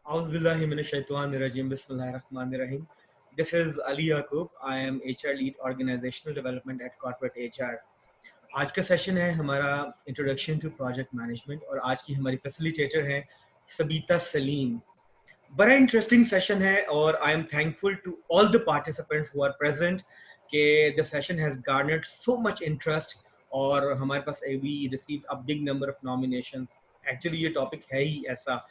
Bismillahirrahmanirrahim. This is Ali Yaqub. I am HR Lead Organizational Development at Corporate HR. आज का session है हमारा introduction to project management और आज की हमारी फैसिलिटेटर हैं सबीता सलीम. बड़ा इंटरेस्टिंग सेशन है और I am thankful to all the participants who are present कि the session has garnered so much interest और हमारे पास we received a big number of nominations. Actually ये टॉपिक है ही ऐसा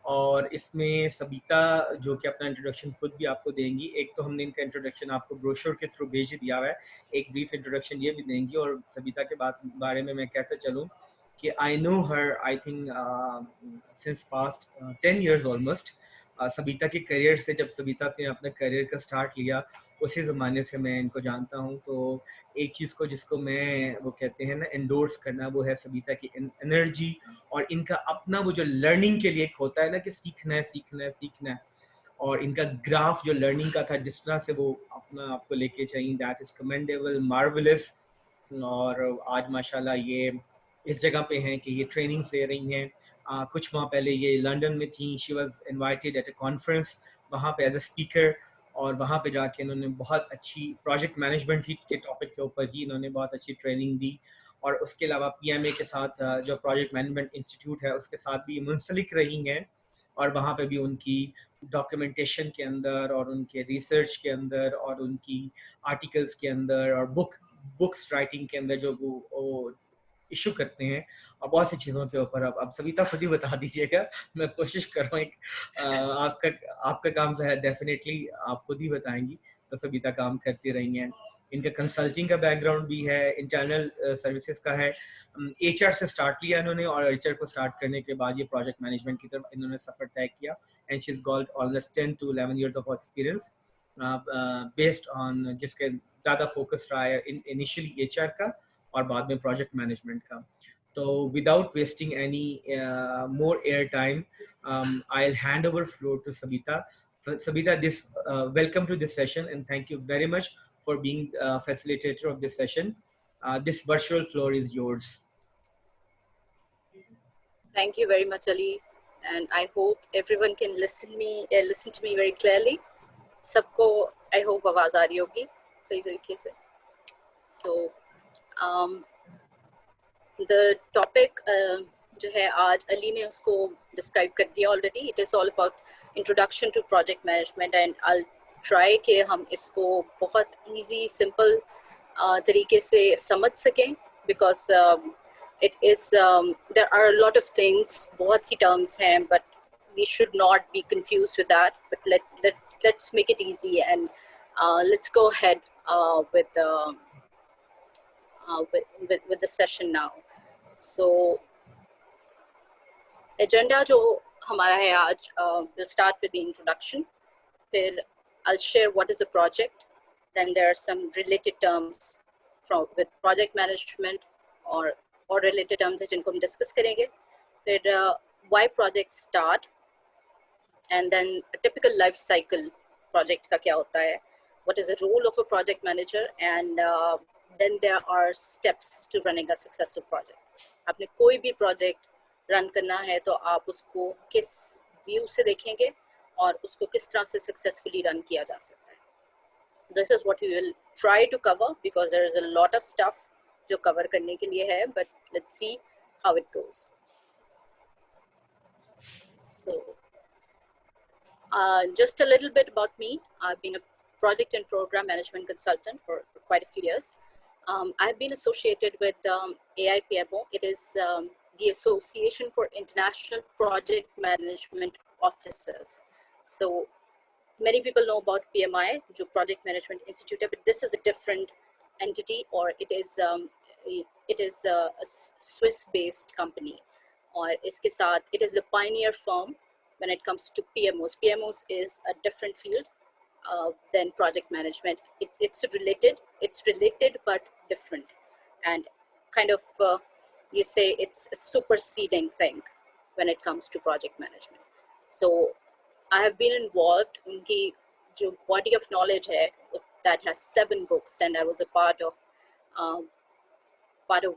और इसमें सबीता जो कि अपना इंट्रोडक्शन खुद भी आपको देंगी. एक तो हमने इनका इंट्रोडक्शन आपको ब्रोशर के थ्रू भेज दिया हुआ है, एक ब्रीफ इंट्रोडक्शन ये भी देंगी. और सबीता के बारे में मैं कहता चलूँ कि I know her I think since past 10 years almost. Sabita के करियर से जब सबीता ने अपने करियर का स्टार्ट लिया उसी ज़माने से मैं इनको जानता हूँ. तो एक चीज़ को जिसको मैं वो कहते हैं ना एंडोर्स करना, वो है सबीता की एनर्जी और इनका अपना वो जो लर्निंग के लिए एक होता है ना कि सीखना है सीखना है सीखना है. और इनका ग्राफ जो लर्निंग का था जिस तरह से वो अपना आपको लेके चाहिए, दैट इज़ कमेंडेबल, मार्वलस. और आज माशाल्लाह ये इस जगह पे हैं कि ये ट्रेनिंग्स ले रही हैं. कुछ माह पहले ये लंदन में थी. She was invited at a conference वहाँ पे एज अ स्पीकर और वहाँ पे जाके इन्होंने बहुत अच्छी प्रोजेक्ट मैनेजमेंट ही के टॉपिक के ऊपर ही इन्होंने बहुत अच्छी ट्रेनिंग दी. और उसके अलावा पीएमए के साथ जो प्रोजेक्ट मैनेजमेंट इंस्टीट्यूट है उसके साथ भी मुंसलिक रही हैं और वहाँ पे भी उनकी डॉक्यूमेंटेशन के अंदर और उनके रिसर्च के अंदर और उनकी आर्टिकल्स के अंदर और बुक्स राइटिंग के अंदर जो वो इशू करते हैं और बहुत सी चीज़ों के ऊपर. अब सविता खुद ही बता दीजिएगा. मैं कोशिश कर रहा हूँ एक आपका आपका काम तो है, डेफिनेटली आप खुद ही बताएंगी. तो सविता काम करती रही हैं. इनका कंसल्टिंग का बैकग्राउंड भी है, इंटरनल सर्विसेज का है. एचआर से स्टार्ट किया इन्होंने और एचआर को स्टार्ट करने के बाद ये प्रोजेक्ट मैनेजमेंट की तरफ इन्होंने सफ़र तय किया. And she is got almost 10 to 11 years of experience based on जिसके ज़्यादा फोकस रहा है इनिशियली एचआर का और बाद में प्रोजेक्ट मैनेजमेंट का. तो without wasting any more air time, I'll hand over floor to Sabita. Sabita, welcome to this session and thank you very much for being facilitator of this session. This virtual floor is yours. Thank you very much, Ali, and I hope everyone can listen to me very clearly. सबको I hope आवाज आ रही होगी सही तरीके से. So the topic जो है आज अली ने उसको describe कर दिया already. It is all about introduction to project management and I'll try कि हम इसको बहुत easy, simple तरीके से समझ सकें because it is there are a lot of things, बहुत सी terms हैं, but we should not be confused with that. But let's make it easy and let's go ahead with the session now. So agenda जो हमारा है आज, we'll start with the introduction. फिर I'll share what is a project. Then there are some related terms with project management or related terms जिनको हम discuss करेंगे. फिर why projects start, and then a typical life cycle project का क्या होता है, what is the role of a project manager, and then there are steps to running a successful project. आपने कोई भी project run करना है तो आप उसको किस view से देखेंगे और उसको किस तरह से successfully run किया जा सकता है. This is what we will try to cover because there is a lot of stuff जो cover करने के लिए है, but let's see how it goes. So just a little bit about me. I've been a project and program management consultant for quite a few years. I've been associated with AIPMO. It is the Association for International Project Management Officers. So many people know about PMI, जो Project Management Institute, but this is a different entity, or it is a Swiss-based company. और इसके साथ it is the pioneer firm when it comes to PMOs. PMOs is a different field than project management. It's related but different, and kind of you say it's a superseding thing when it comes to project management. So I have been involved in the body of knowledge hai, that has 7 books, and I was a part of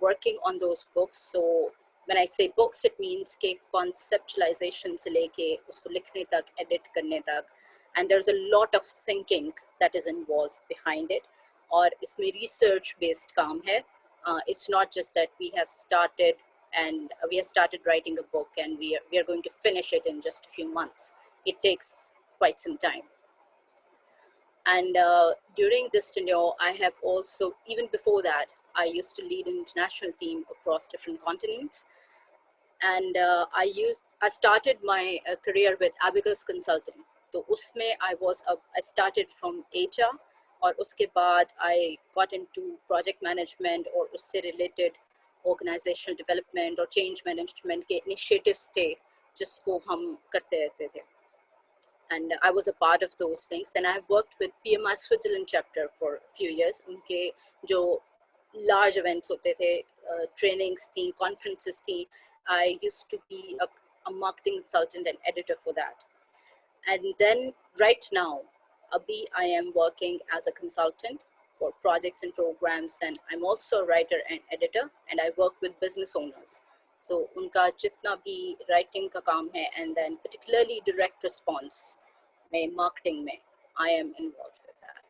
working on those books. So when I say books, it means के conceptualization से लेके उसको लिखने तक, edit करने तक, and there's a lot of thinking that is involved behind it. और इसमें research based काम है. It's not just that we have started writing a book and we are going to finish it in just a few months. It takes quite some time. And during this tenure, I have also, even before that, I used to lead an international team across different continents. And I started my career with Abacus Consulting. So उसमें I started from HR, और उसके बाद I got into project management और उससे related organizational development और change management के initiatives थे जिसको हम करते रहते थे. And I was a part of those things. And I have worked with PMI Switzerland chapter for a few years. उनके जो large events होते थे, trainings थी, conferences थी. I used to be a marketing consultant and editor for that. And then right now, Abhi, I am working as a consultant for projects and programs. And I'm also a writer and editor, and I work with business owners. So उनका जितना भी writing का काम है, and then particularly direct response में, marketing में, I am involved with that.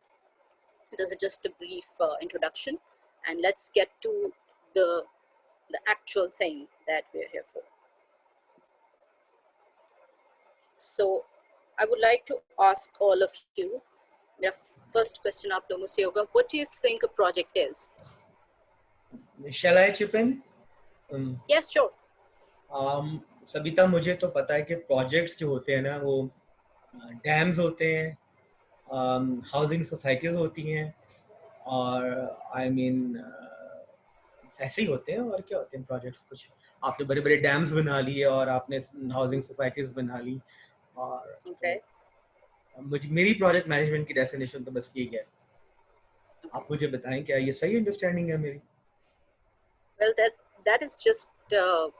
This is just a brief introduction, and let's get to the actual thing that we're here for. So I would like to ask all of you, the first question आप लोगों से होगा, what do you think a project is? Shall I chip in? Yes, sure. Sabita, मुझे तो पता है कि projects जो होते हैं ना वो डैम्स होते हैं, हाउसिंग सोसाइटीज होती हैं, और आई मीन ऐसे ही होते हैं. और क्या होते हैं प्रोजेक्ट्स? कुछ आपने बड़े बड़े डैम्स बना लिए और आपने हाउसिंग सोसाइटीज बना ली, और Okay. मेरी प्रोजेक्ट मैनेजमेंट की डेफिनेशन तो बस यही है. आप मुझे बताएं, क्या ये सही अंडरस्टैंडिंग है मेरी? Well, that is just a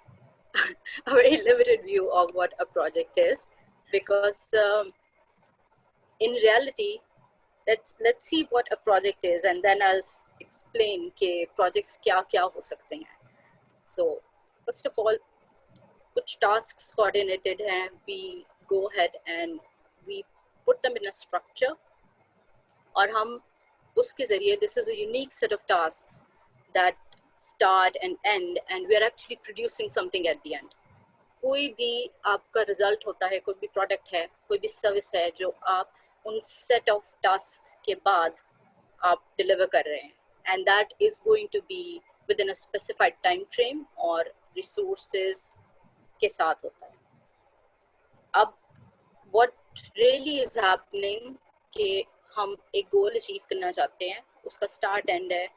very limited view of what a project is, because in reality, let's see what a project is, and then I'll explain के projects क्या हो सकते हैं. So first of all, कुछ tasks coordinated हैं, we go ahead and we put them in a structure, और हम उसके ज़रिए, this is a unique set of tasks that start and end, and we are actually producing something at the end. कोई भी आपका result होता है, कोई भी प्रोडक्ट है, कोई भी सर्विस है जो आप उन सेट ऑफ टास्क के बाद आप डिलीवर कर रहे हैं, and that is going to be within a specified time frame और रिसोर्सेज के साथ होता है. अब व्हाट रियली इज हैपनिंग कि हम एक गोल अचीव करना चाहते हैं, उसका स्टार्ट एंड है,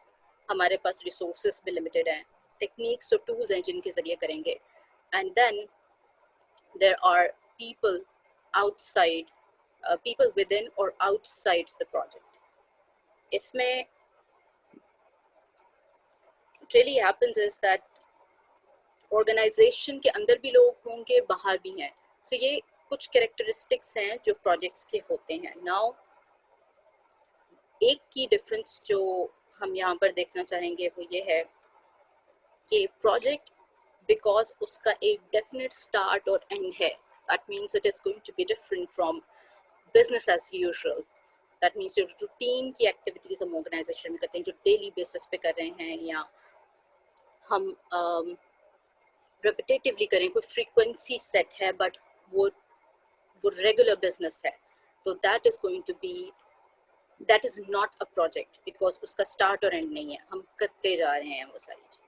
हमारे पास रिसोर्सेज भी लिमिटेड हैं, टेक्निक्स और टूल्स हैं जिनके ज़रिए करेंगे, and then there are people outside, people within or outside the project. इसमें what really happens is that organization के अंदर भी लोग होंगे, बाहर भी हैं. So ये कुछ characteristics हैं जो projects के होते हैं. Now एक की difference जो हम यहाँ पर देखना चाहेंगे वो ये है कि project, because उसका एक definite start और end है, that means it is going to be different from business as usual. That means जो routine की activities हम organization में करते हैं, जो daily basis पे कर रहे हैं, या हम repetitively करें, कोई frequency set है but वो regular business है, तो that is not a project, because उसका start और end नहीं है, हम करते जा रहे हैं वो सारी चीज़ें.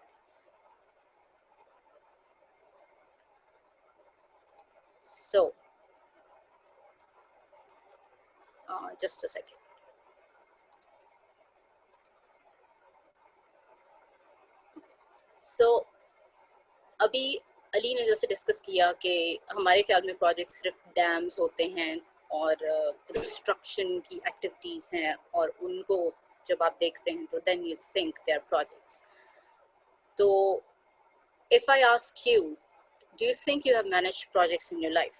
So just a second. So अभी अली ने जैसे डिस्कस किया कि हमारे ख्याल में प्रोजेक्ट सिर्फ डैम्स होते हैं और कंस्ट्रक्शन की एक्टिविटीज़ हैं, और उनको जब आप देखते हैं तो then you think they are projects. तो if I ask you, do you think you have managed projects in your life?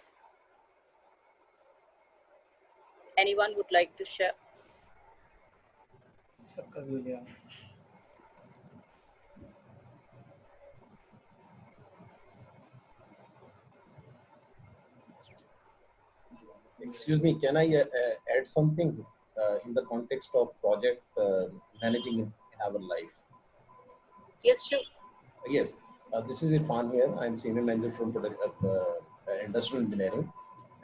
Anyone would like to share? सबका व्यू लिया. Excuse me, can I add something in the context of project managing in our life? Yes, sure. Yes, this is Irfan here. I'm senior manager from industrial engineering,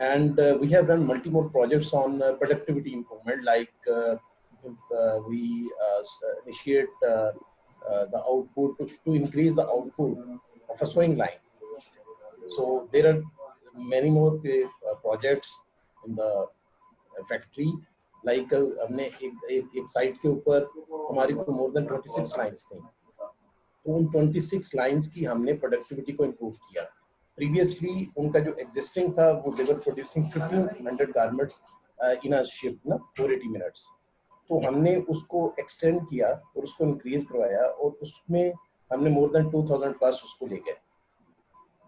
and we have done multiple projects on productivity improvement. Like we initiate the output to increase the output of a sewing line. So there are many more projects in the factory like हमने एक site के ऊपर हमारी को more than 26 lines थी, तो उन 26 lines की हमने प्रोडक्टिविटी को इम्प्रूव किया। प्रीवियसली उनका जो एग्जिस्टिंग था वो they were producing 1500 garments in a shift ना 480 मिनट्स, तो हमने उसको एक्सटेंड किया और उसको इंक्रीज करवाया और उसमें हमने मोर देन 2000 प्लस उसको ले गए।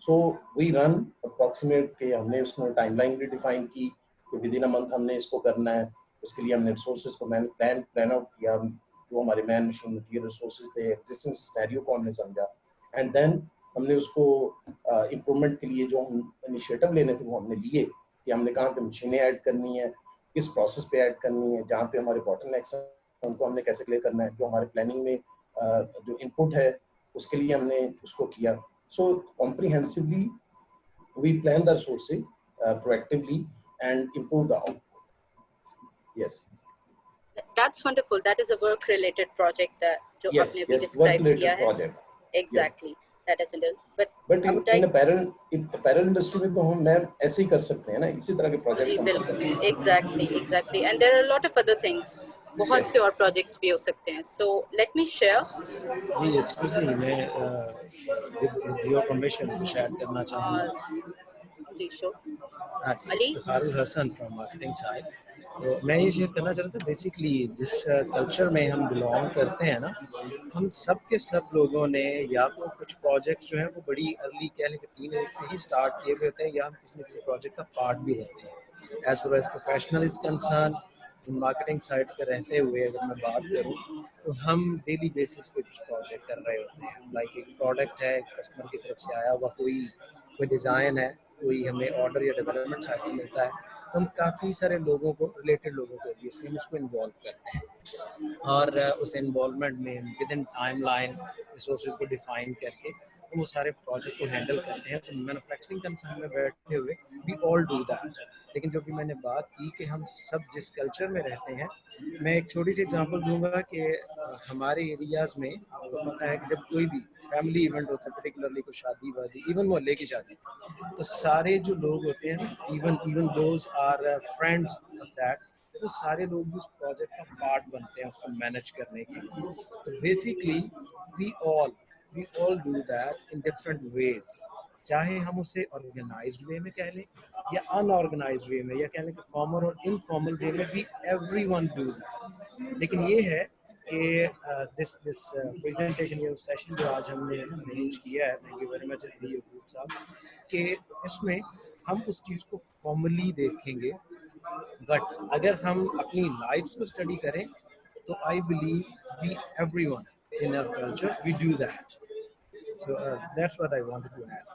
सो वी रन अप्रॉक्सीमेट के हमने उसमें टाइमलाइन भी डिफाइन की कि विद इन अ मंथ हमने इसको करना है। उसके लिए हमने रिसोर्सेज को प्लान आउट किया, जो हमारे मैन मशीन मटीरियल रिसोर्सेज थे, एग्जिस्टिंग सिनेरियो को हमने समझा, एंड देन हमने उसको इम्प्रूवमेंट के लिए जो हम इनिशिएटिव लेने थे वो हमने लिए कि हमने कहाँ पे मशीनें ऐड करनी है, किस प्रोसेस पे ऐड करनी है, जहाँ पे हमारे बॉटलनेक्स हैं उनको हमने कैसे क्लियर करना है, जो हमारे प्लानिंग में जो इनपुट है उसके लिए हमने उसको किया। So comprehensively, we plan the resources proactively and improve the output. Yes. That's wonderful. That is a work-related project that जो Yes, आपने yes, describe work-related किया है. project. Exactly. Yes. That is it. But in apparel industry में तो हम ma'am ऐसे ही कर सकते हैं ना, इसी तरह के projects हम कर सकते हैं. Exactly. And there are a lot of other things. बहुत से और projects भी हो सकते हैं. So let me share. जी excuse me, मैं with your permission कुछ ऐड करना चाहूँगा। जी sure. हाँ जी, Farooq Hasan from marketing side. तो मैं ये शेयर करना चाह रहा था, बेसिकली जिस कल्चर में हम बिलोंग करते हैं ना, हम सब के सब लोगों ने या तो कुछ प्रोजेक्ट जो है वो बड़ी अर्ली कह लें कि टीन एज से ही स्टार्ट किए हुए होते हैं, या हम किसी न किसी प्रोजेक्ट का पार्ट भी रहते हैं। As far as professional is concern, in marketing side पर रहते हुए अगर मैं बात करूँ तो हम डेली बेसिस पे कुछ प्रोजेक्ट कर रहे होते हैं। लाइक एक प्रोडक्ट है कस्टमर की तरफ से आया हुआ, कोई डिज़ाइन है, कोई हमें ऑर्डर या डेवलपमेंट साइड में मिलता है, तो हम काफ़ी सारे लोगों को, रिलेटेड लोगों को इसमें उसको इन्वॉल्व करते हैं, और उस इन्वॉल्वमेंट में with in time line resources को डिफाइन करके हम वो सारे प्रोजेक्ट को हैंडल करते हैं। तो मैन्युफैक्चरिंग कंसर्न में बैठे हुए वी ऑल डू दैट। लेकिन जो भी मैंने बात की कि हम सब जिस कल्चर में रहते हैं, मैं एक छोटी सी एग्जांपल दूंगा कि हमारे एरियाज़ में आपको पता है कि जब कोई भी फैमिली इवेंट होता है, पर्टिकुलरली कोई शादी वादी, इवन मोहल्ले की शादी, तो सारे जो लोग होते हैं, even those are friends of that, वो सारे लोग भी उस प्रोजेक्ट का पार्ट बनते हैं उसको मैनेज करने के लिए। तो basically we all do that in different ways, चाहे हम उसे ऑर्गेनाइज्ड वे में कह लें या अनऑर्गेनाइज्ड वे में, या कह लें कि फॉर्मल और इनफॉर्मल वे में, वी एवरीवन डू दैट। लेकिन ये है कि दिस प्रेजेंटेशन या सेशन जो आज हमने अरेंज किया है, thank you very much YouTube साहब, कि इसमें हम उस चीज़ को फॉर्मली देखेंगे, बट अगर हम अपनी लाइफ्स को स्टडी करें तो I believe we everyone in our culture we do that. So that's what I wanted to add.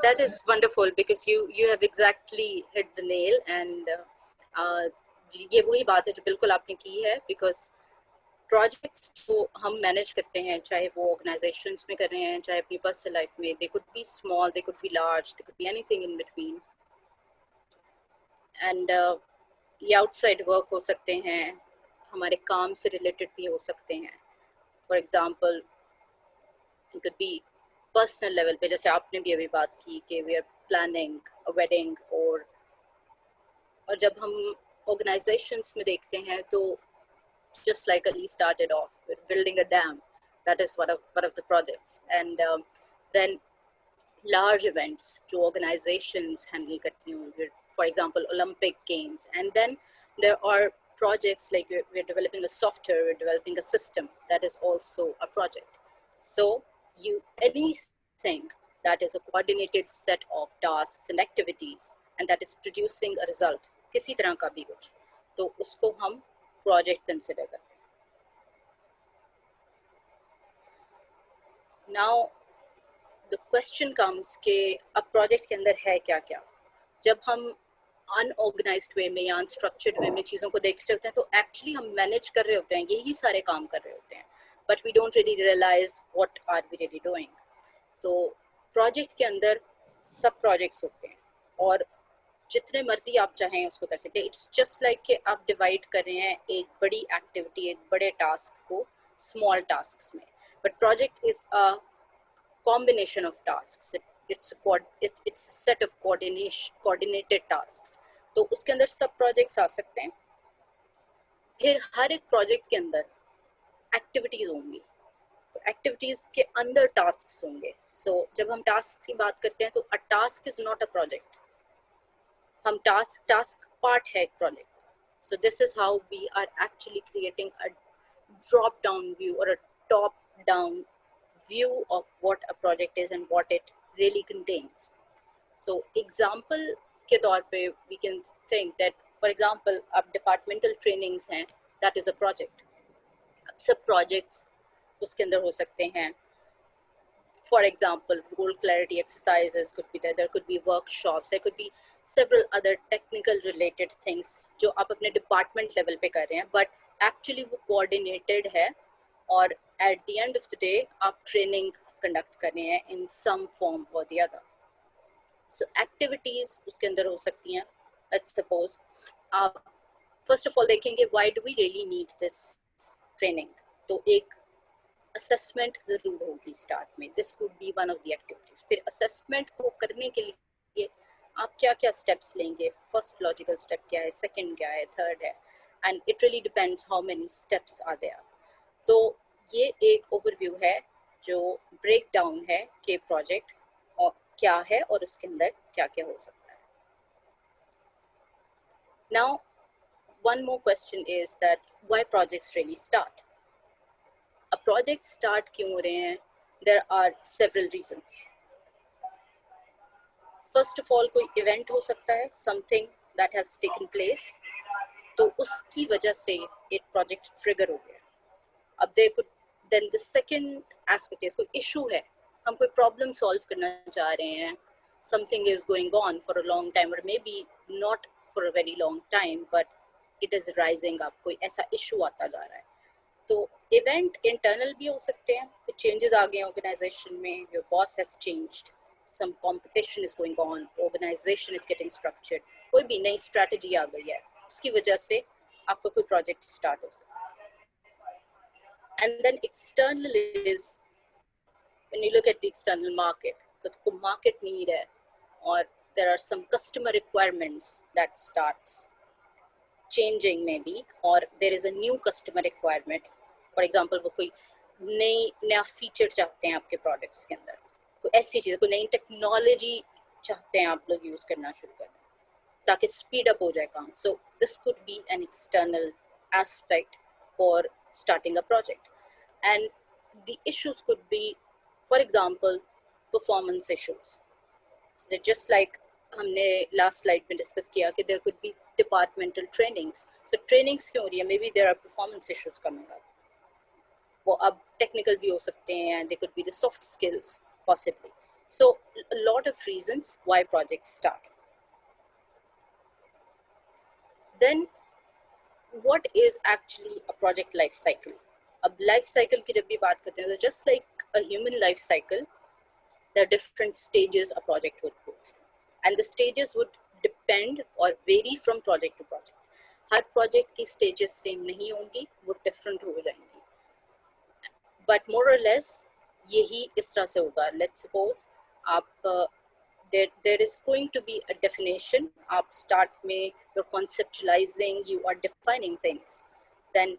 That is wonderful because you have exactly hit the nail, and ये वही बात है जो बिल्कुल आपने की है। because प्रोजेक्ट्स जो हम मैनेज करते हैं, चाहे वो ऑर्गेनाइजेशंस में कर रहे हैं, चाहे अपनी पर्सनल लाइफ में, they could be small, they could be large, they could be anything in between, and ये आउटसाइड वर्क हो सकते हैं, हमारे काम से रिलेटेड भी हो सकते हैं। For example it could be personal level पे, जैसे आपने भी अभी बात की कि we are planning a wedding, और जब हम ऑर्गेनाइजेशंस में देखते हैं तो just like Ali started off with building a dam, that is one of the projects, and then large events जो organizations handle करती हैं, for example Olympic Games, and then there are projects like we're developing a software, we're developing a system, that is also a project. So anything that is a coordinated set of tasks and activities and that is producing a result, किसी तरह का भी कुछ, तो उसको हम project consider करते हैं। नाउ द क्वेश्चन कम्स के अब प्रोजेक्ट के अंदर है क्या क्या। जब हम अनऑर्गेनाइज्ड वे में या अनस्ट्रक्चर्ड वे में चीज़ों को देख रहे होते हैं तो एक्चुअली हम मैनेज कर रहे होते हैं, यही सारे काम कर रहे होते हैं, but we don't really realize what are we really doing. तो प्रोजेक्ट के अंदर सब प्रोजेक्ट्स होते हैं और जितने मर्जी आप चाहें उसको कर सकते हैं। इट्स जस्ट लाइक कि आप डिवाइड कर रहे हैं एक बड़ी एक्टिविटी, एक बड़े टास्क को स्मॉल टास्क्स में, but project is a combination of tasks. It's a set of coordinated tasks. तो उसके अंदर सब प्रोजेक्ट्स आ सकते हैं। फिर हर एक प्रोजेक्ट के अंदर एक्टिविटीज होंगी, तो एक्टिविटीज के अंदर टास्क्स होंगे। सो जब हम टास्क की बात करते हैं तो a task is not a project, हम टास्क पार्ट है एक project. So this is how we are actually creating a drop down view और a top down view of what a project is and what it really contains. So example के तौर पे we can think that for example अब departmental trainings हैं, that is a project. अब सब projects उसके अंदर हो सकते हैं। For example, role clarity exercises could be there could be workshops, there could be several other technical related things जो आप अपने department level पे कर रहे हैं, but actually वो coordinated है और at the end of the day आप training conduct कर रहे हैं in some form or the other. So activities उसके अंदर हो सकती हैं। Let's suppose आप first of all देखेंगे why do we really need this training, तो एक assessment जरूर होगी start में, this could be one of the activities। फिर assessment को करने के लिए आप क्या क्या steps लेंगे, first logical step क्या है, second क्या है, third है, and it really depends how many steps are there। तो ये एक ओवरव्यू है जो ब्रेक डाउन है कि प्रोजेक्ट और क्या है और उसके अंदर क्या क्या हो सकता है। Now one more question is that why projects really start. अब प्रोजेक्ट स्टार्ट क्यों हो रहे हैं? There are several reasons. First of all कोई इवेंट हो सकता है, something that has taken place, तो उसकी वजह से एक प्रोजेक्ट ट्रिगर हो गया। अब then the second aspect is कोई issue है, हम कोई problem solve करना चाह रहे हैं, something is going on for a long time or maybe not for a very long time but it is rising up, कोई ऐसा issue आता जा रहा है। तो event internal भी हो सकते हैं, कुछ changes आ गए organization में, your boss has changed, some competition is going on, organization is getting structured, कोई भी नई strategy आ गई है, उसकी वजह से आपका कोई project start हो सकता है। And then external is when you look at the external market, तो market need है और there are some customer requirements that starts changing maybe, or there is a new customer requirement। For example वो कोई नया feature चाहते हैं आपके products के अंदर, कोई ऐसी चीज़, कोई नई technology चाहते हैं आप लोग use करना शुरू करें ताकि speed up हो जाए काम। So this could be an external aspect for starting a project, and the issues could be, for example, performance issues। So just like हमने last slide में discuss किया कि there could be departmental trainings, so trainings क्यों हो रही है, maybe there are performance issues coming up, वो अब technical भी हो सकते हैं, and they could be the soft skills possibly। So a lot of reasons why projects start। Then what is actually a project life cycle? अब life cycle की जब भी बात करते हैं तो just like a human life cycle, there are different stages a project would go through, and the stages would depend और vary from project to project. हर प्रोजेक्ट की स्टेजेस सेम नहीं होंगी, वो डिफरेंट हो जाएंगी, बट मोर और less यही इस तरह से होगा। लेट्स सपोज आप there is going to be a definition, आप start में you're conceptualizing, you are defining things, then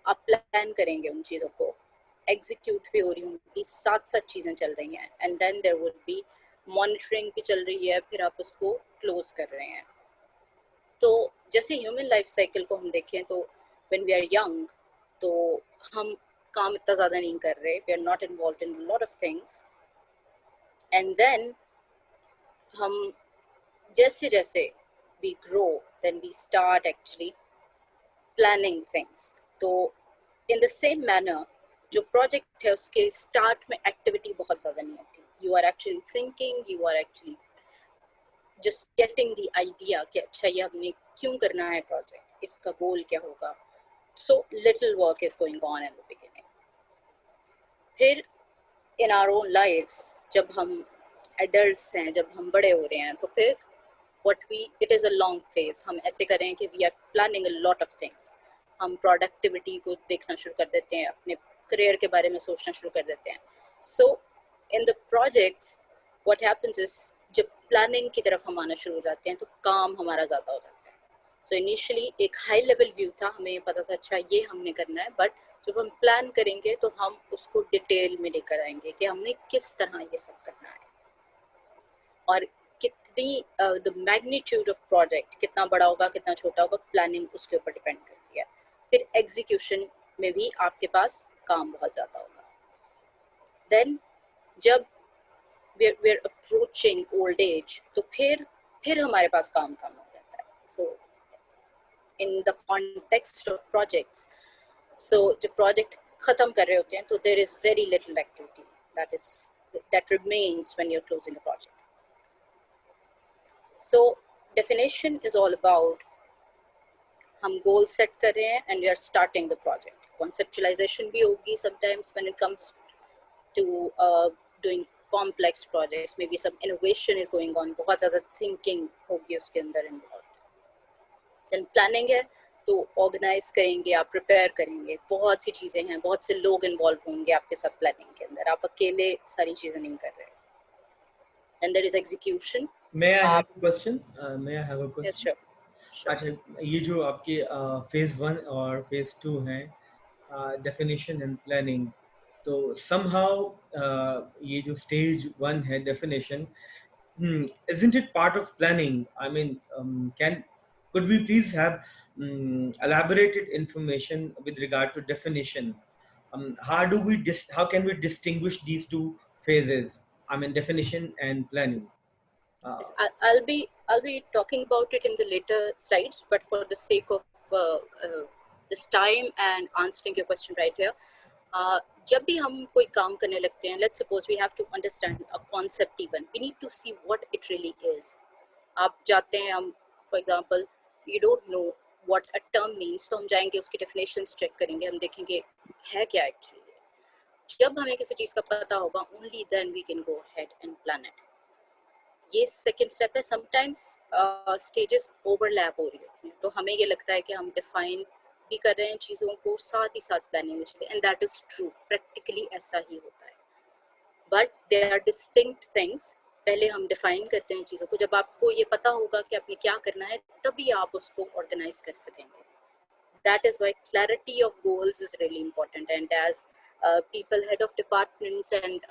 आप प्लान करेंगे उन चीज़ों को, एग्जीक्यूट भी हो रही होंगी, साथ साथ चीज़ें चल रही हैं, and then there would be monitoring भी चल रही है, फिर आप उसको क्लोज कर रहे हैं। तो जैसे ह्यूमन लाइफ साइकिल को हम देखें तो व्हेन वी आर यंग तो हम काम इतना ज़्यादा नहीं कर रहे, we are not involve in lot of things, and then हम जैसे जैसे we grow then we start actually planning things. तो इन द सेम मैनर जो प्रोजेक्ट है उसके स्टार्ट में एक्टिविटी बहुत ज़्यादा नहीं होती, you are actually thinking, you are actually just getting the idea कि अच्छा ये हमने क्यों करना है project, इसका goal क्या होगा. So little work is going on in the beginning. फिर in our own lives जब हम adults हैं, जब हम बड़े हो रहे हैं, तो फिर it is a long phase. हम ऐसे करें कि we are planning a lot of things. हम productivity को देखना शुरू कर देते हैं, अपने career के बारे में सोचना शुरू कर देते हैं. So in the projects what happens is जब planning की तरफ हम आना शुरू हो जाते हैं तो काम हमारा ज़्यादा हो जाता है. So initially एक high level view था, हमें पता था अच्छा ये हमने करना है, but जब हम plan करेंगे तो हम उसको डिटेल में लेकर आएंगे कि हमने किस तरह ये सब करना है और कितनी द मैग्नीट्यूड ऑफ प्रोजेक्ट कितना बड़ा होगा कितना छोटा होगा, प्लानिंग उसके ऊपर डिपेंड करती है. फिर एग्जीक्यूशन में भी आपके पास काम बहुत ज़्यादा होगा. देन जब we're approaching old age तो फिर हमारे पास काम कम हो जाता है. So in the context of projects, so जब project ख़त्म कर रहे होते हैं तो there is very little activity that remains when you're closing a project. So definition is all about हम goal set कर रहे हैं and we are starting the project. Conceptualization भी होगी sometimes when it comes to doing complex projects. Maybe some innovation is going on. बहुत ज़्यादा thinking होगी उसके अंदर involved. Then planning है तो organize करेंगे, आप prepare करेंगे. बहुत सी चीज़ें हैं, बहुत से लोग involved होंगे आपके साथ planning के अंदर. आप अकेले सारी चीज़ें नहीं कर रहे. And there is execution. May I have a question? Yes, sure. अच्छा, ये जो आपके phase 1 और phase 2 हैं, definition and planning, तो somehow ये जो stage 1 है definition, isn't it part of planning? I mean, could we please have elaborated information with regard to definition? How can we distinguish these two phases? I mean, definition and planning. Yes, I'll be talking about it in the later slides, but for the sake of this time and answering your question right here, जब भी हम कोई काम करने लगते हैं, let's suppose we have to understand a concept even. We need to see what it really is. आप जाते हैं, हम for example, you don't know what a term means, तो हम जाएंगे उसकी definitions check करेंगे, हम देखेंगे है क्या actually. जब हमें किसी चीज़ का पता होगा, only then we can go ahead and plan it. ये सेकेंड स्टेप है. समटाइम्स स्टेजेस ओवरलैप हो रही होती हैं तो हमें ये लगता है कि हम डिफाइन भी कर रहे हैं चीज़ों को, साथ ही साथ प्लानिंग में चले, and that is true. Practically ऐसा ही होता है, but they are distinct things. पहले हम डिफाइन करते हैं चीज़ों को. जब आपको ये पता होगा कि आपने क्या करना है तभी आप उसको ऑर्गेनाइज कर सकेंगे. That is why clarity of goals is really important. And as people, head of departments and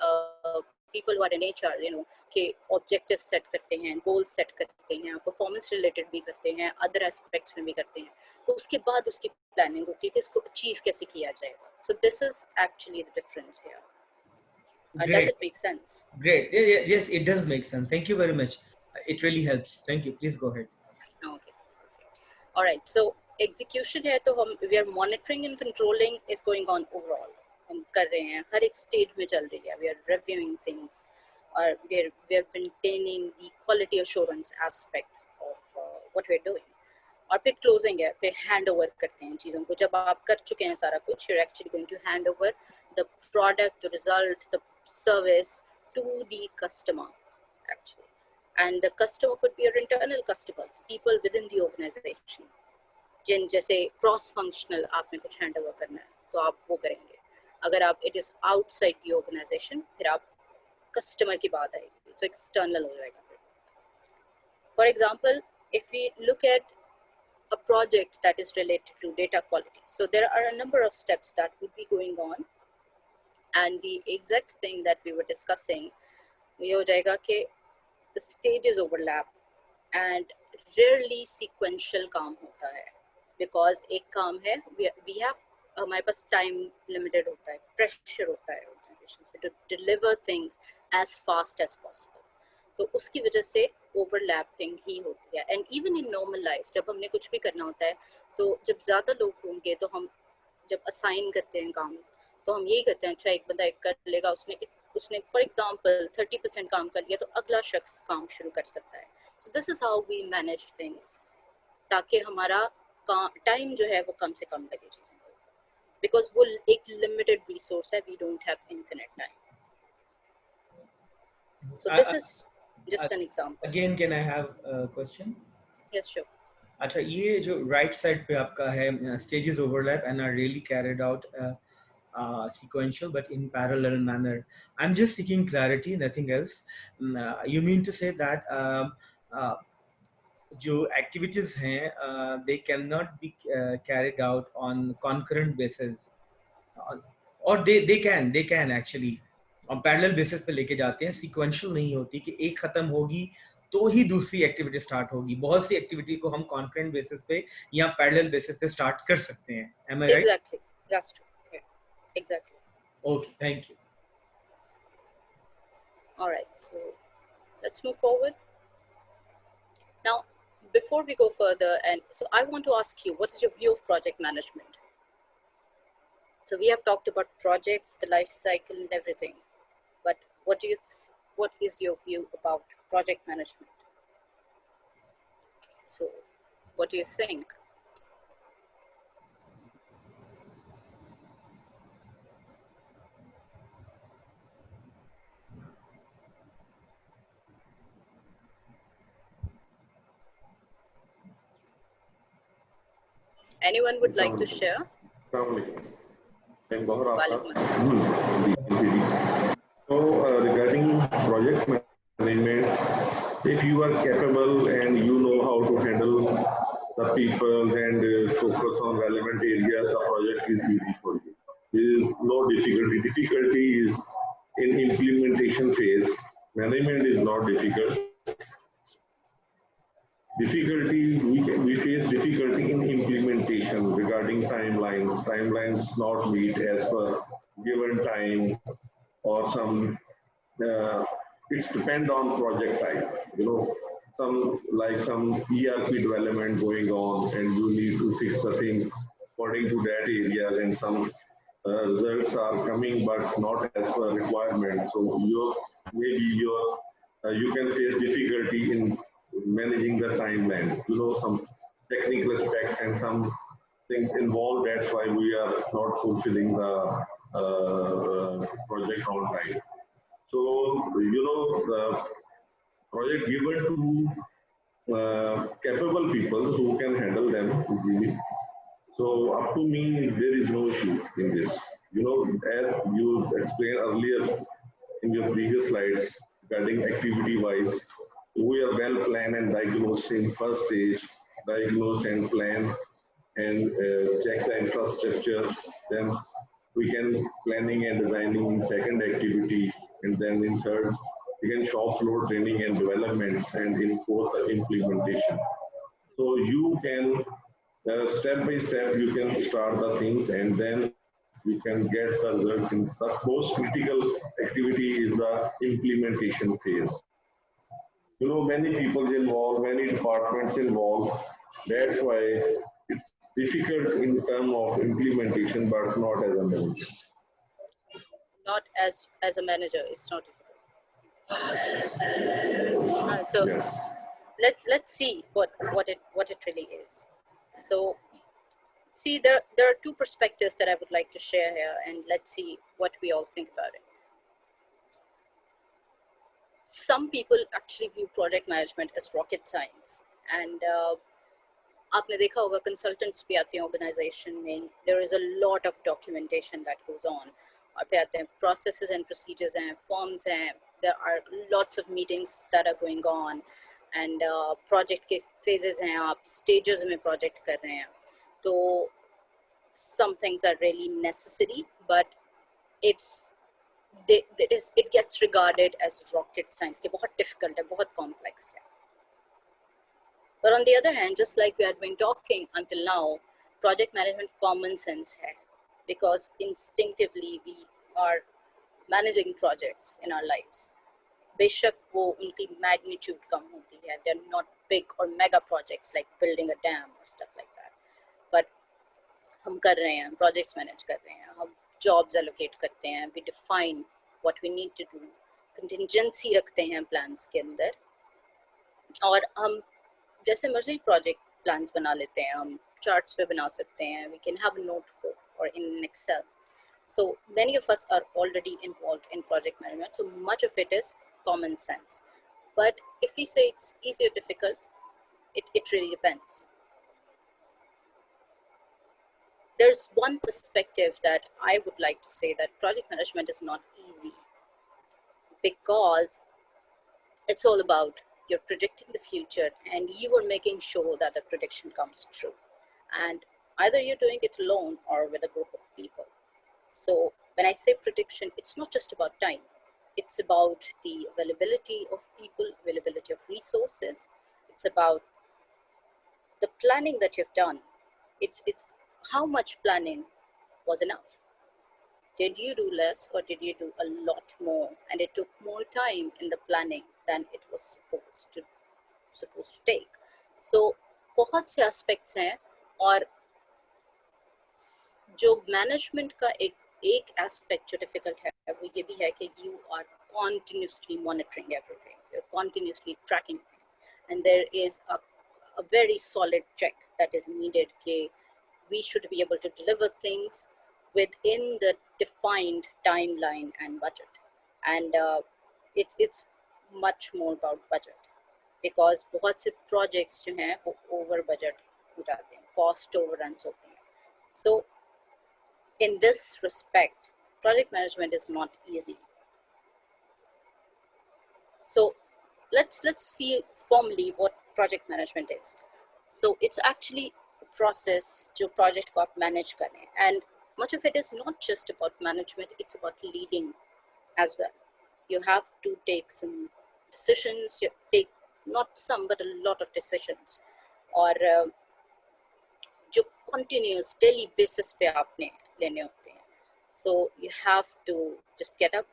people who are in HR, you know, के objectives set करते हैं, goals set करते हैं, performance related भी करते हैं, other aspects में भी करते हैं. तो उसके बाद उसकी planning होती है कि इसको achieve कैसे किया जाएगा. So this is actually the difference here. Does it make sense? Great. Yes, it does make sense. Thank you very much. It really helps. Thank you. Please go ahead. Okay. All right. So execution है तो हम we are monitoring and controlling is going on overall. हम कर रहे हैं, हर एक stage में चल रही है. We are reviewing things, or we are maintaining the quality assurance aspect of what we are doing. और फिर closing है, फिर hand over करते हैं चीज़ों को. जब आप कर चुके हैं सारा कुछ, you're actually going to hand over the product, the result, the service to the customer actually. And the customer could be your internal customers, people within the organization. जिन जैसे क्रॉस फंक्शनल आपने कुछ हैंड ओवर करना है तो आप वो करेंगे. अगर आप it is outside the organization फिर आप कस्टमर की बात आएगी तो एक्सटर्नल हो जाएगा. For example, if we look at a project that is related to data quality, so there are a number of steps that would be going on, and the exact thing that we were discussing ये हो जाएगा कि the stages overlap and rarely sequential काम होता है. Because एक काम है, we have हमारे पास time limited होता है, pressure होता है organizations पे to deliver things as fast as possible. तो उसकी वजह से overlapping ही होती है. And even in normal life जब हमने कुछ भी करना होता है तो जब ज़्यादा लोग होंगे तो हम जब assign करते हैं काम तो हम यही करते हैं, अच्छा एक बंदा एक कर लेगा, उसने फॉर एग्जांपल 30% काम कर लिया तो अगला शख्स काम शुरू कर सकता है. So this is how we manage things, ताकि हमारा टाइम जो है वो कम से कम लगे चीज़ों को, because वो एक limited resource है, we don't have infinite time. So this is just an example. Again, can I have a question? Yes, sure. अच्छा, ये जो right side पे आपका है stages overlap and are really carried out sequential but in parallel manner. I'm just seeking clarity, nothing else. You mean to say that जो activities हैं they cannot be carried out on concurrent basis, or they can actually on parallel basis पे लेके जाते हैं, sequential नहीं होती कि एक खत्म होगी तो ही दूसरी एक्टिविटी स्टार्ट होगी. बहुत सी एक्टिविटी को हम कॉन्करेंट बेसिस पे या पैरेलल बेसिस पे स्टार्ट कर सकते हैं. Am I right? Exactly, that's true. Yeah. Exactly. Okay, thank you. All right, so let's move forward. Now, before we go further, and so I want to ask you, what is your view of project management? So we have talked about projects, the life cycle, and everything. But what is your view about project management? So, what do you think? Anyone would like to share? Walaikum assalam. So regarding project management, if you are capable and you know how to handle the people and focus on relevant areas, the project is easy for you. There is no difficulty. Difficulty is in implementation phase. Management is not difficult. We face difficulty in implementation regarding timelines. Timelines not meet as per given time, or some it's depend on project type. You know, some ERP development going on, and you need to fix the things according to that area, and some results are coming but not as per requirement. So you can face difficulty in managing the timeline. You know, some technical aspects and some things involved. That's why we are not fulfilling the project on time. So, you know, the project given to capable people who can handle them easily. So, up to me, there is no issue in this. You know, as you explained earlier in your previous slides regarding activity-wise, we are well planned and diagnosed in first stage, diagnosed and planned and check the infrastructure. Then we can planning and designing in second activity, and then in third we can shop floor training and developments, and in fourth implementation. So you can step by step you can start the things, and then you can get the results. In the most critical activity is the implementation phase. You know, many people involved, many departments involved. That's why it's difficult in terms of implementation, but not as a manager. Not as a manager, it's not difficult. All right, so Yes. let's see what it really is. So, see, there are two perspectives that I would like to share here, and let's see what we all think about it. Some people actually view project management as rocket science, and आपने देखा होगा consultants भी आते हैं organization में. There is a lot of documentation that goes on. और फिर आते हैं processes and procedures हैं, forms हैं. There are lots of meetings that are going on, and project के phases हैं, आप stages में project कर रहे हैं. तो some things are really necessary, but it gets regarded as rocket science, कि बहुत difficult है, बहुत complex है. But on the other hand, just like we had been talking until now, project management common sense hai, because instinctively we are managing projects in our lives. बेशक वो उनकी magnitude कम होती है, they're not big or mega projects like building a dam or stuff like that. But हम कर रहे हैं, projects manage कर रहे हैं, हम jobs allocate करते हैं, we define what we need to do, contingency रखते हैं plans के अंदर, और हम जैसे मर्जी प्रोजेक्ट प्लान्स बना लेते हैं, हम चार्ट्स पे बना सकते हैं, we can have a notebook or in Excel. So many of us are already involved in project management, so much of it is common sense. But if we say it's easy or difficult, it really depends. There's one perspective that I would like to say, that project management is not easy because it's all about you're predicting the future and you are making sure that the prediction comes true. And either you're doing it alone or with a group of people. So when I say prediction, it's not just about time. It's about the availability of people, availability of resources. It's about the planning that you've done. It's how much planning was enough. Did you do less or did you do a lot more? And it took more time in the planning than it was supposed to take. So बहुत से aspects हैं, और जो management का एक aspect जो difficult है वो ये भी है कि you are continuously monitoring everything, you're continuously tracking things, and there is a very solid check that is needed that we should be able to deliver things within the defined timeline and budget. And it's much more about budget, because बहुत से projects जो हैं वो over budget हो जाते हैं, cost overruns होते हैं. So in this respect, project management is not easy. So let's see formally what project management is. So it's actually a process जो project को आप manage करें, and much of it is not just about management, it's about leading as well. You have to take some decisions, you take not some but a lot of decisions, और जो continuous daily basis पे आपने लेने होते हैं. So you have to just get up,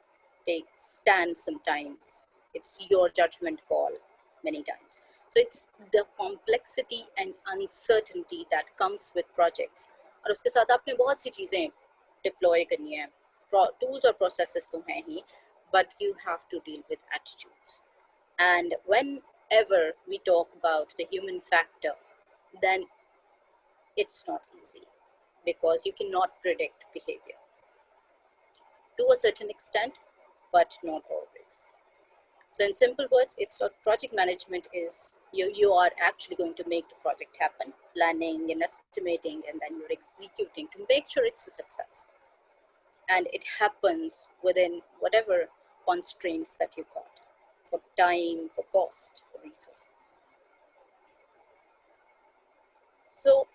stand sometimes. It's your judgment call many times. So it's the complexity and uncertainty that comes with projects. और उसके साथ आपने बहुत सी चीज़ें deploy करनी है. Tools और processes तो हैं ही, but you have to deal with attitudes. And whenever we talk about the human factor, then it's not easy, because you cannot predict behavior to a certain extent, but not always. So in simple words, it's what project management is. You are actually going to make the project happen, planning and estimating, and then you're executing to make sure it's a success. And it happens within whatever constraints that you got, for time, for cost, for resources. So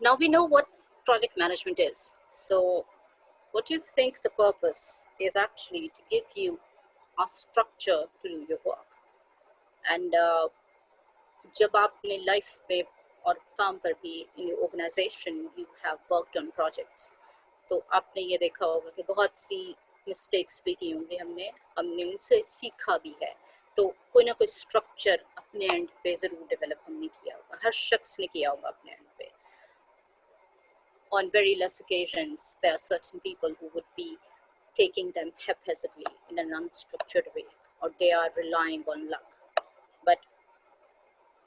now we know what project management is. So what do you think the purpose is? Actually to give you a structure to do your work. And जब आपने life पे और काम पर भी in your organization you have worked on projects, तो आपने ये देखा होगा कि बहुत सी mistakes भी की होंगी, हमने उनसे सीखा भी है. तो कोई ना कोई structure अपने end पे ज़रूर develop हमने किया होगा, हर शख्स ने किया होगा अपने end पे. On very less occasions, there are certain people who would be taking them haphazardly in an unstructured way, or they are relying on luck. But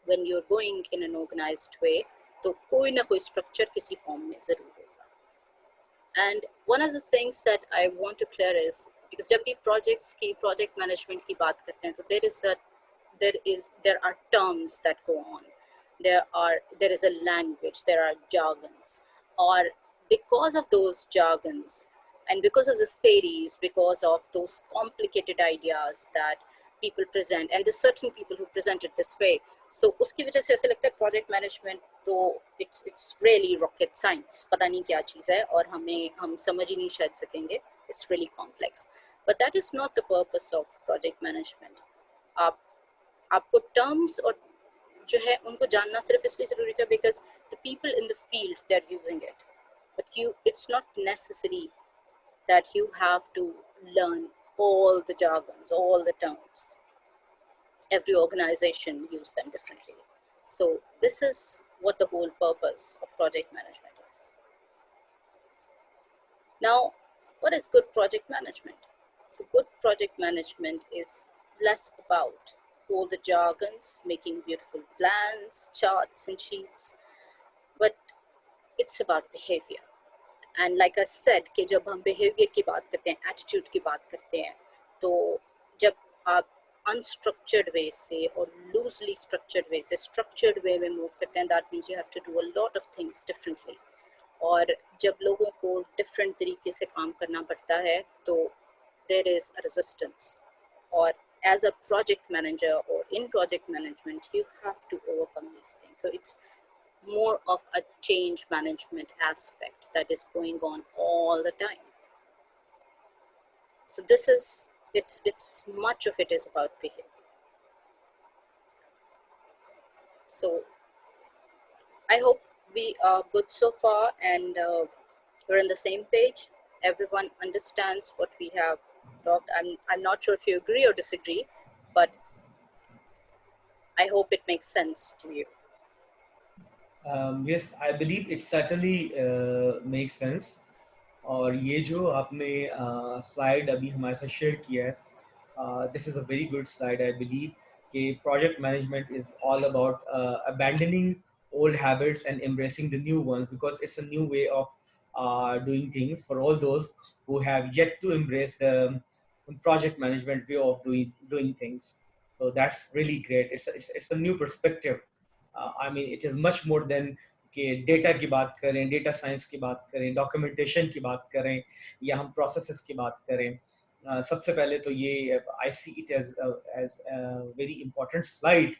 when you're going in an organized way, तो कोई ना कोई structure किसी form में ज़रूर होगा. And one of the things that I want to clear is, because जब भी projects की project management की बात करते हैं, तो there are terms that go on. There is a language, there are jargons, or because of those jargons and because of the theories, because of those complicated ideas that people present, and there's certain people who present it this way, so उसकी वजह से ऐसे लगता है project management तो it's really rocket science, पता नहीं क्या चीज़ है और हम समझ ही नहीं शायद सकेंगे. It's really complex, but that is not the purpose of project management. आपको terms और जो है उनको जानना सिर्फ इसलिए ज़रूरी था because the people in the field they are using it, but it's not necessary that you have to learn all the jargons, all the terms. Every organization uses them differently. So this is what the whole purpose of project management is. Now, what is good project management? So good project management is less about all the jargons, making beautiful plans, charts and sheets, but it's about behavior. And like I said कि जब हम behavior की बात करते हैं, attitude की बात करते हैं, तो जब आप unstructured way से और loosely structured way से structured way में move करते हैं, that means you have to do a lot of things differently. और जब लोगों को different तरीके से काम करना पड़ता है, तो there is a resistance. Or as a project manager or in project management, you have to overcome these things. So it's more of a change management aspect that is going on all the time. So this is, it's much of it is about behavior. So I hope we are good so far, and we're on the same page. Everyone understands what we have talked. I'm not sure if you agree or disagree, but I hope it makes sense to you. Yes, I believe it certainly makes sense. और ये जो आपने slide अभी हमारे साथ share किया है, this is a very good slide. I believe कि project management is all about abandoning old habits and embracing the new ones, because it's a new way of doing things for all those who have yet to embrace the project management way of doing things. So that's really great. It's a new perspective. I mean, it is much more than कि data की बात करें, data science की बात करें, documentation की बात करें, या हम प्रोसेसेस की बात करें. सबसे पहले तो ये I see it as very important slide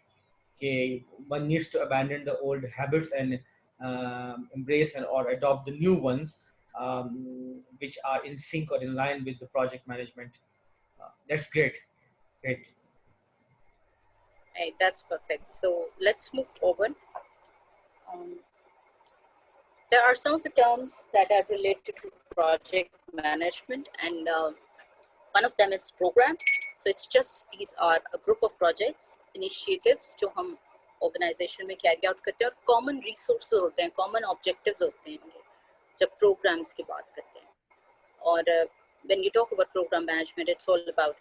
कि one needs to abandon the old habits and embrace and or adopt the new ones, which are in sync or in line with the project management. That's great. Hey, that's perfect. So let's move over. There are some of the terms that are related to project management, and one of them is program. So it's just, these are a group of projects, initiatives जो हम organization में carry out करते हैं, और common resources होते हैं, common objectives होते हैं जब programs की बात करते हैं. और when you talk about program management, it's all about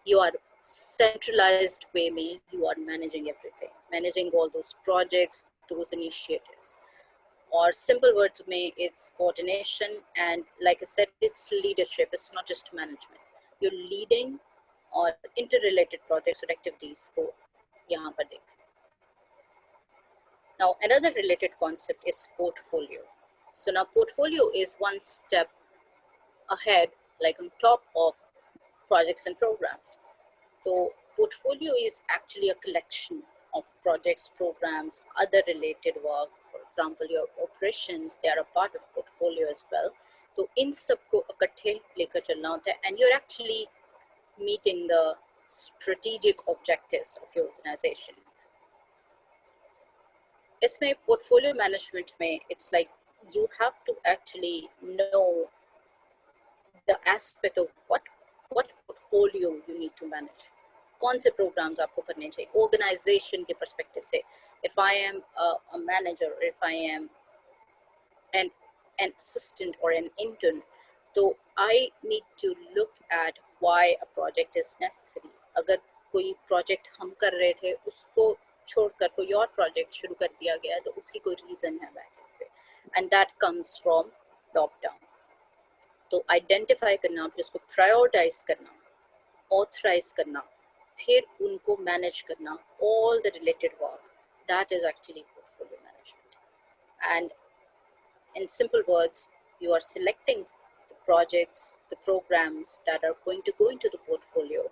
you are centralized way में you are managing everything, managing all those projects, those initiatives. Or simple words में it's coordination, and like I said, it's leadership. It's not just management. You're leading or interrelated projects or activities को यहाँ पर देख. Now another related concept is portfolio. So now portfolio is one step ahead, like on top of projects and programs. So portfolio is actually a collection of projects, programs, other related work. For example, your operations, they are a part of portfolio as well. So इन सबको इकट्ठे लेकर चलना होता है, and you're actually meeting the strategic objectives of your organization. इसमें portfolio management में it's like you have to actually know the aspect of what portfolio you need to manage. कौन से programs आपको करने चाहिए organization के perspective से. If I am a manager, or if I am an assistant or an intern, so I need to look at why a project is necessary. अगर कोई project हम कर रहे थे उसको छोड़कर कोई और project शुरू कर दिया गया तो उसकी कोई reason है back पे, and that comes from top down. तो identify करना, फिर उसको prioritize करना, authorize करना, फिर उनको manage करना, all the related work, that is actually portfolio management. And in simple words, you are selecting the projects, the programs that are going to go into the portfolio,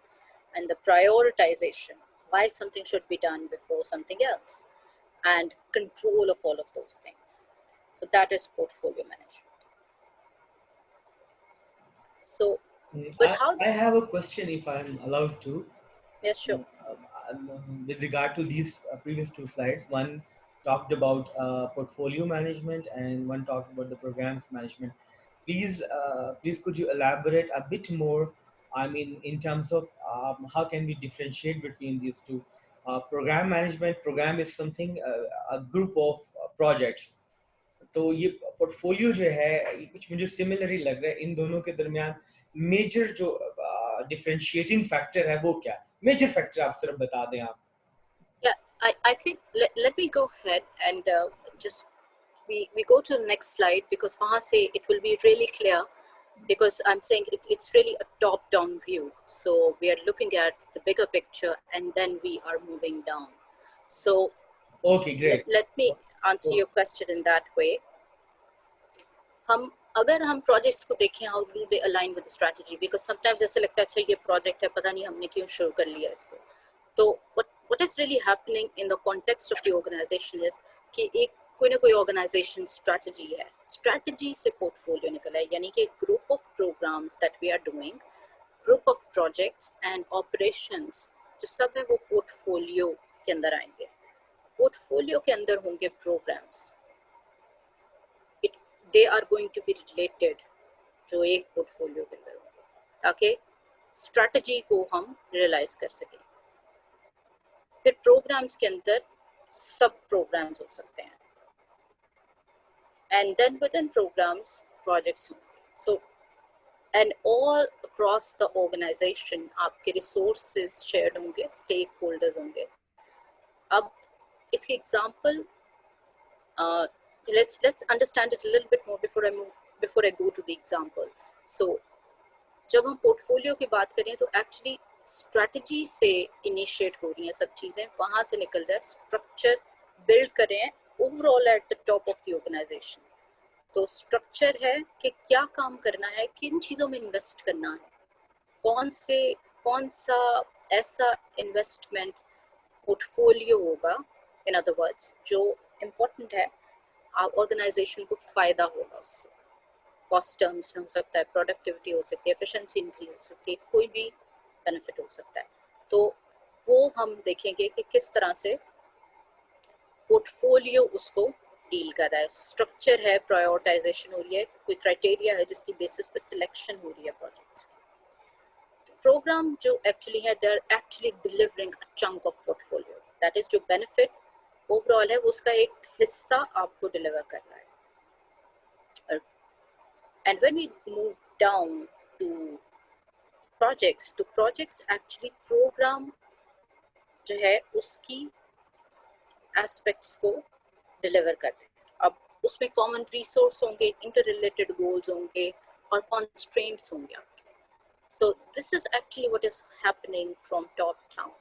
and the prioritization, why something should be done before something else, and control of all of those things. So that is portfolio management. So, but I have a question if I'm allowed to. Yes, sure. With regard to these previous two slides, one talked about portfolio management and one talked about the programs management. Please could you elaborate a bit more? I mean, in terms of how can we differentiate between these two? Program management, program is something, a group of projects. तो ये portfolio जो है ये कुछ मुझे similar ही लग रहा है. इन दोनों के दरमियान मेजर जो डिफरेंशिएटिंग फैक्टर है वो क्या है? मेजर फैक्टर आप सिर्फ बता दें आप. I think let me go ahead and just we go to the next slide, because wahan se it will be really clear, because I'm saying it's really a top-down view. So we are looking at the bigger picture and then we are moving down. So Okay, great. let me answer your question in that way. अगर हम projects को देखें, how do they align with strategy, because sometimes ऐसे लगता है अच्छा ये project है, पता नहीं हमने क्यों शुरू कर लिया इसको. तो what is really happening in the context of the organization is कि एक कोई ना कोई ऑर्गेनाइजेशन स्ट्रेटजी है, स्ट्रेटजी से पोर्टफोलियो निकला है, यानी कि group of programs that we are doing, group of projects and operations जो सब है वो पोर्टफोलियो के अंदर आएंगे. पोर्टफोलियो के अंदर होंगे programmes, they are going to be related जो एक पोर्टफोलियो के अंदर होंगे, ताकि स्ट्रेटजी को हम रियलाइज कर सकें. फिर प्रोग्राम्स के अंदर सब प्रोग्राम्स हो सकते हैं, and then within programmes projects होंगे. So and all across the organisation आपके रिसोर्सेज शेयर्ड होंगे, स्टेक होल्डर्स होंगे. अब इसके example let's understand it a little bit more before I go to the example. So जब हम portfolio की बात करें तो एक्चुअली स्ट्रेटजी से इनिशिएट हो रही हैं सब चीज़ें, वहाँ से निकल रहा है. स्ट्रक्चर बिल्ड कर रहे हैं overall at the top of the organisation. तो स्ट्रक्चर है कि क्या काम करना है, किन चीज़ों में इन्वेस्ट करना है, कौन सा ऐसा इन्वेस्टमेंट पोर्टफोलियो होगा, इन अदर वर्ड्स जो इम्पोर्टेंट है, ऑर्गेनाइजेशन को फायदा होगा उससे. कॉस्ट टर्म्स में हो सकता है, प्रोडक्टिविटी हो सकती है, एफिशिएंसी इंक्रीज हो सकती है, कोई भी बेनिफिट हो सकता है. तो वो हम देखेंगे कि किस तरह से पोर्टफोलियो उसको डील कर रहा है. स्ट्रक्चर है, प्रायोरिटाइजेशन हो रही है, कोई क्राइटेरिया है जिसकी बेसिस पे सिलेक्शन हो रही है प्रोजेक्ट्स. प्रोग्राम जो एक्चुअली है, they are actually delivering a chunk of portfolio, that is जो बेनिफिट ओवरऑल है वो उसका एक हिस्सा आपको डिलीवर करना है. And when we move down to projects, तो projects actually program जो है उसकी aspects को deliver करते हैं. अब उसमें common resource होंगे, interrelated goals होंगे और constraints होंगे आपके. So this is actually what is happening from top down.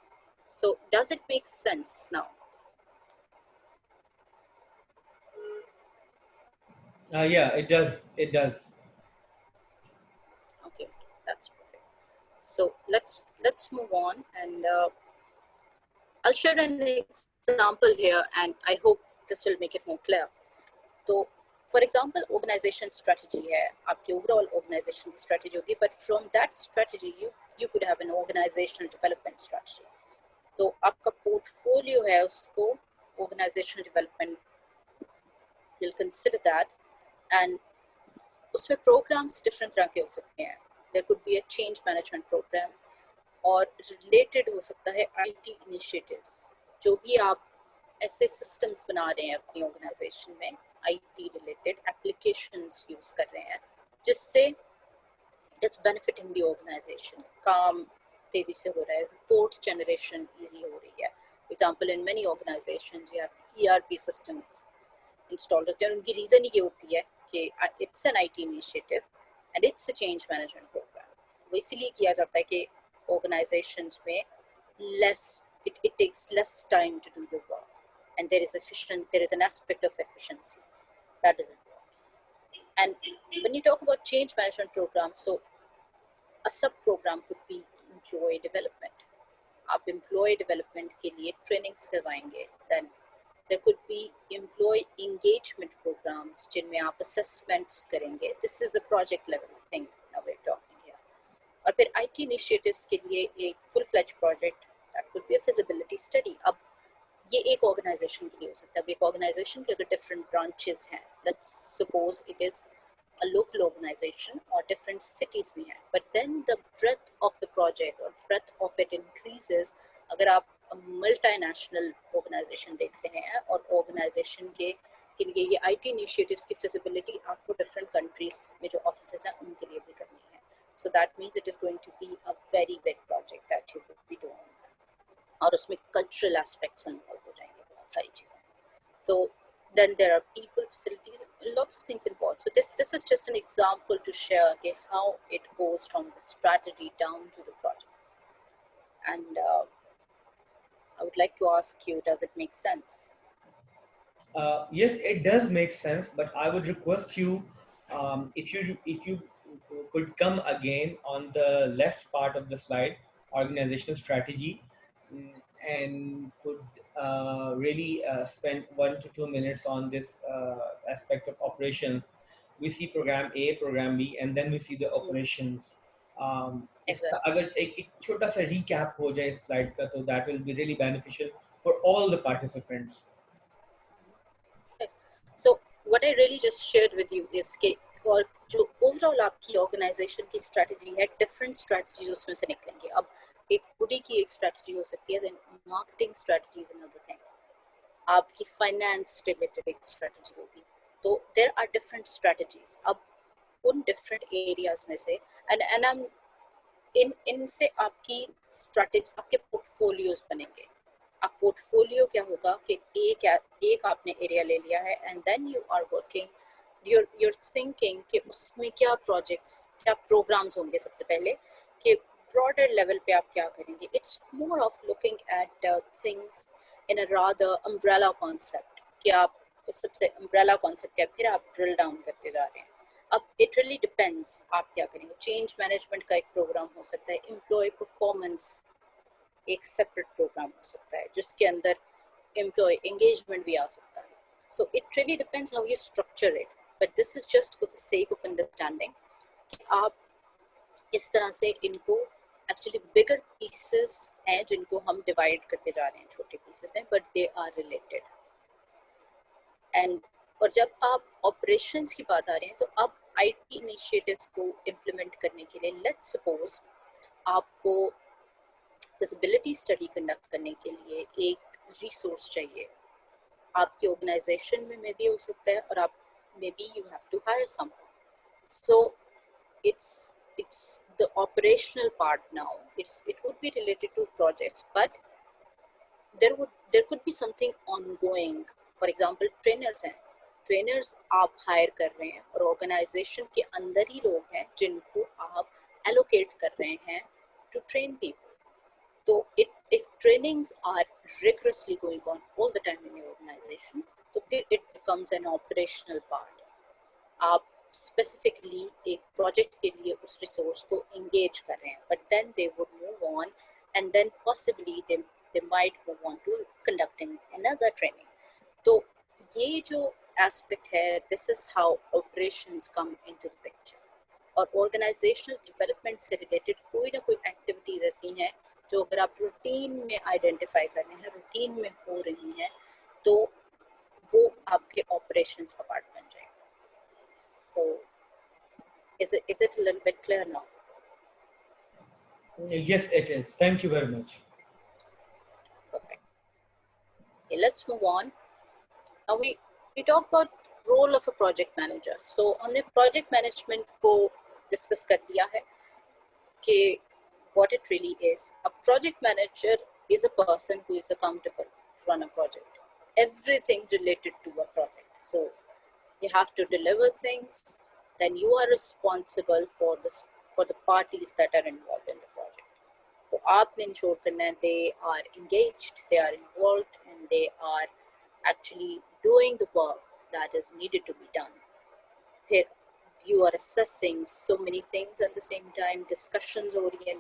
So does it make sense now? Yeah, it does. It does. Okay, that's perfect. So let's move on, and I'll share an example here, and I hope this will make it more clear. So, for example, organization strategy है, आपकी overall organization की strategy होगी, but from that strategy you could have an organizational development strategy. तो आपका portfolio है, उसको organizational development will consider that, and उसमें programs different तरह के हो सकते हैं. There could be a change management program, और related हो सकता है IT initiatives. जो भी आप ऐसे systems बना रहे हैं अपनी organization में, IT related applications use कर रहे हैं, जिससे it's benefiting the organization. काम तेजी से हो रहा है, report generation easy हो रही है. For example, in many organizations you have ERP systems installed होते हैं. उनकी reason ये होती है कि it's an IT initiative and it's a change management program. वो इसलिए किया जाता है कि organizations में it takes less time to do the work, and there is an aspect of efficiency that is important. And when you talk about change management program, so a sub program could be employee development. आप employee development के लिए trainings करवाएंगे. Then there could be employee engagement programs जिनमें आप assessments करेंगे. This is a project level thing now we're talking here. और फिर IT initiatives के लिए एक full-fledged project that could be a feasibility study. अब ये एक organization के लिए हो सकता है. अब एक organization के अगर different branches हैं, let's suppose it is a local organization or different cities में है, but then the breadth of the project or breadth of it increases अगर आप multinational organization देख रहे हैं, और organization के लिए ये IT initiatives की feasibility आपको different countries में जो offices हैं उनके लिए भी करनी है. So that means it is going to be a very big project that you will be doing, और उसमें cultural aspects involved हो जाएंगे. बहुत सारी चीज़ें. So then there are people, facilities, lots of things involved. So this is just an example to share, okay, how it goes from the strategy down to the projects. And I would like to ask you, does it make sense? Yes, it does make sense, but I would request you, if you could come again on the left part of the slide, organizational strategy, mm, and could really spend 1 to 2 minutes on this aspect of operations. We see program A, program B, and then we see the operations. इसका Exactly. अगर एक छोटा सा recap हो जाए इस slide का, तो that will be really beneficial for all the participants. Yes. So what I really just shared with you is कि और जो overall आपकी organization की strategy है, different strategies उसमें से निकलेंगे. अब एक हुडी की एक strategy हो सकती है, then marketing strategy is another thing. आपकी finance related एक strategy होगी. तो there are different strategies. अब उन different areas में से and I'm इनसे आपकी strategy, आपके portfolios बनेंगे. अब पोर्टफोलियो क्या होगा कि एक आपने एरिया ले लिया है and then you are working, you're thinking कि उसमें क्या प्रोजेक्ट्स, क्या प्रोग्राम्स होंगे सबसे पहले, कि ब्रॉडर लेवल पे आप क्या करेंगे. It's more of looking at things in a rather umbrella concept, कि आप सबसे अम्ब्रेला कॉन्सेप्ट है, फिर आप ड्रिल डाउन करते जा रहे हैं. अब इट रियली डिपेंड्स आप क्या करेंगे. चेंज मैनेजमेंट का एक प्रोग्राम हो सकता है, एम्प्लॉय परफॉर्मेंस एक सेपरेट प्रोग्राम हो सकता है, जिसके अंदर एम्प्लॉय एंगेजमेंट भी आ सकता है. So it really depends how you structure it, but this is just for the sake of understanding कि आप इस तरह से इनको एक्चुअली बिगर पीसेस हैं जिनको हम डिवाइड करते जा रहे हैं छोटे पीसेस में, but they are related. And और जब आप ऑपरेशंस की बात आ रहे हैं, तो अब आईटी इनिशिएटिव्स को इम्प्लीमेंट करने के लिए लेट्स सपोज आपको फिजिबिलिटी स्टडी कंडक्ट करने के लिए एक रिसोर्स चाहिए. आपकी ऑर्गेनाइजेशन में भी हो सकता है, और आप maybe you have to hire someone. So it's the operational part now. It would be related to projects, but there could be something ongoing. For example, trainers हैं, ट्रेनर्स आप हायर कर रहे हैं और ऑर्गेनाइजेशन के अंदर ही लोग हैं जिनको आप एलोकेट कर रहे हैं to train people. So if trainings are rigorously going on all the time in your organization, so it becomes an operational part. आप specifically एक project के लिए उस resource को engage कर रहे हैं, but then they would move on, and then possibly they might move on to conducting another training. तो ये जो aspect है, this is how operations come into the picture. और organizational development से related कोई ना कोई activities ऐसी हैं जो अगर आप रूटीन में आइडेंटिफाई कर रहे हैं, रूटीन में हो रही हैं, तो वो आपके ऑपरेशंस का पार्ट बन जाएगा. सो is it a little bit clear now? Yes, it is. Thank you very much. Perfect. Okay, let's move on. Now we talk about role of a project manager. So हमने project management को discuss कर लिया है कि what it really is. A project manager is a person who is accountable to run a project. Everything related to a project. So you have to deliver things, then you are responsible for the parties that are involved in the project. So आपने ensure करना है they are engaged, they are involved, and they are actually doing the work that is needed to be done. Here you are assessing so many things at the same time. Discussions हो रही है,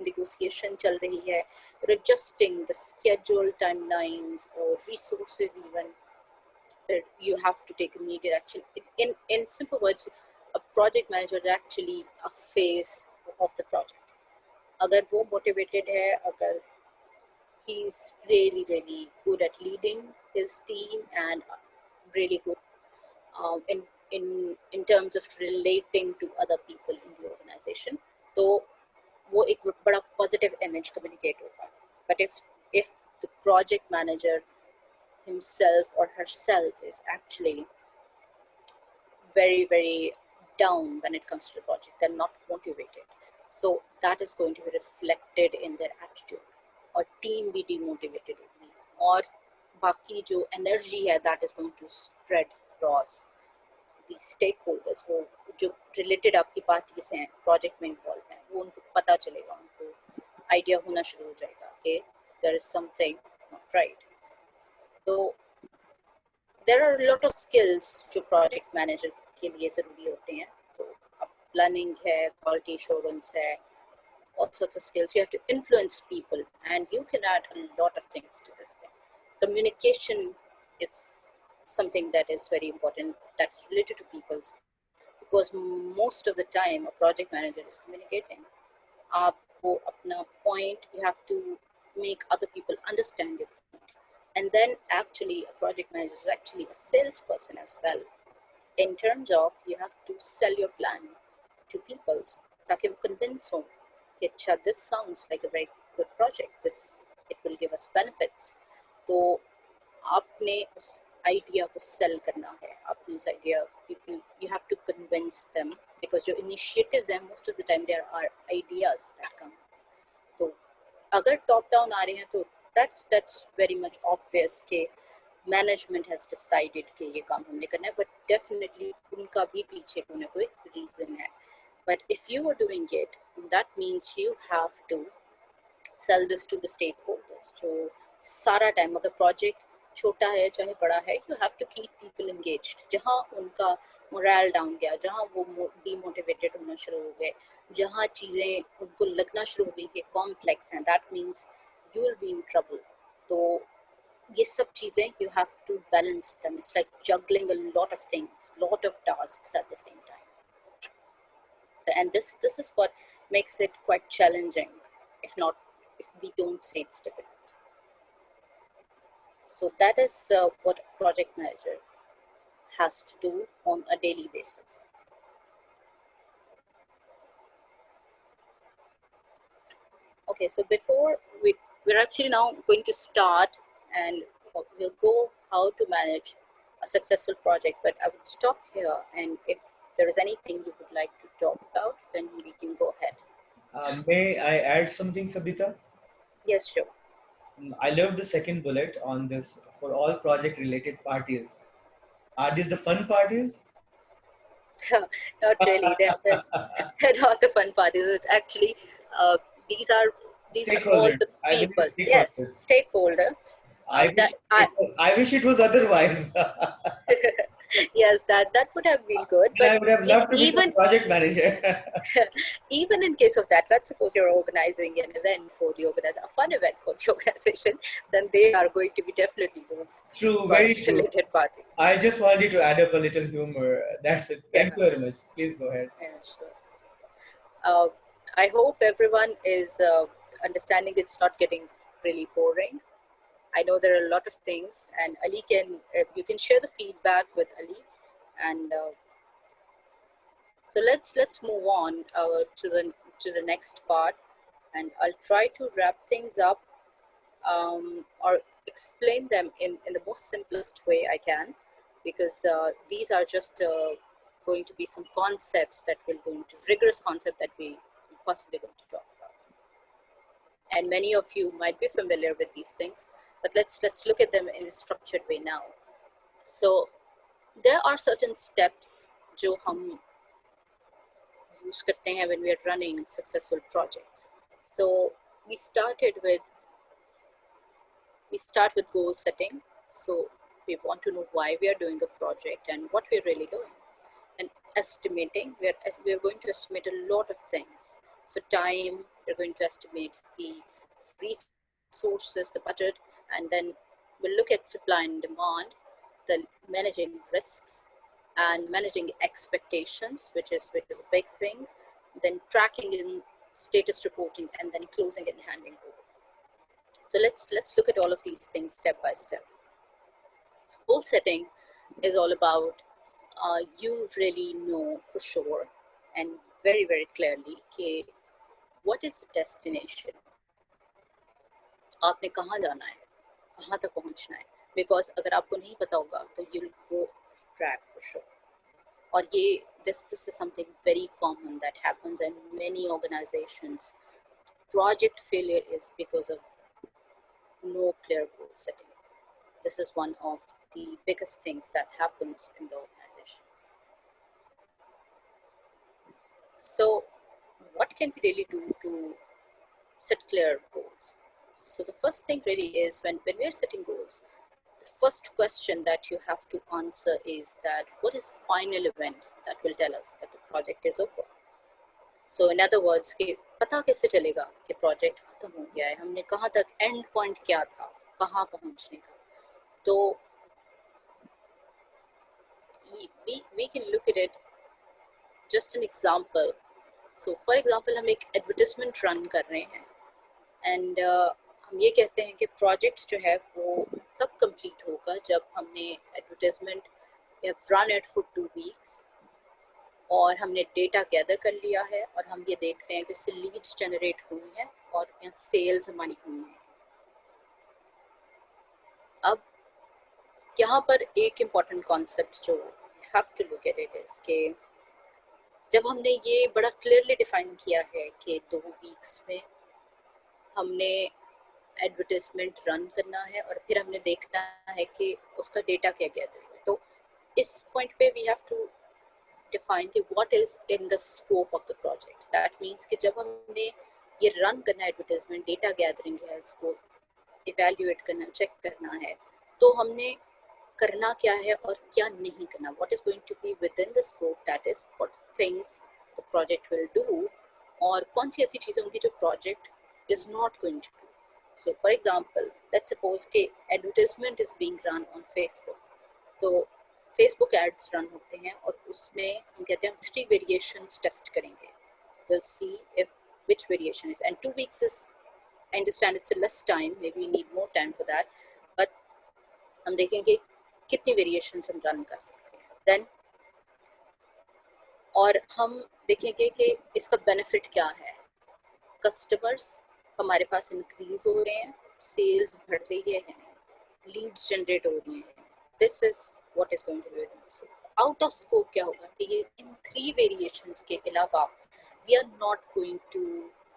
negotiation चल रही है, you're adjusting the schedule, timelines, or resources even. You have to take immediate action. In simple words, a project manager is actually a face of the project. अगर वो motivated है, अगर he's really good at leading his team and really good in terms of relating to other people in the organization, तो वो एक बड़ा positive image communicate होगा. But if the project manager himself or herself is actually very down when it comes to the project, they're not motivated, so that is going to be reflected in their attitude. Or team be demotivated होगी, और बाकी जो energy है that is going to spread across the stakeholders, वो जो related आपकी parties हैं, project में involved हैं, वो उनको पता चलेगा, उनको idea होना शुरू हो जाएगा कि there is something not right. तो there are a lot of skills जो project manager के लिए ज़रूरी होते हैं. तो planning है, quality assurance है, all sorts of skills. You have to influence people, and you can add a lot of things to this thing. Communication is something that is very important, that's related to people's, because most of the time a project manager is communicating. Aapko apna point, you have to make other people understand your point. And then actually a project manager is actually a salesperson as well, in terms of you have to sell your plan to people ताकि वो convince हो कि अच्छा, this sounds like a very good project, this it will give us benefits. तो आपने उस idea को sell करना है, आपने उस idea people, you have to convince them, because जो initiatives हैं most of the time there are ideas that come. तो अगर top down आ रहे हैं तो that's very much obvious कि management has decided कि ये काम हमने करना है, but definitely उनका भी पीछे कोई ना कोई reason है. But if you are doing it, that means you have to sell this to the stakeholders. जो सारा time अगर project छोटा है चाहे बड़ा है, you have to keep people engaged. जहाँ उनका morale down गया, जहाँ वो demotivated होना शुरू हो गए, जहाँ चीज़ें उनको लगना शुरू हो गई कि complex हैं, that means you will be in trouble. तो ये सब चीज़ें you have to balance them. It's like juggling a lot of things, lot of tasks at the same time. So, and this is what makes it quite challenging, if we don't say it's difficult. So that is what a project manager has to do on a daily basis. Okay, so before we're actually now going to start, and we'll go how to manage a successful project, but I would stop here, and if there is anything you would like to talk about, then we can go ahead. May I add something, Sabita? Yes, sure. I love the second bullet on this, for all project related parties. Are these the fun parties? Not really. They're not the fun parties. It's actually these are all the people. Yes, stakeholders. I wish it was otherwise. Yes, that would have been good. But I would have loved to be a project manager. Even in case of that, let's suppose you're organizing an event for the a fun event for the organization, then they are going to be definitely those very true. Related parties. I just wanted to add up a little humor. That's it. Thank you very much. Please go ahead. Yeah, sure. I hope everyone is understanding it's not getting really boring. I know there are a lot of things, and Ali you can share the feedback with Ali, and so let's move on to the next part, and I'll try to wrap things up or explain them in the most simplest way I can, because these are just going to be some concepts that we're going to rigorous concept that we possibly going to talk about, and many of you might be familiar with these things. But let's look at them in a structured way now. So there are certain steps जो हम use करते हैं when we are running successful projects. So we start with goal setting. So we want to know why we are doing a project and what we're really doing. And estimating, we are going to estimate a lot of things. So time, we're going to estimate the resources, the budget, and then we'll look at supply and demand, then managing risks and managing expectations, which is a big thing, then tracking in status reporting, and then closing and handing over. So let's look at all of these things step by step. So goal setting is all about you really know for sure and very, very clearly कि what is the destination, आपने कहाँ जाना है, कहाँ तक पहुँचना है, because अगर आपको नहीं पता होगा तो you'll go off track for sure. और ये this is something very common that happens in many organizations. Project failure is because of no clear goal setting. this is one of the biggest things that happens in the organization. So what can we really do to set clear goals? So the first thing really is when we're setting goals, the first question that you have to answer is that what is the final event that will tell us that the project is over? So in other words, कि पता कैसे चलेगा कि project खत्म हो गया है, हमने कहाँ तक end point क्या था, कहाँ पहुँचने का. तो we can look at it just an example. So for example, हम एक advertisement run कर रहे हैं and हम ये कहते हैं कि project जो है वो तब complete होगा जब हमने advertisement we have run it for 2 weeks और हमने डेटा गैदर कर लिया है और हम ये देख रहे हैं कि इससे लीड्स जनरेट हुई हैं और यहाँ सेल्स हमारी हुई हैं. अब यहाँ पर एक इम्पॉर्टेंट कॉन्सेप्ट जो have to look at it is कि जब हमने ये बड़ा क्लियरली डिफाइन किया है कि 2 वीक्स में हमने एडवर्टाइजमेंट रन करना है और फिर हमने देखना है कि उसका डेटा क्या गैदर है, तो इस पॉइंट पे we have to define what is in the scope of the project. That means कि जब हमने ये run करना है advertisement, data gathering है, इसको evaluate करना, check करना है, तो हमने करना क्या है और क्या नहीं करना. What is going to be within the scope, that is what things the project will do, और कौन सी ऐसी चीज़ें होंगी जो project is not going to do. So for example, let's suppose कि advertisement is being run on Facebook. तो Facebook ads run होते हैं और उसमें हम कहते हैं 3 वेरिएशंस टेस्ट करेंगे. Will see if which variation is and 2 weeks is I understand it's a less time, maybe we need more time for that, but हम देखेंगे कितनी वेरिएशंस हम रन कर सकते हैं देन, और हम देखेंगे कि इसका बेनिफिट क्या है. कस्टमर्स हमारे पास इंक्रीज हो रहे हैं, सेल्स बढ़ रही है, लीड्स जनरेट हो रही हैं. This is what is going to be within the scope. Out of scope क्या होगा कि ये इन 3 variations के अलावा we are not going to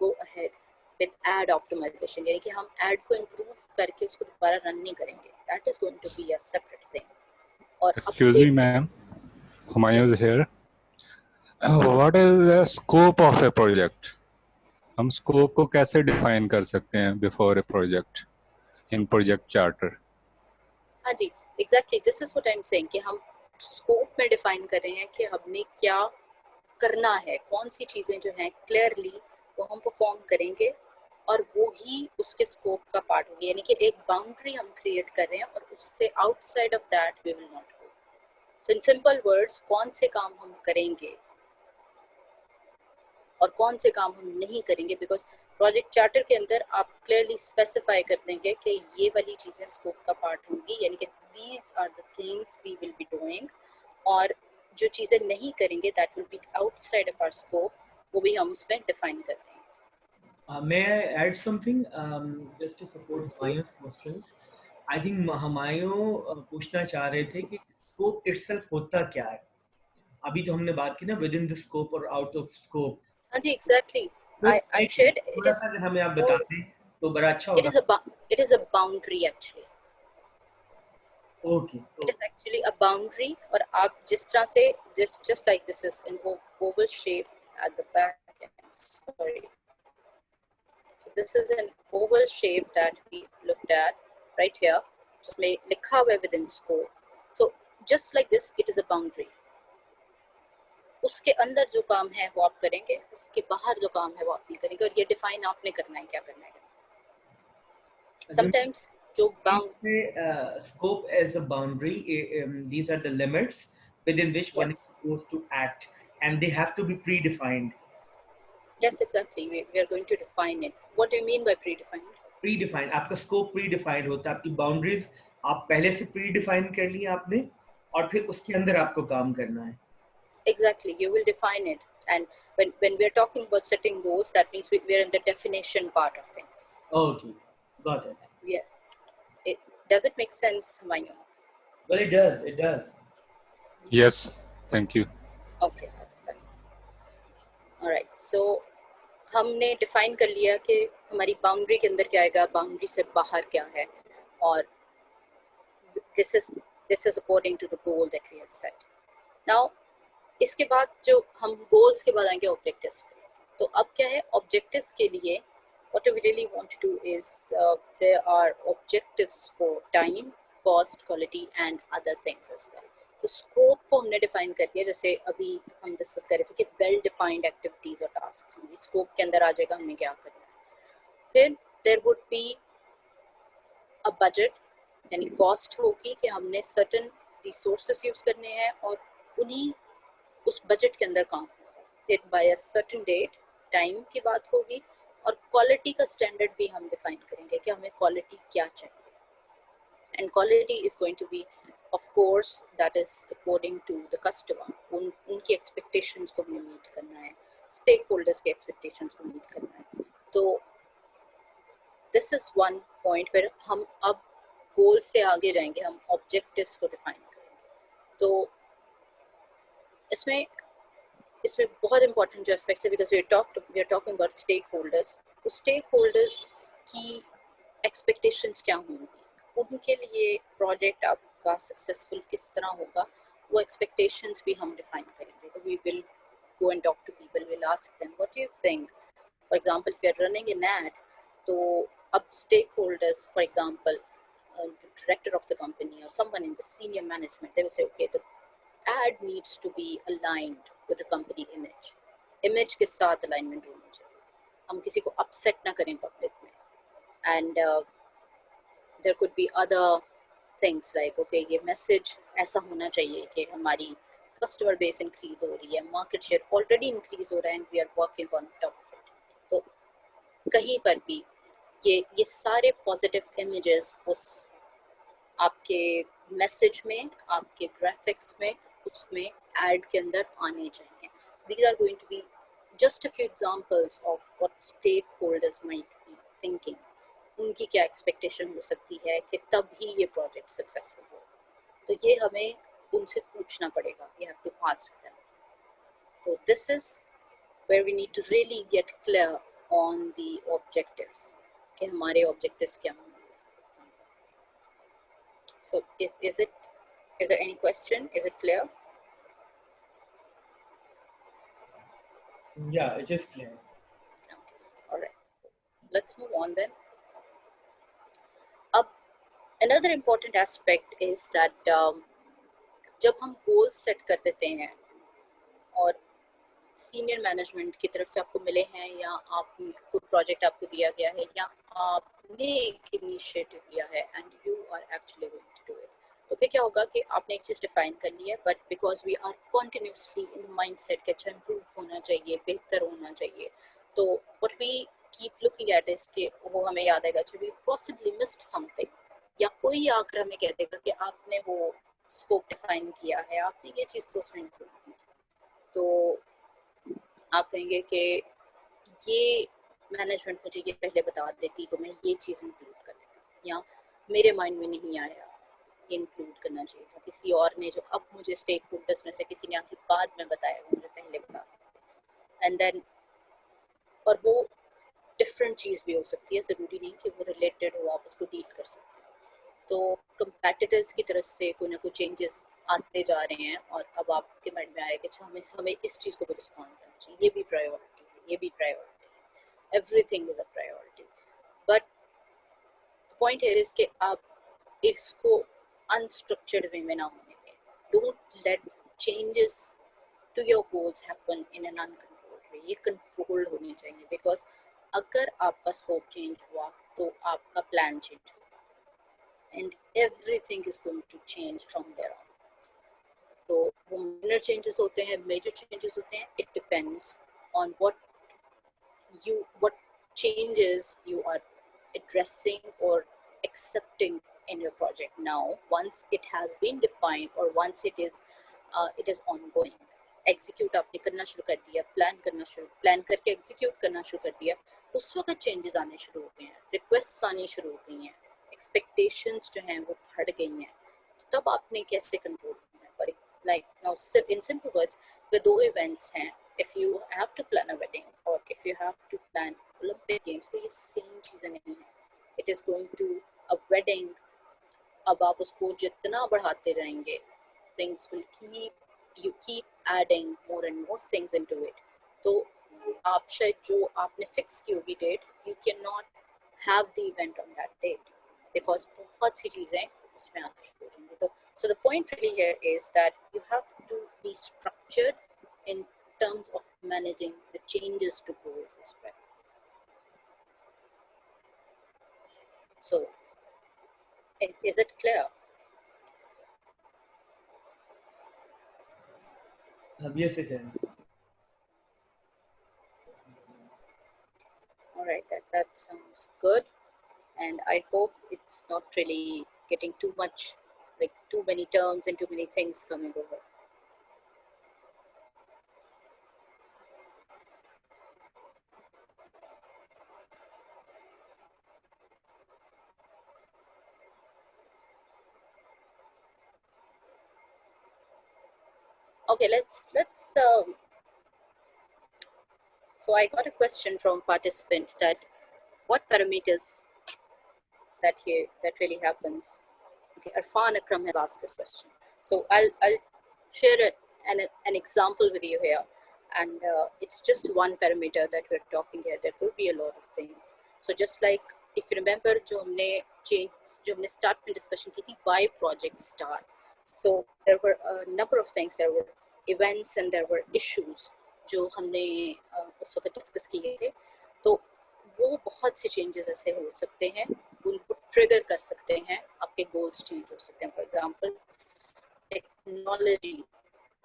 go ahead with ad optimization, यानी कि हम ad को improve करके उसको दोबारा रन नहीं करेंगे. That is going to be a separate thing. और excuse me ma'am, Humayun is here. What is the scope of a project? हम scope को कैसे define कर सकते हैं before a project in project charter? हाँ जी, exactly this is what I am saying कि हम स्कोप में डिफाइन कर रहे हैं कि हमने क्या करना है, कौन सी चीज़ें जो हैं क्लियरली वो हम परफॉर्म करेंगे और वो ही उसके स्कोप का पार्ट होगी. यानी कि एक बाउंड्री हम क्रिएट कर रहे हैं और उससे outside of that we will not go. So in simple words, कौन से काम हम करेंगे और कौन से काम हम नहीं करेंगे, बिकॉज प्रोजेक्ट चार्टर के अंदर आप क्लियरली स्पेसिफाई कर देंगे कि ये वाली चीज़ें स्कोप का पार्ट होंगी, यानी कि these are the things we will be doing, और जो चीज़ें नहीं करेंगे that will be outside of our scope, वो भी हम उसमें डिफाइन कर देंगे. May I add something just to support Yes, please. Humayun's questions? I think Humayun पूछना चाह रहे थे कि scope itself होता क्या है. अभी तो हमने बात की ना within the scope और out of scope. हाँ जी, एग्जैक्टली. तो I've shared it थोड़ा is सा अगर हमें आप बता दें तो बड़ा अच्छा होगा. it is a boundary actually. Okay. It is actually a boundary, और आप जिस तरह से just like this is in oval shape at the back end. Sorry. This is an oval shape that we looked at right here, जिसमें लिखा हुआ है within scope. So just like this, it is a boundary. उसके अंदर जो काम है वो आप करेंगे, उसके बाहर जो काम है वो आप नहीं करेंगे, और ये डिफाइन आपने करना है क्या करना है. Sometimes जो scope as a boundary, these are the limits within which one is supposed to act, and they have to be predefined. Yes, exactly. We are going to define it. What do you mean by predefined? Predefined, आपका scope predefined होता है, आपकी boundaries आप पहले से predefine कर ली आपने और फिर उसके अंदर आपको काम करना है. Exactly, you will define it. And when we are talking about setting goals, that means we are in the definition part of things. Okay, got it. Yeah. Does it make sense, Humayun? Well, it does. It does. Yes, thank you. Okay, that's all right. So हमने define कर लिया कि हमारी boundary के अंदर क्या आएगा, boundary से बाहर क्या है, और this is according to the goal that we have set. Now इसके बाद जो हम goals के बाद आएंगे objectives पे. तो अब क्या है objectives के लिए what we really want to do is there are objectives for time, cost, quality and other things as well. तो स्कोप को हमने डिफाइन कर दिया, जैसे अभी हम डिस्कस कर रहे थे कि वेल डिफाइंड एक्टिविटीज और टास्क होंगी, स्कोप के अंदर आ जाएगा हमें क्या करना है. फिर there would be a budget, यानी कॉस्ट होगी कि हमने सर्टेन रिसोर्सेस यूज करने हैं और उन्हीं उस बजट के अंदर काम होगा. फिर by a certain date time की बात होगी और क्वालिटी का स्टैंडर्ड भी हम डिफाइन करेंगे कि हमें क्वालिटी क्या चाहिए. And quality is going to be, of course, that is according to the customer. उनकी expectations को हमें meet करना है, stakeholders के expectations को meet करना है. तो this is one point where हम अब goal से आगे जाएंगे, हम objectives को define करेंगे. तो इसमें बहुत important जो aspects है, because we are talking about stakeholders. तो stakeholders की expectations क्या होंगी, उनके लिए प्रोजेक्ट आपका सक्सेसफुल किस तरह होगा, वो एक्सपेक्टेशंस भी हम डिफाइन करेंगे. तो we will go and talk to people, will ask them what do you think. For example if you are running an ad, तो अब stakeholders, for example director of the company और someone in the senior management, they will say okay the ad needs to be aligned with the company image के साथ alignment होना चाहिए. हम किसी को अपसेट ना करें पब्लिक में. And there could be other things like okay ये message ऐसा होना चाहिए कि हमारी customer base increase हो रही है, market share already increase हो रहा है and we are working on top of it. तो कहीं पर भी ये सारे positive images उस आपके message में, आपके graphics में, उसमें ad के अंदर आने चाहिए. So these are going to be just a few examples of what stakeholders might be thinking. उनकी क्या एक्सपेक्टेशन हो सकती है कि तब ही ये प्रोजेक्ट सक्सेसफुल हो. तो ये हमें उनसे पूछना पड़ेगा, we have to ask them. तो this is where we need to really get clear on the objectives कि हमारे ऑब्जेक्टिव्स क्या होंगे. सो is there any question? Is it clear? Yeah, it is clear. Okay. All right. So let's move on then. Another important aspect is that जब हम goals set कर देते हैं और सीनियर मैनेजमेंट की तरफ से आपको मिले हैं या आप कोई प्रोजेक्ट आपको दिया गया है या आपने एक इनिशिएटिव लिया है and you are actually going to do it, तो फिर क्या होगा कि आपने एक चीज़ डिफाइन कर ली है, but because we are continuously in mind set के अच्छा इम्प्रूव होना चाहिए, बेहतर होना चाहिए, तो what we keep looking at is कि वो हमें याद आएगा कि वी पॉसिबली मिस्ड समथिंग, या कोई आकर हमें कह देगा कि आपने वो स्कोप डिफाइन किया है, आपने ये चीज़ तो उसमें इंक्लूड की, तो आप कहेंगे कि ये मैनेजमेंट मुझे ये पहले बता देती तो मैं ये चीज़ इंक्लूड कर लेती, या मेरे माइंड में नहीं आया ये इंक्लूड करना चाहिए था, किसी और ने जो अब मुझे स्टेक होल्डर्स में से किसी ने आके बाद में बताया, वो मुझे पहले बता, एंड देन और वो डिफरेंट चीज़ भी हो सकती है, ज़रूरी नहीं कि वो रिलेटेड हो, आप उसको डील कर सकते हैं. तो कंपेटिटर्स की तरफ से कोई ना कोई चेंजेस आते जा रहे हैं और अब आपके माइंड में आया कि हमें इस चीज़ को भी रिस्पॉन्ड करना चाहिए, ये भी प्रायोरिटी है, ये भी प्रायोरिटी है, everything is a priority. But point here is कि आप इसको अनस्ट्रक्चर्ड वे में ना होने दें. Don't let changes to your goals happen in an uncontrolled way. ये कंट्रोल्ड होनी चाहिए, बिकॉज अगर आपका स्कोप चेंज हुआ तो आपका प्लान चेंज हुआ and everything is going to change from there on. तो वो minor changes होते हैं, major changes होते हैं, it depends on what changes you are addressing or accepting in your project now once it has been defined or once it is ongoing. Execute आपने करना शुरू कर दिया, प्लान करके execute करना शुरू कर दिया, उस वक्त changes आने शुरू हो गए हैं, requests आनी शुरू हो गई हैं, एक्सपेक्टेशंस जो हैं वो बढ़ गई हैं, तब आपने कैसे कंट्रोल करना है. पर like now in simple words, the दो इवेंट्स हैं, if you have to plan a wedding और if you have to plan Olympic games, तो ये सेम चीज़ें नहीं हैं. It is going to a wedding अब आप उसको जितना बढ़ाते जाएंगे, things will keep adding more and more things into it. तो आप शायद जो आपने फिक्स की होगी date, you cannot have the event on that date because बहुत सी चीजें उसमें आना शुरू हो जाएंगी. तो so the point really here is that you have to be structured in terms of managing the changes to goals as well. So is it clear? Yes, it is. All right, that sounds good, and I hope it's not really getting too much, like too many terms and too many things coming over. Okay, let's so I got a question from participants that what parameters that really happens. Okay, Arfan Akram has asked this question, so I'll share an example with you here, and it's just one parameter that we're talking here. There could be a lot of things. So just like if you remember जो हमने start में discussion की थी, why project start. So there were a number of things. There were events and there were issues जो हमने उस वक्त discuss किए थे. तो वो बहुत से चेंजेस ऐसे हो सकते हैं, उनको ट्रिगर कर सकते हैं, आपके गोल्स चेंज हो सकते हैं. फॉर एग्जांपल टेक्नोलॉजी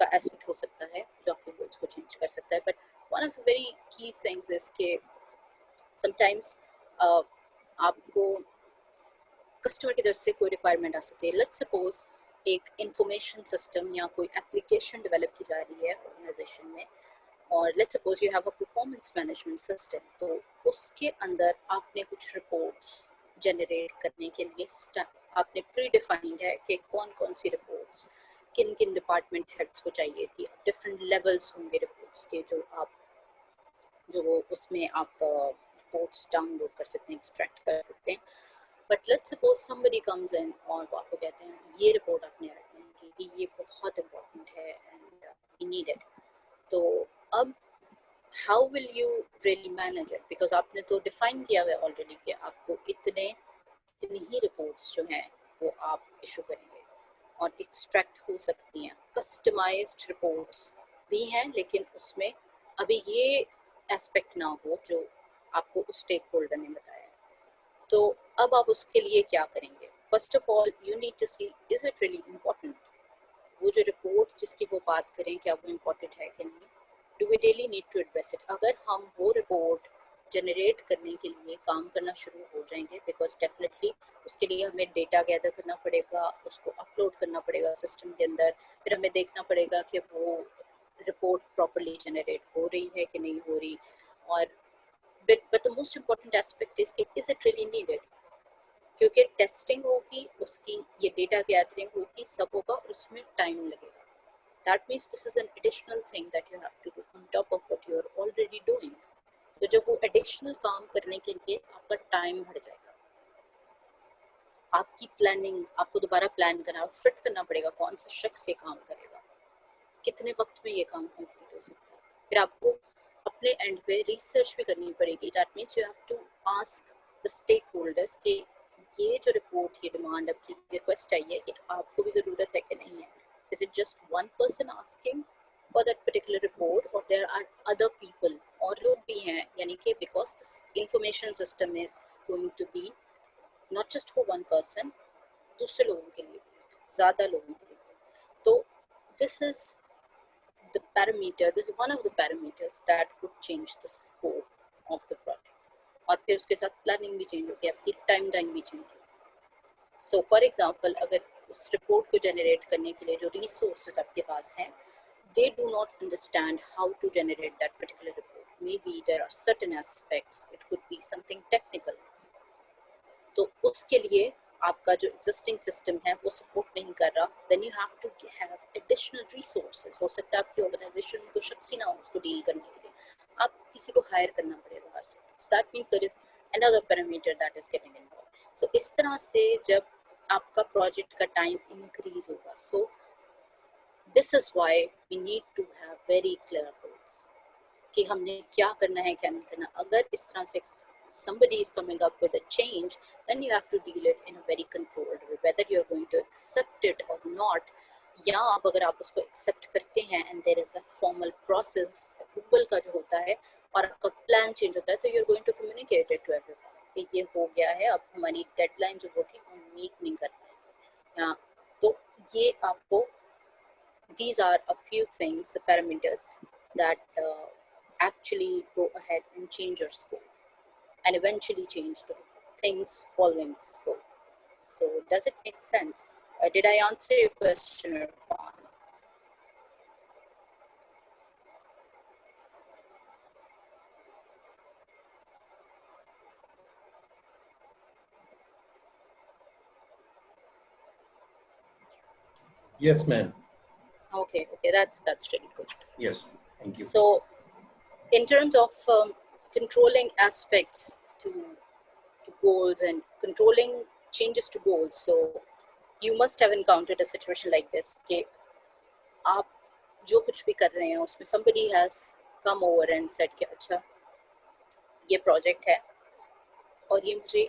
का एस्पेक्ट हो सकता है जो आपके गोल्स को चेंज कर सकता है. But one of the very की थिंग्स इज के समटाइम्स आपको कस्टमर की तरफ से कोई रिक्वायरमेंट आ सकती है. लेट्स सपोज एक इंफॉर्मेशन सिस्टम या कोई एप्लीकेशन डेवलप की जा रही है ऑर्गेनाइजेशन में, और let's suppose you have a performance management system. तो उसके अंदर आपने कुछ रिपोर्ट्स जनरेट करने के लिए आपने प्री डिफाइंड है कि कौन कौन सी रिपोर्ट्स किन किन डिपार्टमेंट हेड्स को चाहिए थी. डिफरेंट लेवल्स होंगे रिपोर्ट्स के जो उसमें आप रिपोर्ट्स डाउनलोड कर सकते हैं, एक्सट्रैक्ट कर सकते हैं. But let's suppose somebody comes in और वो आपको कहते हैं ये रिपोर्ट आपने रखने की, ये बहुत इंपॉर्टेंट है एंड वी नीड इट. तो अब how will you really manage it, because आपने तो डिफाइन किया हुआ है ऑलरेडी कि आपको इतनी ही रिपोर्ट्स जो हैं वो आप इशू करेंगे और एक्सट्रैक्ट हो सकती हैं. कस्टमाइज्ड रिपोर्ट्स भी हैं, लेकिन उसमें अभी ये एस्पेक्ट ना हो जो आपको उस स्टेक होल्डर ने बताया. तो अब आप उसके लिए क्या करेंगे? First of all you need to see is it really important. वो जो रिपोर्ट जिसकी वो बात करें क्या वो इम्पोर्टेंट है कि नहीं. Do we really need to address it? अगर हम वो रिपोर्ट जनरेट करने के लिए काम करना शुरू हो जाएंगे, बिकॉज डेफिनेटली उसके लिए हमें डेटा गैदर करना पड़ेगा, उसको अपलोड करना पड़ेगा सिस्टम के अंदर, फिर हमें देखना पड़ेगा कि वो रिपोर्ट प्रॉपरली जनरेट हो रही है कि नहीं हो रही. और but the most important aspect is कि is it really needed, क्योंकि टेस्टिंग होगी उसकी, ये डेटा गैदरिंग होगी, सब होगा और उसमें टाइम लगेगा. That means this is an additional thing that you have to do on top of what you are already doing. तो जब वो additional काम करने के लिए आपका टाइम बढ़ जाएगा, आपकी प्लानिंग, आपको दोबारा प्लान करना, फिट करना पड़ेगा कौन सा शख्स ये काम करेगा, कितने वक्त में ये काम कंप्लीट हो सकता है. फिर आपको अपने एंड पे रिसर्च भी करनी पड़ेगी. That means you have to ask the stakeholders कि ये जो रिपोर्ट, ये डिमांड, आपकी रिक्वेस्ट आई है, कि आपको भी ज़रूरत है कि नहीं है. Is it just one person asking for that particular report और देयर आर अदर पीपल, और लोग भी हैं, यानी कि because this information system is going to be not just for one person, दूसरे लोगों के लिए, ज़्यादा लोगों के लिए. तो this is the parameter, this is one of the parameters that could change the scope of the project. और फिर उसके साथ प्लानिंग भी चेंज होगी, आपकी टाइमलाइन भी चेंज होगी. सो फॉर एग्जांपल अगर उस रिपोर्ट को जनरेट करने के लिए जो रिसोर्सेज आपके पास हैं, they do not understand how to generate that particular report. Maybe there are certain aspects, it could be something technical. तो उसके लिए आपका जो एग्जिस्टिंग सिस्टम है वो सपोर्ट नहीं कर रहा, then you have to have additional resources. हो सकता है आपकी ऑर्गेनाइजेशन को शख्सी ना हो उसको डील करने के लिए, आपको किसी को हायर करना पड़ेगा बाहर से. So that means there is another parameter that is getting involve. So इस तरह से जब आपका प्रोजेक्ट का टाइम इंक्रीज होगा. So this is why we need to have very clear goals कि हमने क्या करना है, क्या नहीं करना. अगर इस तरह से somebody is coming up with a change, then you have to deal it in a very controlled way, whether you're going to accept it or not. या अब अगर आप उसको एक्सेप्ट करते हैं and there is a formal process approval का जो होता है और आपका प्लान चेंज होता है, तो you are going to communicate it to everyone कि ये हो गया है, अब हमारी डेडलाइन जो वो थी वो मीट नहीं कर पाए. तो ये आपको these are a few things, the parameters that actually go ahead and change your scope and eventually change the things following the scope. So does it make sense? Did I answer your question, Irfan? Yes, ma'am. Okay, that's really good. Yes, thank you. So in terms of controlling aspects to goals and controlling changes to goals, so you must have encountered a situation like this कि आप जो कुछ भी कर रहे हैं उसमें somebody has come over and said कि अच्छा ये प्रोजेक्ट है और ये मुझे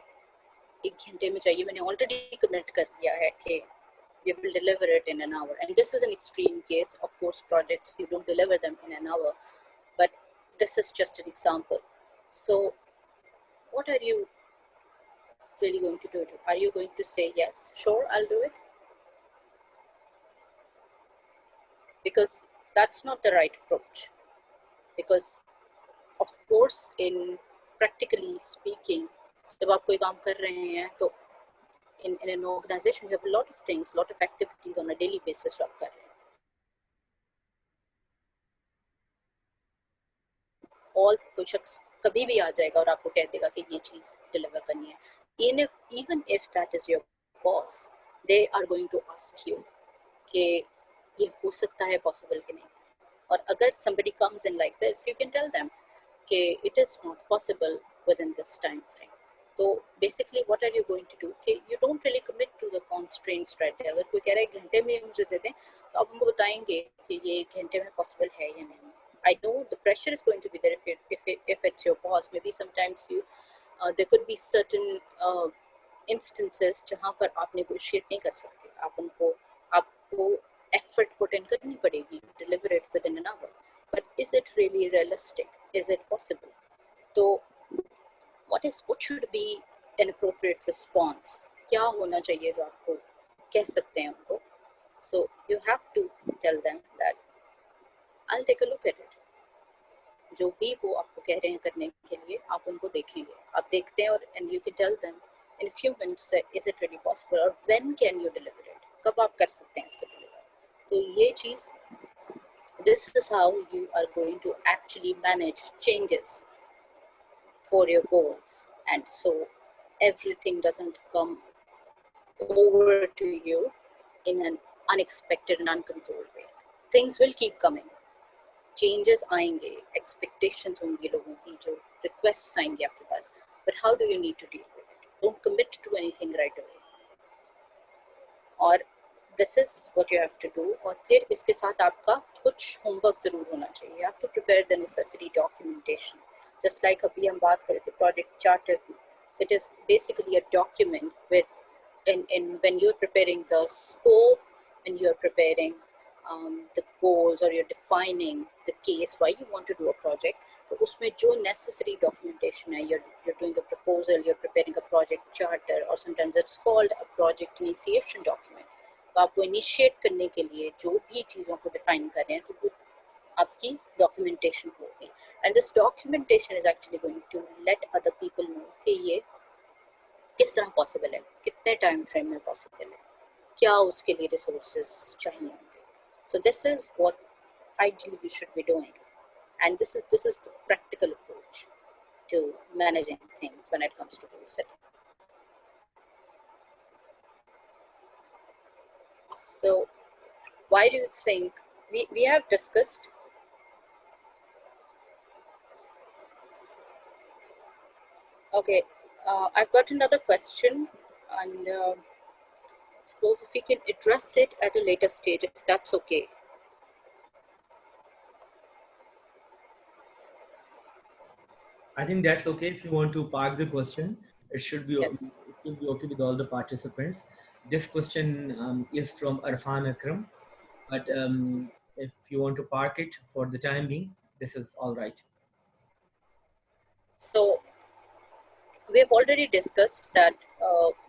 1 घंटे में चाहिए, मैंने ऑलरेडी कमिट कर दिया है कि we will deliver it in an hour. And this is an extreme case. Of course, projects, you don't deliver them in an hour, but this is just an example. So what are you really going to do? Are you going to say, yes, sure, I'll do it? Because that's not the right approach. Because of course, in practically speaking, जब आप कोई काम कर रहे हैं तो in an organization you have a lot of things, lot of activities on a daily basis आप कर रहे हैं. और कोई शख्स कभी भी आ जाएगा और आपको कह देगा कि ये चीज़ डिलीवर करनी है. Even if that is your boss, they are going to ask you कि ये हो सकता है possible कि नहीं. और अगर somebody comes in like this, you can tell them कि it is not possible within this time frame. तो basically what are you going to do कि you don't really commit to the constraints right there. अगर कोई कह रहा है 1 घंटे में मुझे दे दें तो आप उनको बताएंगे कि ये 1 घंटे में possible है या नहीं. I know the pressure is going to be there if it's your boss. Maybe sometimes there could be certain instances जहाँ पर आप negotiate नहीं कर सकते. आपको effort put in करनी पड़ेगी to deliver it within an hour. But is it really realistic? Is it possible? तो what should be an appropriate response? क्या होना चाहिए जो आपको कह सकते हैं उनको? So you have to tell them that I'll take a look at it. जो भी वो आपको कह रहे हैं करने के लिए आप उनको देखेंगे, आप देखते हैं और and you can tell them in a few minutes is it really possible or when can you deliver it? कब आप कर सकते हैं इसको deliver? तो ये चीज़, this is how you are going to actually manage changes for your goals, and so everything doesn't come over to you in an unexpected and uncontrolled way. Things will keep coming. Changes आएंगे, expectations होंगी लोगों की, जो requests आएंगे आपके पास, but how do you need to deal with it? Don't commit to anything right away. और this is what you have to do. और फिर इसके साथ आपका कुछ homework ज़रूर होना चाहिए. You have to prepare the necessary documentation. Just like अभी हम बात कर रहे थे project charter की. So it is basically a document with when you're preparing the scope, when you're preparing the goals or you're defining the case why you want to do a project, तो उसमें जो necessary documentation है, you're doing a proposal, you're preparing a project charter, or sometimes it's called a project initiation document. तो आपको initiate करने के लिए जो भी चीज़ों को define कर रहे हैं तो वो आपकी documentation होगी. And this documentation is actually going to let other people know कि ये किस तरह possible है, कितने time frame में possible है, क्या उसके लिए resources चाहिए होंगे. So this is what ideally you should be doing, and this is the practical approach to managing things when it comes to goal setting. So why do you think we have discussed okay, I've got another question, and Suppose if we can address it at a later stage, if that's okay. I think that's okay. If you want to park the question, Yes. it should be okay with all the participants. This question is from Arfan Akram, but if you want to park it for the time being, this is all right. So we have already discussed that.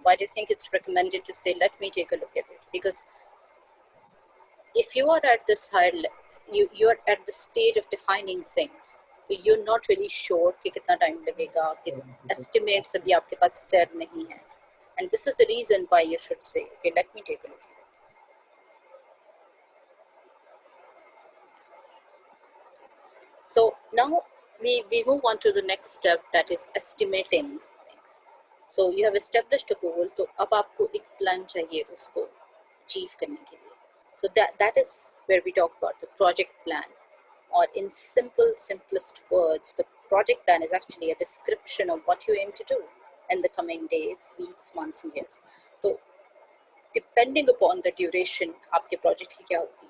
Why do you think it's recommended to say, let me take a look at it? Because if you are at this higher you are at the stage of defining things, so you're not really sure कि कितना time लगेगा, कि estimates अभी आपके पास clear नहीं है, and this is the reason why you should say, okay, let me take a look. So now we move on to the next step, that is estimating things. So you have established a goal, तो अब आपको एक plan चाहिए उसको achieve करने के लिए. So that is where we talk about the project plan, or in simplest words, the project plan is actually a description of what you aim to do in the coming days, weeks, months and years. So depending upon the duration आपके project की क्या होगी,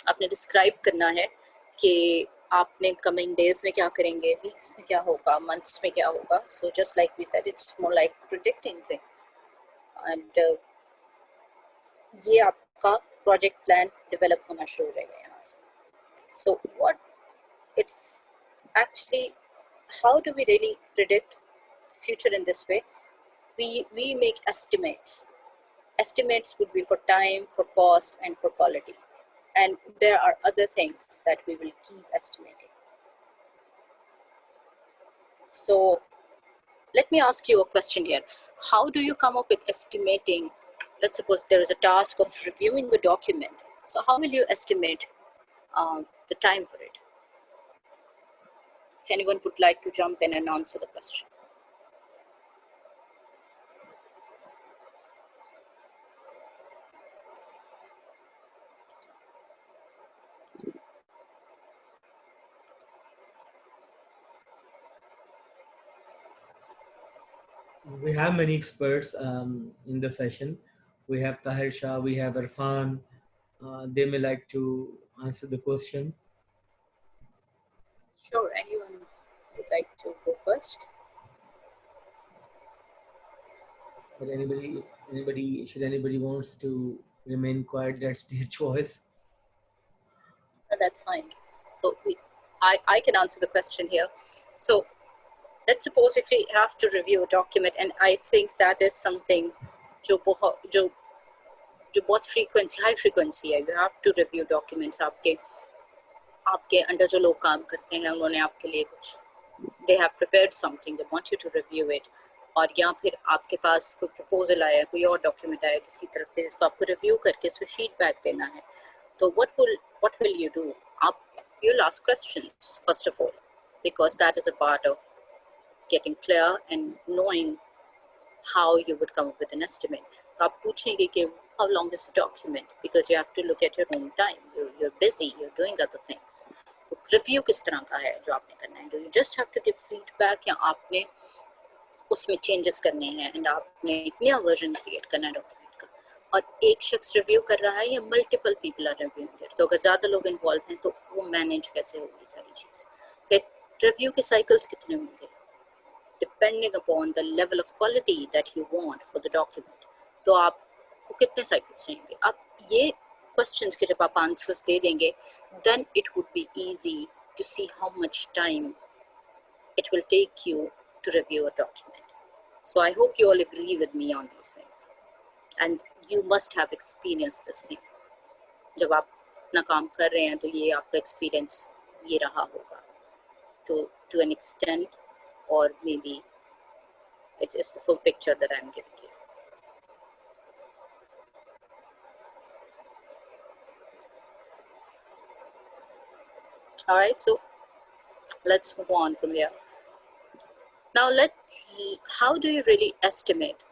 आपने describe करना है कि आपने coming days में क्या करेंगे, weeks में क्या होगा, months में क्या होगा. So just like we said, it's more like predicting things, and ये आपका project plan develop होना शुरू हो जाएगा यहाँ से. So what it's actually, how do we really predict the future in this way? We make estimates. Estimates would be for time, for cost, and for quality. And there are other things that we will keep estimating. So let me ask you a question here. How do you come up with estimating? Let's suppose there is a task of reviewing a document. So how will you estimate the time for it? If anyone would like to jump in and answer the question. We have many experts in the session. We have Tahir Shah, we have Irfan. They may like to answer the question. Sure, anyone would like to go first? But should anybody wants to remain quiet, that's their choice. That's fine. So I can answer the question here. So let's suppose if we have to review a document, and I think that is something जो बहुत frequency, high frequency है. You have to review documents. आपके under जो लोग काम करते हैं उन्होंने आपके लिए कुछ, they have prepared something, they want you to review it, और या फिर आपके पास कोई proposal आया, कोई और document आया किसी तरफ से जिसको आपको review करके इसमें feedback देना है. So what will you do? You'll ask questions first of all, because that is a part of getting clear and knowing how you would come up with an estimate. आप पूछेंगे कि how long is the document, because you have to look at your own time. You're busy, you're doing other things. तो review किस तरह का है जो आपने करना है? Do you just have to give feedback, या आपने उसमें changes करने हैं and आपने नया version create करना है document का? और एक शख्स review कर रहा है या multiple people are reviewing it? तो अगर ज़्यादा लोग involved हैं तो वो manage कैसे होगी सारी चीज़? फिर review के cycles कितने होंगे? Depending upon the level of quality that you want for the document, तो आपको कितने cycles चाहिए? आप ये questions के जब आप answers दे देंगे, then it would be easy to see how much time it will take you to review a document. So I hope you all agree with me on these things, and you must have experienced this thing. जब आप अपना काम कर रहे हैं तो ये आपका experience ये रहा होगा to an extent, or maybe it's just the full picture that I'm giving you. All right, so let's move on from here. Now how do you really estimate?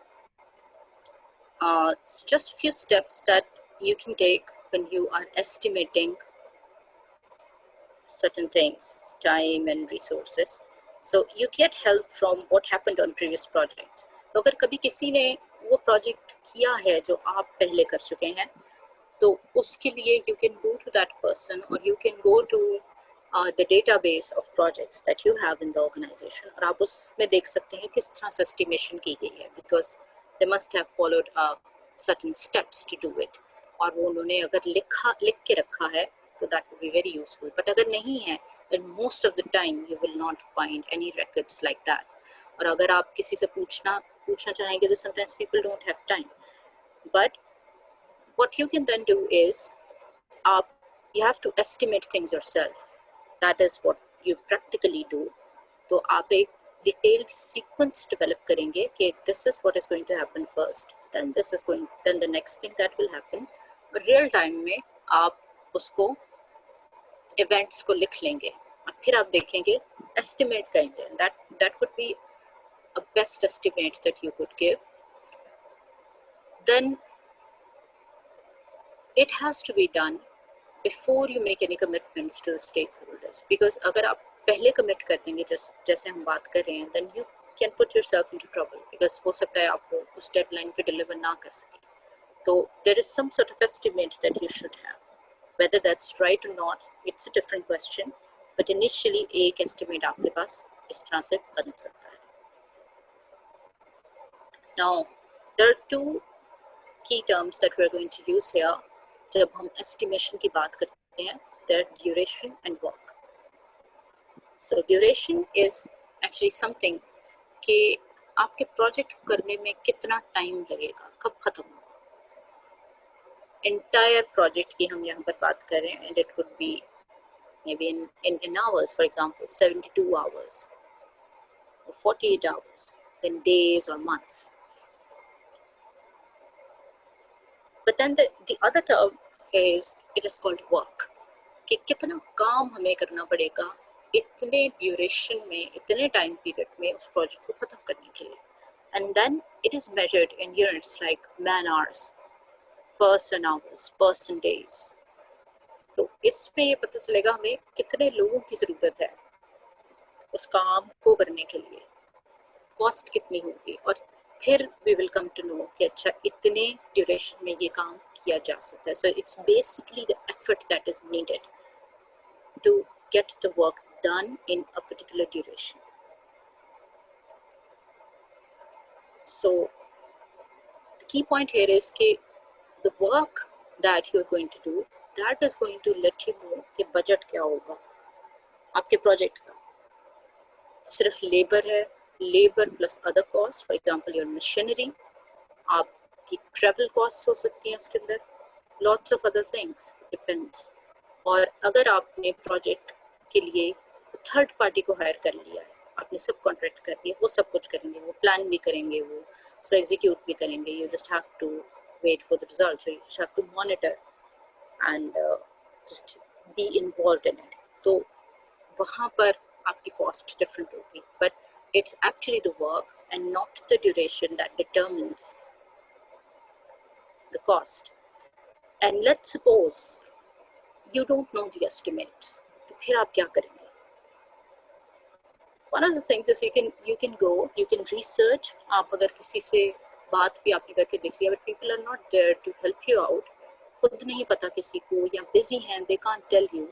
It's just a few steps that you can take when you are estimating certain things, time and resources. So you get help from what happened on previous projects. तो अगर कभी किसी ने वो project किया है जो आप पहले कर चुके हैं, तो उसके लिए you can go to that person और you can go to the database of projects that you have in the organisation, और आप उसमें देख सकते हैं किस तरह से एस्टिमेशन की गई है, because they must have followed certain steps to do it, और वो उन्होंने अगर लिख के रखा है तो that will be very useful. But अगर नहीं है, then most of the time you will not find any records like that. और अगर आप किसी से पूछना चाहेंगे तो sometimes people don't have time, but what you can then do is you have to estimate things yourself. That is what you practically do. तो आप एक detailed sequence develop करेंगे कि this is what is going to happen first, then the next thing that will happen, और real time में आप उसको events को लिख लेंगे और फिर आप देखेंगे, estimate करेंगे, that could be a best estimate that you could give. Then it has to be done before you make any commitments to the stakeholders, because अगर आप पहले commit कर देंगे जैसे हम बात कर रहे हैं, then you can put yourself into trouble, because हो सकता है आप वो उस deadline पे deliver ना कर सकें. तो there is some sort of estimate that you should have. Whether that's right or not, it's a different question, but initially एक estimate आपके पास इस तरह से बन सकता है. Now there are two key terms that we're going to use here जब हम estimation की बात करते हैं. They're duration and work. So duration is actually something कि आपके प्रोजेक्ट करने में कितना टाइम लगेगा, कब खत्म होगा. Entire project की हम यहाँ पर बात कर रहे हैं, and it could be maybe in hours, for example 72 hours or 48 hours, in days or months. But then the other term is, it is called work, कि कितना काम हमें करना पड़ेगा इतने ड्यूरेशन में, इतने टाइम पीरियड में उस प्रोजेक्ट को खत्म करने के लिए. And then it is measured in units like man hours, person hours, person days. तो इसमें ये पता चलेगा हमें कितने लोगों की ज़रूरत है उस काम को करने के लिए, कॉस्ट कितनी होगी, और फिर we will come to know कि अच्छा इतने ड्यूरेशन में ये काम किया जा सकता है. So it's basically the effort that is needed to get the work done in a particular duration. So the key point here is कि the work that you're going to do, that is going to let you know कि budget क्या होगा आपके project का. सिर्फ labour है, labour plus other cost, for example your machinery, आपकी travel cost हो सकती हैं उसके अंदर, lots of other things, depends. और अगर आपने प्रोजेक्ट के लिए थर्ड पार्टी को हायर कर लिया है, आपने सब कॉन्ट्रैक्ट कर दिया, वो सब कुछ करेंगे, वो प्लान भी करेंगे, वो सो एग्जीक्यूट भी करेंगे. You just have to wait for the result, so you just have to monitor and just be involved in it. तो वहाँ पर आपकी कॉस्ट डिफरेंट होगी, but it's actually the work and not the duration that determines the cost. And let's suppose you don't know the estimates, तो फिर आप क्या करेंगे? One of the things is you can go, you can research. आप अगर किसी से बात भी आपने करके देख लिया, but people are not there to help you out. खुद नहीं पता किसी को, या busy हैं, they can't tell you.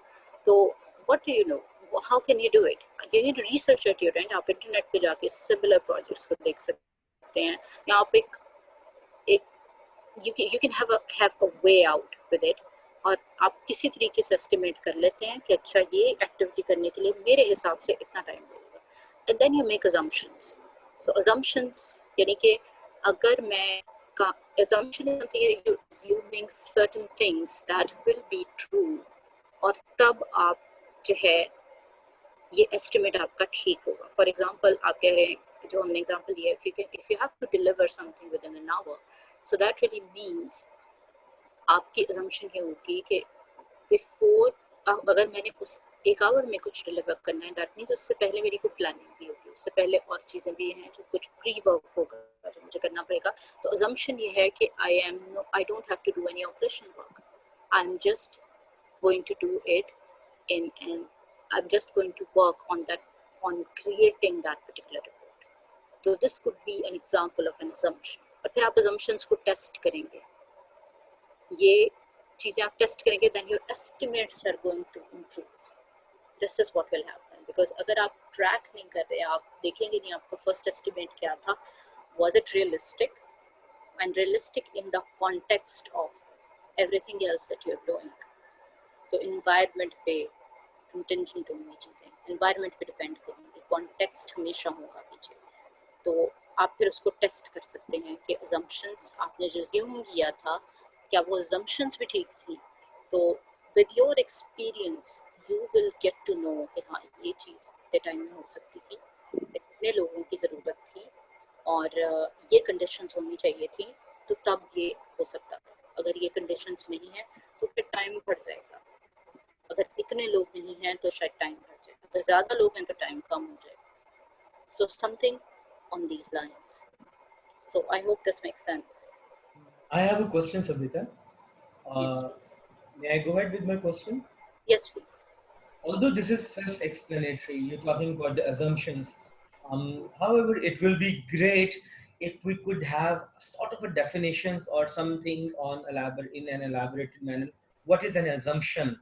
तो what do you know? How can you do it? You need to research at your end. आप इंटरनेट पे जाके similar projects को देख सकते हैं, या आप एक you can have a way out with it, और आप किसी तरीके से estimate कर लेते हैं कि अच्छा ये एक्टिविटी करने के लिए मेरे हिसाब से इतना टाइम लगेगा. And then you make assumptions. So assumptions यानी कि अगर मैं का assumption is something you're assuming certain things that will be true, और तब आप जो है ये एस्टिमेट आपका ठीक होगा. फॉर एग्जांपल आप कह रहे हैं, जो हमने एग्जांपल लिया, if you have to deliver something within an hour, so that really means आपकी अजम्पशन ये होगी कि बिफोर, अगर मैंने उस एक आवर में कुछ डिलीवर करना है, दैट मीन्स उससे पहले मेरी कोई प्लानिंग भी होगी, उससे पहले और चीज़ें भी हैं जो कुछ प्री वर्क होगा जो मुझे करना पड़ेगा. तो अजम्पशन ये है कि I don't have to do any operational work, I am just going to do it I'm just going to work on creating that particular report. So this could be an example of an assumption. और फिर आप assumptions को test करेंगे, ये चीज़ें आप test करेंगे, then your estimates are going to improve. This is what will happen, because अगर आप ट्रैक नहीं कर रहे, आप देखेंगे नहीं आपका फर्स्ट एस्टिमेट क्या था, was it realistic, and realistic in the context of everything else that you're doing. तो environment पे contingent होंगी चीज़ें, environment पे depend करेंगी, context हमेशा होगा पीछे, तो आप फिर उसको टेस्ट कर सकते हैं कि assumptions आपने जो assume किया था, क्या वो assumptions भी ठीक थी. तो with your experience you will get to know कि हाँ ये चीज़ के टाइम में हो सकती थी, इतने लोगों की ज़रूरत थी और ये कंडीशंस होनी चाहिए थी, तो तब ये हो सकता था. अगर ये कंडीशंस नहीं है तो फिर टाइम बढ़ जाएगा, अगर इतने लोग नहीं हैं तो शायद टाइम बढ़ जाएगा, अगर ज़्यादा लोग हैं तो टाइम कम हो जाएगा. So something on these lines. So I hope this makes sense. I have a question, Sabita. Yes, please. May I go ahead with my question? Yes, please. Although this is self-explanatory, you're talking about the assumptions. However, it will be great if we could have sort of a definitions or something on in an elaborated manner. What is an assumption?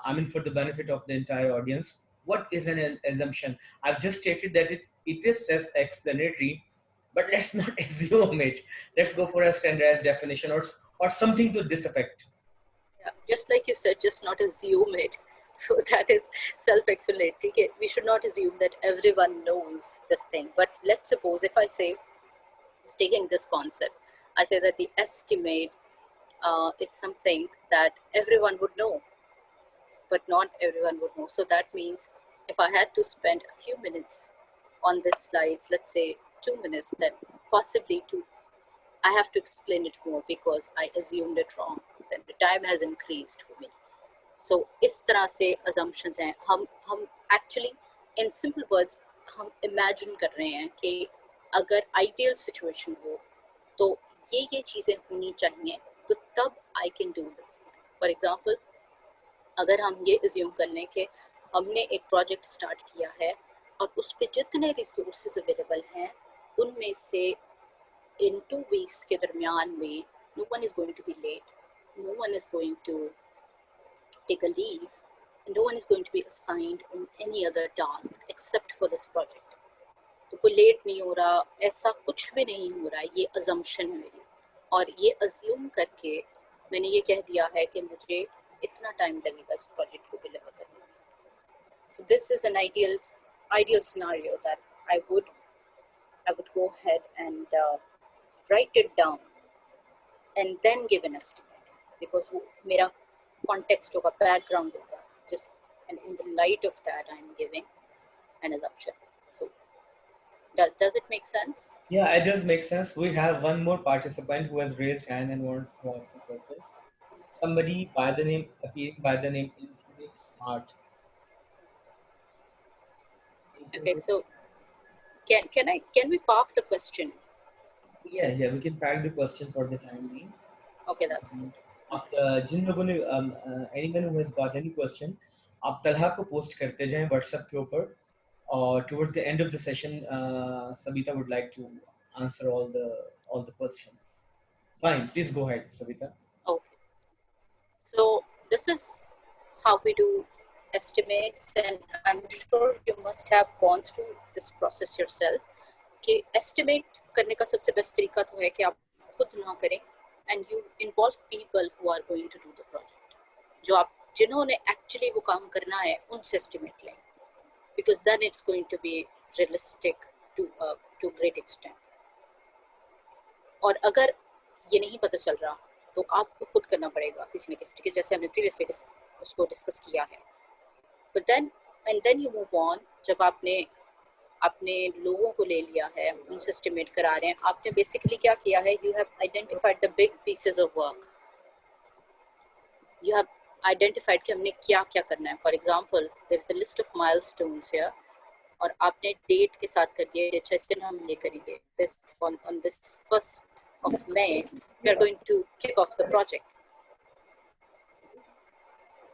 I mean, for the benefit of the entire audience, what is an assumption? I've just stated that it is self-explanatory, but let's not assume it. Let's go for a standardized definition or something to this effect. Yeah, just like you said, just not assume it. So that is self-explanatory. Okay, we should not assume that everyone knows this thing. But let's suppose if I say, just taking this concept, I say that the estimate is something that everyone would know, but not everyone would know. So that means if I had to spend a few minutes on this slides, let's say 2 minutes, then possibly I have to explain it more because I assumed it wrong. Then the time has increased for me. So इस तरह से assumptions हैं. हम actually in simple words हम imagine कर रहे हैं कि अगर ideal situation हो तो ये चीज़ें होनी चाहिए, तो तब I can do this. For example, अगर हम ये assume कर लें कि हमने एक project start किया है और उस पे जितने resources available हैं उनमें से in 2 weeks के दरमियान में no one is going to be late, no one is going to take a leave, no one is going to be assigned on any other task except for this project. तो कोई late नहीं हो रहा, ऐसा कुछ भी नहीं हो रहा, ये assumption है मेरी, और ये assume करके मैंने ये कह दिया है कि मुझे इतना टाइम लगेगा इस प्रोजेक्ट को डिलीवर करने में. So this is an ideal scenario that I would go ahead and write it down and then give an estimate, because वो मेरा context होगा, background होगा, just and in the light of that I'm giving an assumption. So does it make sense? Yeah, it does make sense. We have one more participant who has raised hand and wanted to ask a question. Somebody appearing by the name Infinite Art. Okay, so can we park the question? Yeah, we can park the question for the time being. Okay, that's good. जिन लोगों ने anyone who has got any question, आप तलहा को post करते जाएं WhatsApp के ऊपर, और towards the end of the session, Sabita would like to answer all the questions. Fine, please go ahead, Sabita. Okay. So this is how we do estimates, and I'm sure you must have gone through this process yourself. कि estimate करने का सबसे best तरीका तो है कि आप खुद ना करें and you involve people who are going to do the project. जिन्होंने actually वो काम करना है उनसे estimate लें, because then it's going to be realistic to a great extent. और अगर ये नहीं पता चल रहा तो आपको खुद करना पड़ेगा किसी न किसी तरीके, जैसे हमने previously उसको डिस्कस किया है. But then you move on. जब आपने लोगों को ले लिया है, उनसे estimate करा रहे हैं, आपने basically क्या किया है, you have identified the big pieces of work. You have identified कि हमने क्या क्या करना है. For example, there is a list of milestones here, और आपने डेट के साथ कर दिया कि अच्छा इस दिन हम ये करेंगे, this on this 1st of May we are going to kick off the project.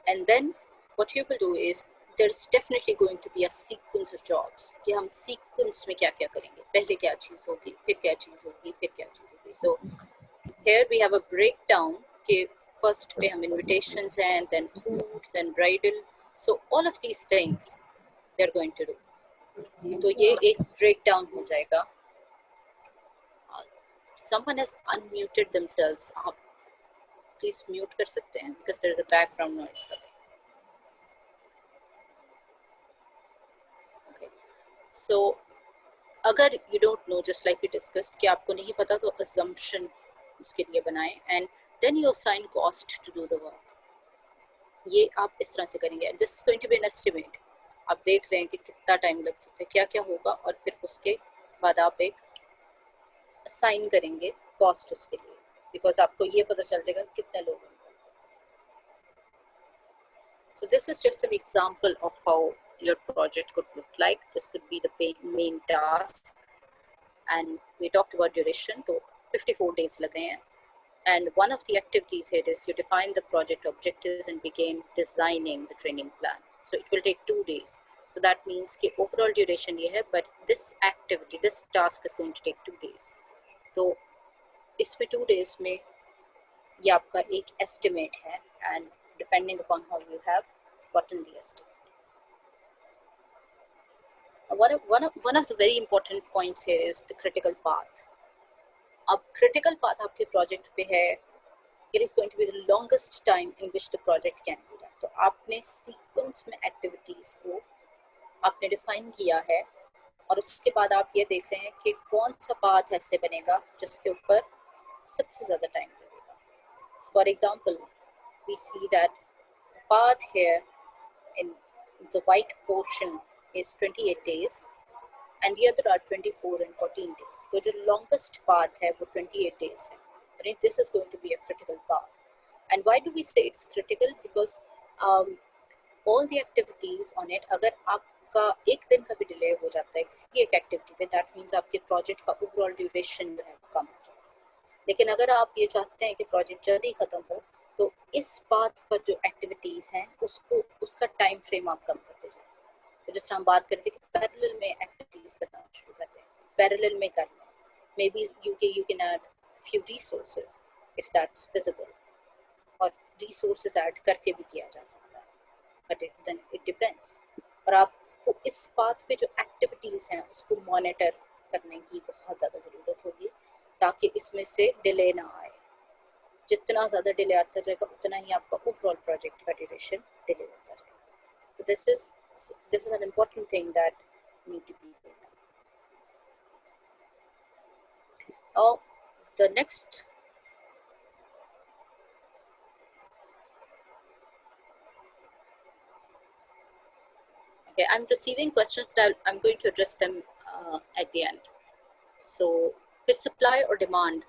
And then what you will do is there's definitely going to be a sequence of jobs कि हम sequence में क्या क्या करेंगे, पहले क्या चीज़ होगी, फिर क्या चीज़ होगी, फिर क्या चीज़ होगी. So here we have a breakdown कि first पे हम invitations हैं, then food, then bridal. So all of these things they're going to do. तो ये एक breakdown हो जाएगा. Someone has unmuted themselves. आप please mute कर सकते हैं because there is a background noise. Okay. So अगर you don't know, just like we discussed, कि आपको नहीं पता तो assumption उसके लिए बनाएं and then you assign cost to do the work. ये आप इस तरह से करेंगे. This is going to be an estimate. आप देख रहे हैं कि कितना टाइम लग सकता है, क्या क्या होगा, और फिर उसके बाद आप एक assign करेंगे cost उसके लिए, because आपको ये पता चल जाएगा कितने लोग हैं. So this is just an example of how your project could look like. This could be the main task, and we talked about duration. So 54 days लग रहे हैं. And one of the activities here is you define the project objectives and begin designing the training plan. So it will take 2 days. So that means कि overall duration ये है, but this activity, this task is going to take 2 days. तो इसमें 2 days में ये आपका एक estimate है, and depending upon how you have gotten the estimate. One of the very important points here is the critical path. अब critical path आपके project पे है, it is going to be the longest time in which the project can be done. तो आपने sequence में activities को आपने define किया है, और उसके बाद आप ये देख रहे हैं कि कौन सा path ऐसे बनेगा जिसके ऊपर सबसे ज़्यादा time लगेगा. For example, we see that the path here in the white portion is 28 days. And the other are 24 and 14 days. So the longest path है वो 28 days है. Right? This is going to be a critical path. And why do we say it's critical? Because all the activities on it, अगर आपका एक दिन का भी delay हो जाता है किसी एक activity पे, that means आपके project का overall duration जो है कम हो जाता है. लेकिन अगर आप ये चाहते हैं कि project जल्दी खत्म हो, तो इस path पर जो activities हैं उसका time frame आप कम करते जाए. तो जिस तरह हम बात करते हैं कि पैरेलल में एक्टिविटीज करना शुरू करते हैं, पैरेलल में करना, may be you can add few resources if that's feasible, और resources add करके भी किया जा सकता है, but then it depends. और आपको इस बात पे जो एक्टिविटीज हैं उसको मॉनिटर करने की बहुत ज़्यादा ज़रूरत होगी ताकि इसमें से डिले ना आए. जितना ज़्यादा डिले आता जाएगा उतना ही आपका ओवरऑल प्रोजेक्ट का ड्यूरेशन डिले होता जाएगा. तो this is an important thing that need to be done. Oh, the next okay, I'm receiving questions that I'm going to address them at the end. So फिर supply और demand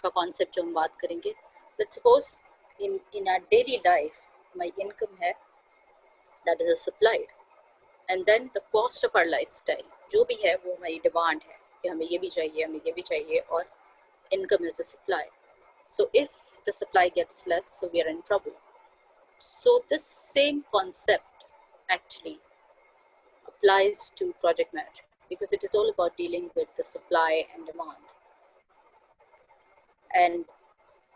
का concept जो हम बात करेंगे. Let's suppose in our daily life my income है, that is a supply, and then the cost of our lifestyle जो भी है वो हमारी demand है कि हमें ये भी चाहिए, हमें ये भी चाहिए, और income is the supply. So if the supply gets less, so we are in trouble. So this same concept actually applies to project management because it is all about dealing with the supply and demand, and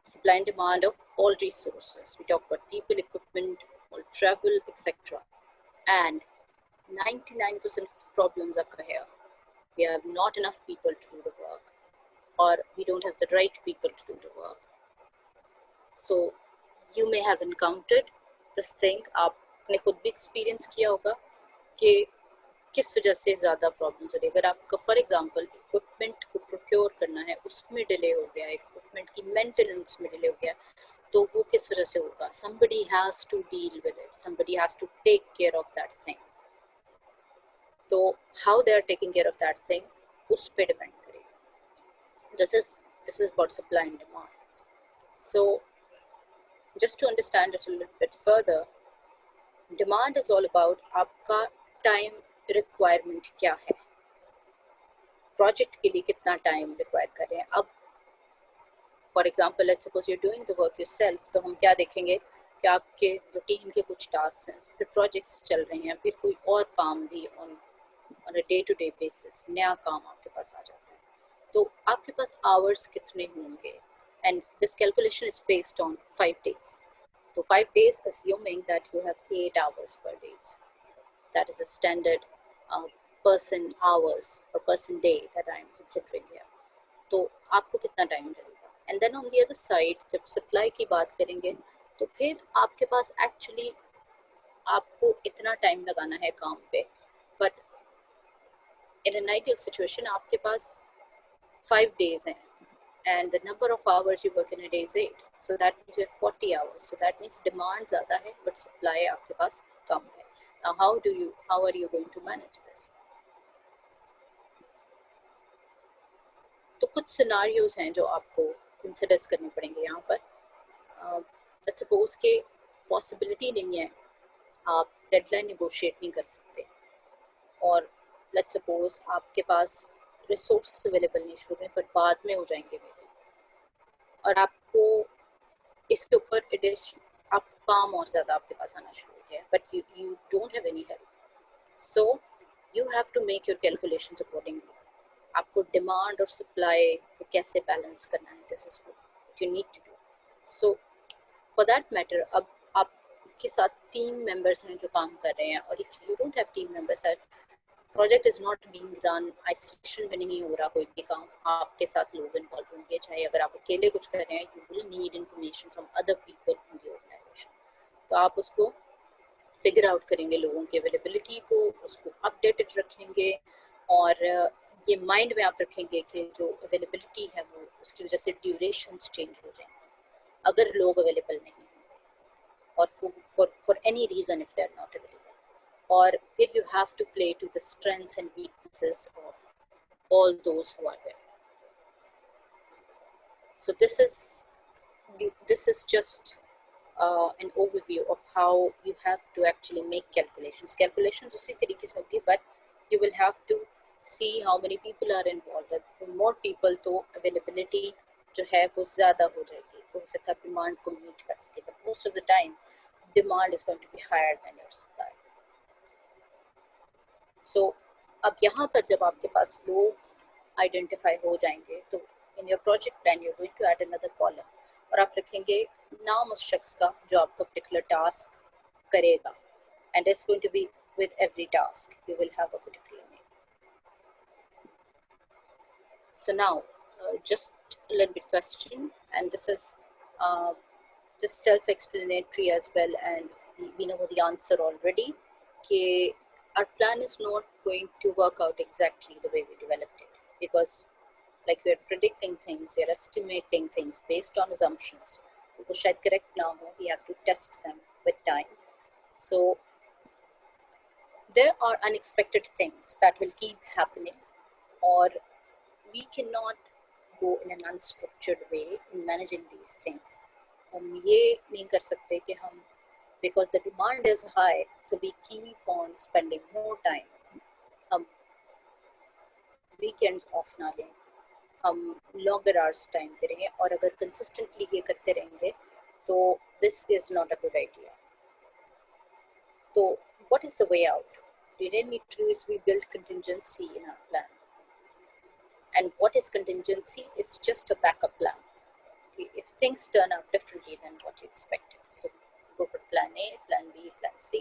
supply and demand of all resources. We talk about people, equipment, all travel, etc. And 99% of problems occur here. We have not enough people to do the work, or we don't have the right people to do the work. So you may have encountered this thing. आपने खुद भी experience किया होगा कि किस वजह से ज़्यादा problems हो रही है. अगर आपका for example equipment को procure करना है, उसमें delay हो गया, equipment की maintenance में delay हो गया, तो वो किस वजह से होगा? Somebody has to deal with it. Somebody has to take care of that thing. तो how they are taking care of that thing उस पे depend करेगा. This is about supply and demand. So just to understand it a little bit further, demand is all about आपका time requirement क्या है, project के लिए कितना time require कर रहे हैं. अब for example, let's suppose you're doing the work yourself, तो हम क्या देखेंगे कि आपके रूटीन के कुछ टास्क हैं, फिर प्रोजेक्ट्स चल रहे हैं, फिर कोई और काम भी on a day-to-day basis, नया काम आपके पास आ जाता है. तो आपके पास आवर्स कितने होंगे, and this calculation is based on 5 days. So 5 days assuming that you have 8 hours per day. That is a standard person hours or person day that I am considering here. तो आपको कितना time लगेगा, and then on the other side जब supply की बात करेंगे तो फिर आपके पास एक्चुअली आपको इतना टाइम लगाना है काम पे, but in an ideal situation आपके पास 5 days हैं and the number of hours you work in a day is 8, so that means you have 40 hours. So that means demand ज़्यादा है but supply आपके पास कम है. Now how are you going to manage this? तो कुछ scenarios हैं जो आपको consider करने पड़ेंगे यहाँ पर. लेट्स सपोज के पॉसिबिलिटी नहीं है आप डेडलाइन नेगोशिएट नहीं कर सकते, और लेट्स सपोज आपके पास रिसोर्स अवेलेबल नहीं शुरू में बट बाद में हो जाएंगे मेरे, और आपको इसके ऊपर आपको काम और ज़्यादा आपके पास आना शुरू हो गया, but you don't have any help. So you have to make your calculations accordingly. आपको डिमांड और सप्लाई को कैसे बैलेंस करना है, this is what you need to do. So for that matter अब आपके साथ 3 मेंबर्स हैं जो काम कर रहे हैं, और if you don't have team members, project is not being run isolation में नहीं हो रहा कोई भी काम, आपके साथ लोग इन्वॉल्व होंगे. चाहे अगर आप अकेले कुछ कर रहे हैं, you will need information from other people in the organisation. तो आप उसको फिगर आउट करेंगे, लोगों की अवेलेबिलिटी को, उसको अपडेटेड रखेंगे, और ये माइंड में आप रखेंगे कि जो अवेलेबिलिटी है वो उसकी वजह से ड्यूरेशंस चेंज हो जाएंगे अगर लोग अवेलेबल नहीं होंगे, और for any reason if they are not available. और फिर you have to play to the strengths and weaknesses of all those who are there. So this is just an overview of how you have to actually make calculations. Calculations उसी तरीके से होगी, but you will have to see how many people are involved. For more people तो availability जो है वो ज़्यादा हो जाएगी, तो हो सकता है डिमांड को मीट कर सके, but most of the time demand is going to be higher than your supply. सो अब यहाँ पर जब आपके पास लोग आइडेंटिफाई हो जाएंगे तो in your project plan you going to add another column, और आप लिखेंगे नाम उस शख्स का जो आपका पर्टिकुलर टास्क करेगा, and it's going to be with every task you will have a particular name. So now just a little bit question, and this is just self-explanatory as well, and we know the answer already. कि our plan is not going to work out exactly the way we developed it, because like we are predicting things, we are estimating things based on assumptions. वो शायद correct ना हो, we have to test them with time. So there are unexpected things that will keep happening, or we cannot go in an unstructured way in managing these things. हम ये नहीं कर सकते कि हम, because the demand is high, so we keep on spending more time. हम weekends off ना लें, हम longer hours time करेंगे, और अगर consistently ये करते रहेंगे तो this is not a good idea. So what is the way out? We really need to do is we build contingency in our plan. And what is contingency? It's just a backup plan. Okay, if things turn out differently than what you expected, so go for plan A, plan B, plan C,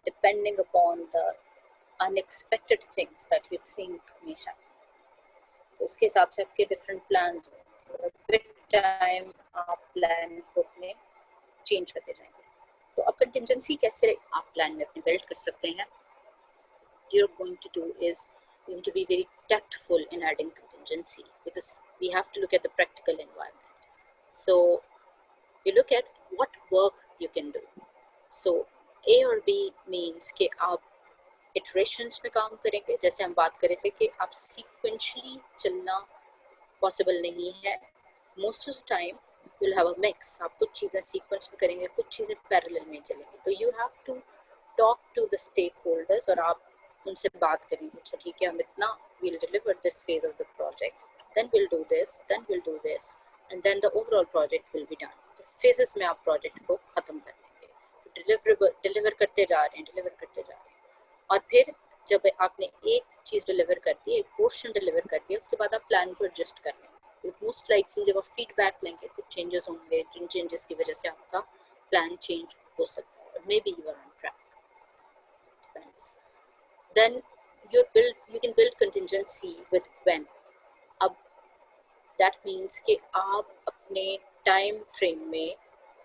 depending upon the unexpected things that you think may happen. तो उसके हिसाब से आपके different plans with time आप plan को अपने change करते जाएंगे. तो अब contingency कैसे आप plan में अपने build कर सकते हैं? You're going to do is going to be very tactful in adding contingency, because we have to look at the practical environment. So you look at what work you can do. So A और B means कि आप iterations में काम करेंगे. जैसे हम बात कर रहे थे कि आप sequentially चलना possible नहीं है. Most of the time you'll have a mix. आप कुछ चीज़ें sequence में करेंगे, कुछ चीज़ें parallel में चलेंगी. तो you have to talk to the stakeholders, और आप उनसे बात करेंगे, अच्छा ठीक है हम इतना we'll deliver this phase of the project, then we'll do this, then we'll do this, and then the overall project will be done. तो phases में आप project को ख़त्म कर देंगे. तो deliver करते जा रहे हैं, और फिर जब आपने एक चीज़ डिलीवर कर दी, एक पोर्शन डिलीवर कर दिया, उसके बाद आप प्लान को एडजस्ट कर लें। मोस्ट लाइकली जब आप फीडबैक लेंगे कुछ चेंजेस होंगे, जिन चेंजेस की वजह से आपका प्लान चेंज हो सकता है, maybe you are on track. Then you can build contingency with when. अब that means कि आप अपने टाइम फ्रेम में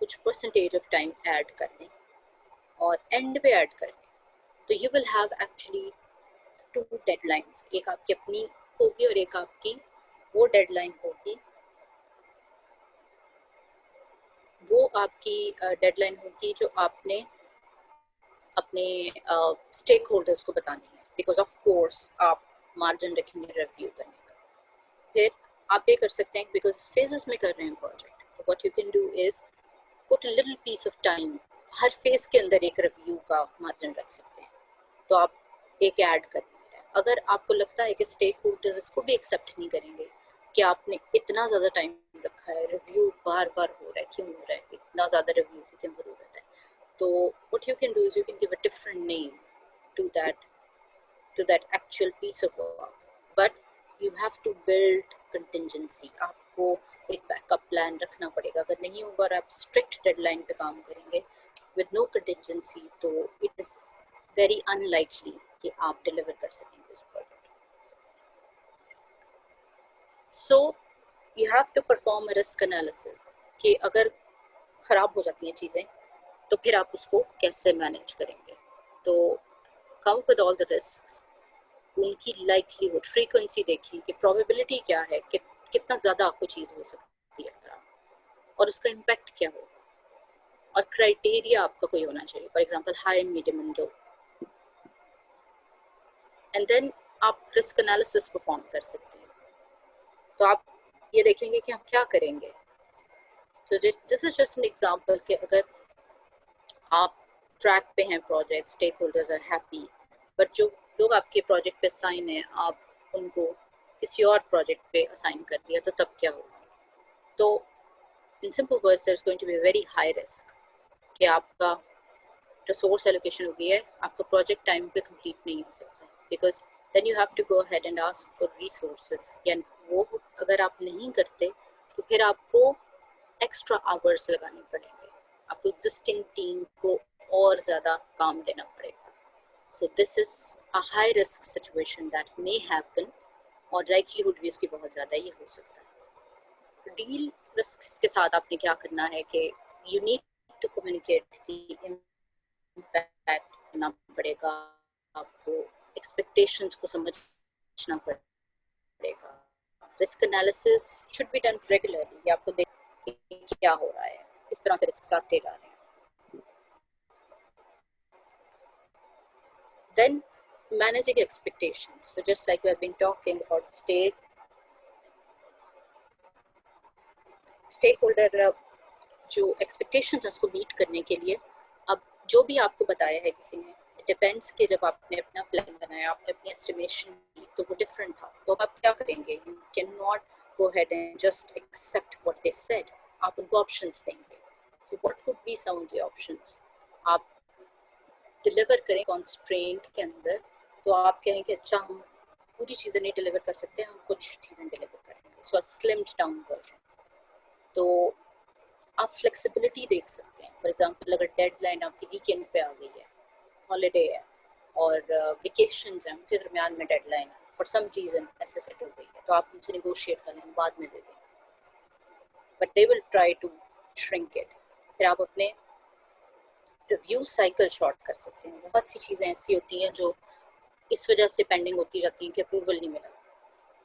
कुछ परसेंटेज ऑफ टाइम ऐड कर दें और एंड पे ऐड कर दें, तो you will have actually 2 deadlines, एक आपकी अपनी होगी और एक आपकी वो डेडलाइन होगी, वो आपकी डेडलाइन होगी जो आपने अपने स्टेक होल्डर्स को बतानी है, बिकॉज ऑफ कोर्स आप मार्जिन रखेंगे रिव्यू करने का। फिर आप ये कर सकते हैं, बिकॉज फेजेस में कर रहे हैं प्रोजेक्ट, तो what you can do is put a little piece of time, हर फेज के अंदर एक रिव्यू का मार्जिन रख सकते हैं, तो आप एक ऐड कर रहे हैं। अगर आपको लगता है कि स्टेक होल्डर्स इसको भी एक्सेप्ट नहीं करेंगे कि आपने इतना ज़्यादा टाइम रखा है, रिव्यू बार बार हो रहा है, क्यों हो रहा है, इतना ज़्यादा रिव्यू की क्यों ज़रूरत है, तो what you can do is you can give a different name to that actual piece of work, but you have to build contingency. आपको एक बैकअप प्लान रखना पड़ेगा, अगर नहीं होगा और आप स्ट्रिक्ट डेडलाइन पे काम करेंगे with no contingency, तो it is very unlikely कि आप डिलीवर कर सकेंगे उस project. So you have to perform a risk analysis कि अगर ख़राब हो जाती हैं चीज़ें तो फिर आप उसको कैसे मैनेज करेंगे, तो count with all the risks, उनकी लाइकलीहुड, फ्रीक्वेंसी देखें कि प्रोबेबिलिटी क्या है कि कितना ज़्यादा आपको चीज़ हो सकती है खराब और उसका इम्पैक्ट क्या होगा, और क्राइटेरिया आपका कोई होना चाहिए, for example high and medium and low, and then आप रिस्क एनालिसिस परफॉर्म कर सकते हैं। तो आप ये देखेंगे कि हम क्या करेंगे, तो this is just an example कि अगर आप ट्रैक पे हैं project, stakeholders are happy, but जो लोग आपके प्रोजेक्ट पे साइन हैं आप उनको किसी और प्रोजेक्ट पे असाइन कर दिया, तो तब क्या होगा, तो in simple words there is going to be very high risk कि आपका रिसोर्स एलोकेशन हो गया है, आपका प्रोजेक्ट टाइम पे कंप्लीट नहीं हो सकता, because then you have to go ahead and ask for resources, यानी वो अगर आप नहीं करते तो फिर आपको एक्स्ट्रा आवर्स लगाने पड़ेंगे, आपको एग्जिस्टिंग टीम को और ज़्यादा काम देना पड़ेगा। So this is a high risk situation that may happen, और लाइकलीहुड भी इसकी बहुत ज़्यादा ये हो सकता है। डील रिस्क के साथ आपने क्या करना है कि you need to communicate the impact करना पड़ेगा, आपको एक्सपेक्टेशंस को समझना पड़ेगा, risk analysis should be done regularly, ये आपको देखिए क्या हो रहा है, इस तरह से रिस्क साथ जा रहे हैं। Then managing expectations. So just like we have been talking about stakeholder जो expectations है उसको meet करने के लिए, अब जो भी आपको बताया है किसी ने, it depends कि जब आपने अपना plan बनाया, आपने अपनी estimation की, तो वो different था, तो आप क्या करेंगे, you cannot go ahead and just accept what they said, आप उनको options देंगे। So what could be some of the options? आप डिलीवर करें कॉन्स्ट्रेंट के अंदर, तो आप कहें कि अच्छा हम पूरी चीज़ें नहीं डिलीवर कर सकते, हम कुछ चीज़ें डिलीवर करेंगे, सो स्लिम्ड डाउन वर्जन। तो आप फ्लेक्सिबिलिटी देख सकते हैं, फॉर एग्जांपल अगर डेडलाइन आपकी वीकेंड पे आ गई है, हॉलीडे है और वेकेशंस हैं, उनके दरमियान में डेडलाइन है, फॉर सम रीज़न ऐसे सेट हो गई है, तो आप उनसे नेगोशिएट करें, हम बाद में दे दें, but they will try to shrink it. फिर आप अपने रिव्यू साइकिल शॉर्ट कर सकते हैं। बहुत सी चीज़ें ऐसी होती हैं जो इस वजह से पेंडिंग होती जाती हैं कि अप्रूवल नहीं मिला,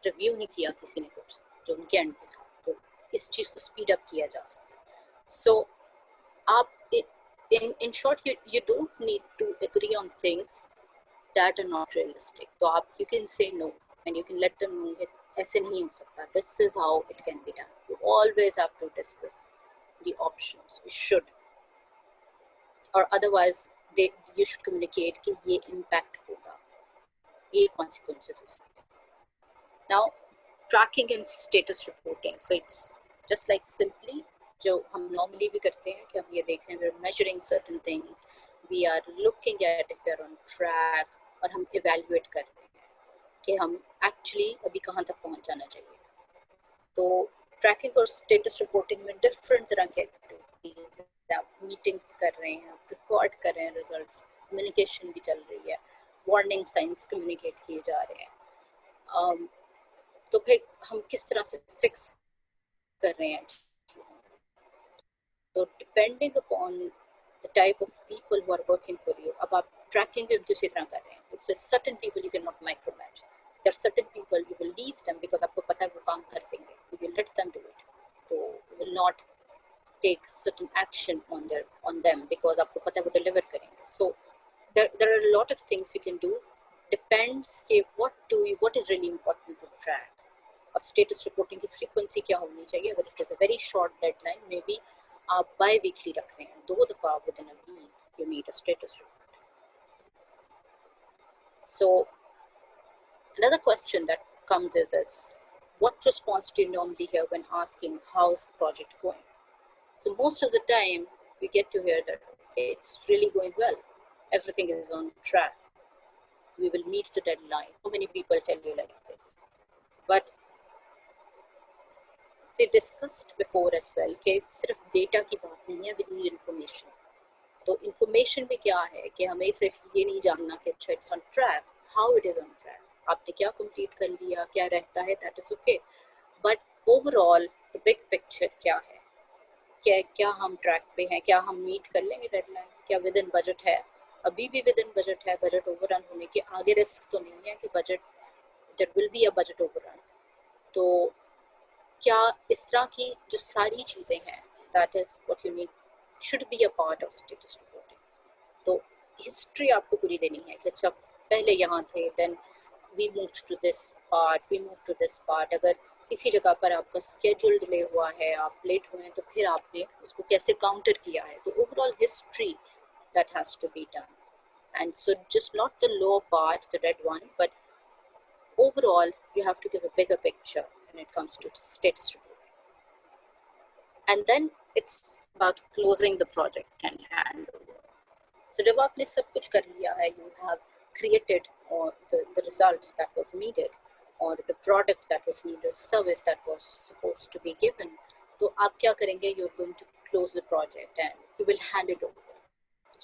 रिव्यू नहीं किया किसी ने कुछ जो उनके एंड पे था, तो इस चीज़ को स्पीड अप किया जा सकता है। सो आप in short you don't need to agree on things that are not realistic, तो आप you can say no and you can let them know that ऐसे नहीं हो सकता, this is how it can be done. You always have to discuss the options, you should, और otherwise you should communicate कि ये impact होगा, ये consequences हो सकते हैं। Now tracking and status reporting, so it's just like simply जो हम normally भी करते हैं कि हम ये देख रहे हैं, we're measuring certain things, we are looking at if we are on track, और हम evaluate कर रहे हैं कि हम actually अभी कहाँ तक पहुँच जाना चाहिए. तो ट्रैकिंग और स्टेटस रिपोर्टिंग में डिफरेंट तरह के एक्टिविटीज, आप मीटिंग्स कर रहे हैं, आप रिकॉर्ड कर रहे हैं रिजल्ट्स, कम्युनिकेशन भी चल रही है, वार्निंग साइंस कम्युनिकेट किए जा रहे हैं. तो फिर हम किस तरह से फिक्स कर रहे हैं. तो depending upon the type of people who are working for you, अब आप ट्रैकिंग भी किसी तरह कर रहे हैं, उससे certain people you can not micro manage. There are certain people you will leave them because आपको पता है वो काम कर देंगे. You will let them do it. So you will not take certain action on them because आपको पता है वो deliver करेंगे. So there are a lot of things you can do. Depends कि what is really important to track. और status reporting की frequency क्या होनी चाहिए. अगर it is a very short deadline, maybe आप bi-weekly रख रहे हैं, 2 दफा within a week you need a status report. So another question that comes is what response do you normally hear when asking how's the project going? So most of the time we get to hear that it's really going well, everything is on track, we will meet the deadline. So many people tell you like this, but see discussed before as well कि सिर्फ data की बात नहीं है, we need information. तो information में क्या है कि हमें सिर्फ ये नहीं जानना कि अच्छा it's on track, how it is on track, आपने क्या कंप्लीट कर लिया, क्या रहता है, that is okay, but overall the big picture क्या है, क्या हम ट्रैक पे हैं, क्या हम मीट कर लेंगे डेडलाइन, क्या विद इन बजट है, अभी भी विद इन बजट है, बजट ओवररन होने के आगे रिस्क तो नहीं है कि budget there will be a budget overrun. तो क्या इस तरह की जो सारी चीज़ें हैं, that is what you need, should be a part of status reporting. तो हिस्ट्री आपको पूरी देनी है कि अच्छा पहले यहाँ थे, then we moved to this part. अगर किसी जगह पर आपका schedule डिले हुआ है, आप लेट हुए हैं, तो फिर आपने उसको कैसे काउंटर किया है. तो overall history that has to be done. And so just not the lower part, the red one, but overall you have to give a bigger picture when it comes to status reporting. And then it's about closing the project and handover. So जब आपने सब कुछ कर लिया है, you have created or the results that was needed, or the product that was needed, service that was supposed to be given, तो आप क्या करेंगे, you're going to close the project and you will hand it over.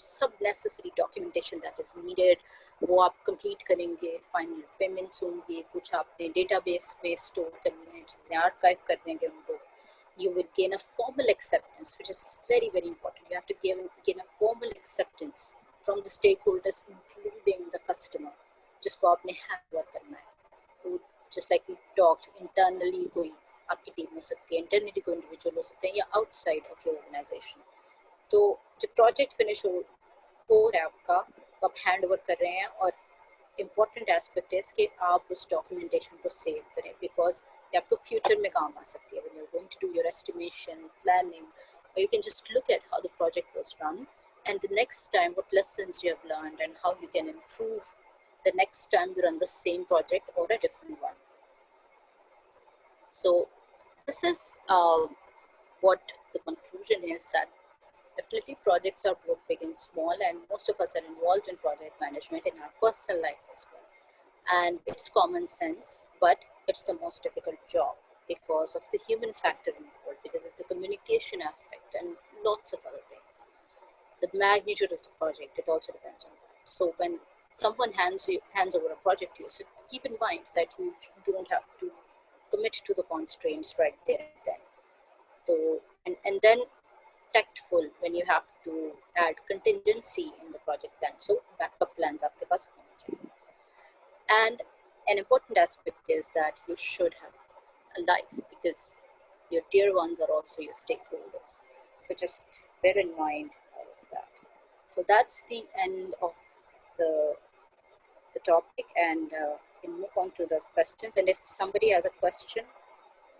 सब necessary documentation that is needed वो आप complete करेंगे, final payments होंगे, कुछ आपने database में store करनी है, चीज़ें archive कर देंगे उनको. You will gain a formal acceptance, which is very, very important. You have to gain a formal acceptance from the stakeholders, including the customer, जिसको आपने हैंडओवर करना है. तो just like we talked, internally कोई आपकी टीम हो सकती है, internally कोई individual हो सकते हैं, या outside of your organization. तो जब project finish हो रहा है आपका, तो आप हैंडओवर कर रहे हैं, और important aspect is कि आप उस documentation को save करें, because ये आपको future में काम आ सकती है when you're going to do your estimation, planning, or you can just look at how the project was run, and the next time what lessons you have learned and how you can improve the next time you run the same project or a different one. So this is what the conclusion is, that definitely projects are both big and small, and most of us are involved in project management in our personal lives as well. And it's common sense, but it's the most difficult job because of the human factor involved, because of the communication aspect and lots of other things. The magnitude of the project, it also depends on that. So when someone hands over a project to you, so keep in mind that you don't have to commit to the constraints right there and then. So, and then tactful when you have to add contingency in the project plan. So backup plans आपके पास होने चाहिए. And an important aspect is that you should have a life, because your dear ones are also your stakeholders. So just bear in mind all of that. So that's the end of the topic, and we can move on to the questions. And if somebody has a question,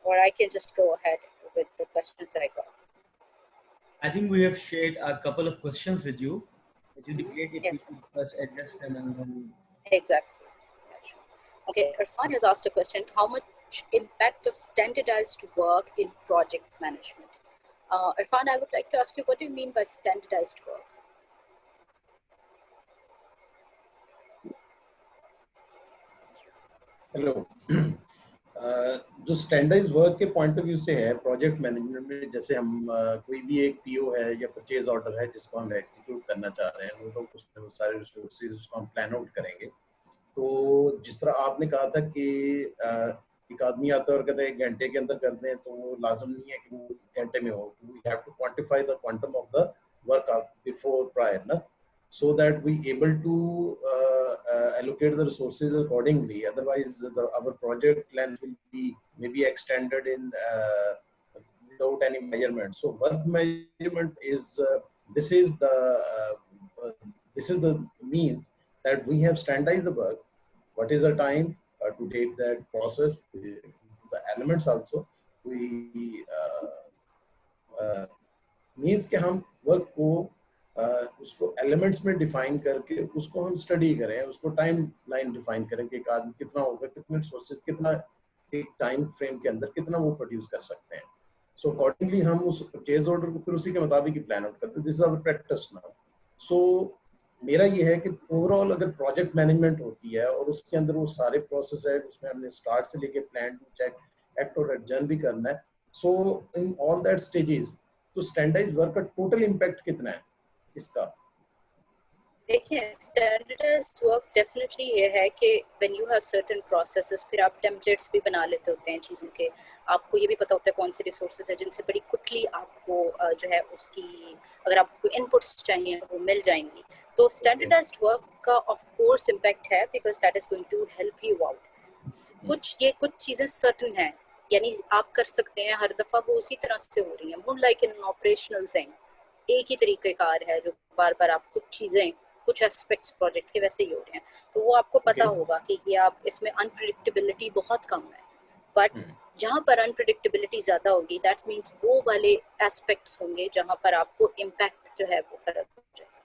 or I can just go ahead with the questions that I got. I think we have shared a couple of questions with you. It would be great if Yes. we could first address them and then. Exactly. Yeah, sure. Okay, Irfan has asked a question: how much impact of standardized work in project management? Irfan, I would like to ask you, what do you mean by standardized work? Hello. जो standardise work के point of view से है project management में, जैसे हम कोई भी एक पीओ है या परचेज ऑर्डर है जिसको हम एग्जीक्यूट करना चाह रहे हैं, वो लोग उसमें सारे रिसोर्सेज उसको हम प्लान आउट करेंगे। तो जिस तरह आपने कहा था कि एक आदमी आता है और कहता है 1 घंटे के अंदर कर दें, तो वो लाजम नहीं है कि वो 1 घंटे में हो। We have to quantify the quantum of the work before prior ना, so that we able to allocate the resources accordingly. Otherwise, our project length will be maybe extended in without any measurement. So work measurement is this is the means that we have standardized the work. What is the time to take that process? The elements also we means कि हम work को उसको elements में define करके उसको हम study करें, उसको टाइम लाइन डिफाइन करें कि एक आदमी कितना होगा, कितने रिसोर्सेज, कितना एक टाइम फ्रेम के अंदर कितना वो प्रोड्यूस कर सकते हैं। सो अकॉर्डिंगली हम उस परचेज ऑर्डर को फिर उसी के मुताबिक ही प्लान आउट करते हैं। This is our practice now. So मेरा ये है कि ओवरऑल अगर प्रोजेक्ट मैनेजमेंट होती है और उसके अंदर वो सारे प्रोसेस है, उसमें हमने स्टार्ट से लेके प्लान टू चेक एक्ट और एडजर्न भी करना है। सो इन ऑल दैट स्टेजेस तो स्टैंडर्डाइज वर्क का टोटल इम्पैक्ट कितना है इसका? देखिए, स्टैंडर्डाइज्ड वर्क डेफिनेटली ये है कि when you have certain processes, फिर आप टेम्पलेट्स भी बना लेते होते हैं चीज़ों के। आपको ये भी पता होता है कौन से रिसोर्सेज है जिनसे बड़ी क्विकली आपको जो है उसकी, अगर आपको इनपुट्स चाहिए तो वो मिल जाएंगी। तो स्टैंडर्डाइज्ड वर्क का ऑफ कोर्स इम्पैक्ट है, because that is going to help you out. कुछ चीज़ें सर्टन हैं, यानी आप कर सकते हैं, हर दफ़ा वो उसी तरह से हो रही हैं, मोर लाइक एन ऑपरेशनल थिंग। एक ही तरीक़ेकार है जो बार बार आप कुछ चीज़ें, कुछ एस्पेक्ट्स प्रोजेक्ट के वैसे ही हो रहे हैं। तो वो आपको पता होगा कि ये आप इसमें अनप्रिडिक्टेबिलिटी बहुत कम है, बट जहाँ पर अनप्रिडिक्टेबिलिटी ज़्यादा होगी दैट मीन्स वो वाले एस्पेक्ट्स होंगे जहाँ पर आपको इम्पैक्ट जो है वो फर्क हो जाएगा।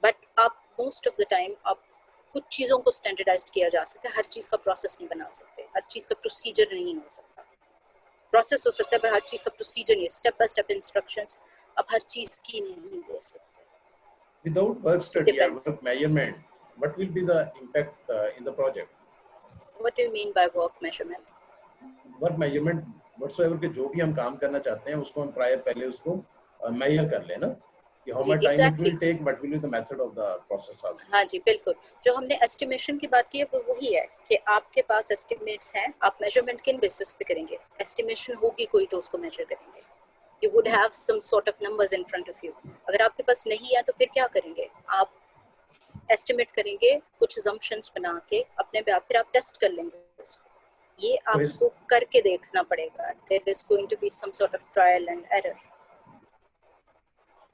बट आप मोस्ट ऑफ द टाइम आप कुछ चीज़ों को स्टैंडर्डाइज किया जा सकता है, हर चीज़ का प्रोसेस नहीं बना सकते, हर चीज़ का प्रोसीजर नहीं हो सकता। प्रोसेस हो सकता है पर हर चीज़ का प्रोसीजर नहीं, स्टेप बाय स्टेप इंस्ट्रक्शंस अब हर चीज़ की नहीं दे सकते। Without work study or work measurement, what will be the impact in the project? What do you mean by work measurement? Work measurement whatsoever के जो भी हम काम करना चाहते हैं उसको हम प्रायर पहले उसको measure कर लें ना, कि how much time it will take, what will be the method of the process also. हाँ जी, बिल्कुल। जो हमने एस्टिमेशन की बात की है वो वही है कि आपके पास एस्टिमेट्स हैं, आप मेजरमेंट किन बेसिस पे करेंगे? एस्टिमेशन होगी कोई तो उसको मेजर करेंगे। You would have some sort of numbers in front of you. अगर आपके पास नहीं है तो फिर क्या करेंगे? आप एस्टिमेट करेंगे कुछ assumptions बना के अपने पे, आप फिर आप टेस्ट कर लेंगे उसको। ये आपको करके देखना पड़ेगा। There is going to be some sort of trial and error.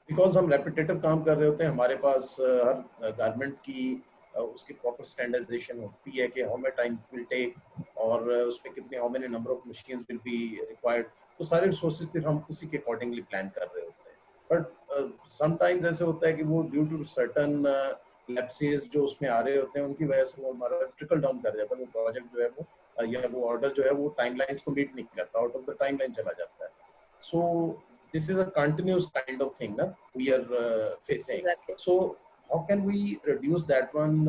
Because हम repetitive काम कर रहे होते हैं, हमारे पास हर गारमेंट की उसकी प्रॉपर स्टैंडर्डाइजेशन होती है कि how much time it will take और उसमें कितने how many number of machines will be required। तो सारे रिसोर्सेज फिर हम उसी के अकॉर्डिंगली प्लान कर रहे होते हैं। बट समटाइम्स ऐसे होता है कि वो ड्यू टू सर्टन लैप्सेस जो उसमें आ रहे होते हैं उनकी वजह से वो हमारा ट्रिकल डाउन कर जाता है, वो प्रोजेक्ट जो है वो या वो ऑर्डर जो है वो टाइमलाइंस को मीट नहीं करता, आउट ऑफ द टाइमलाइन चला जाता है। So this is a continuous kind of thing ना we are facing. So how can we reduce that one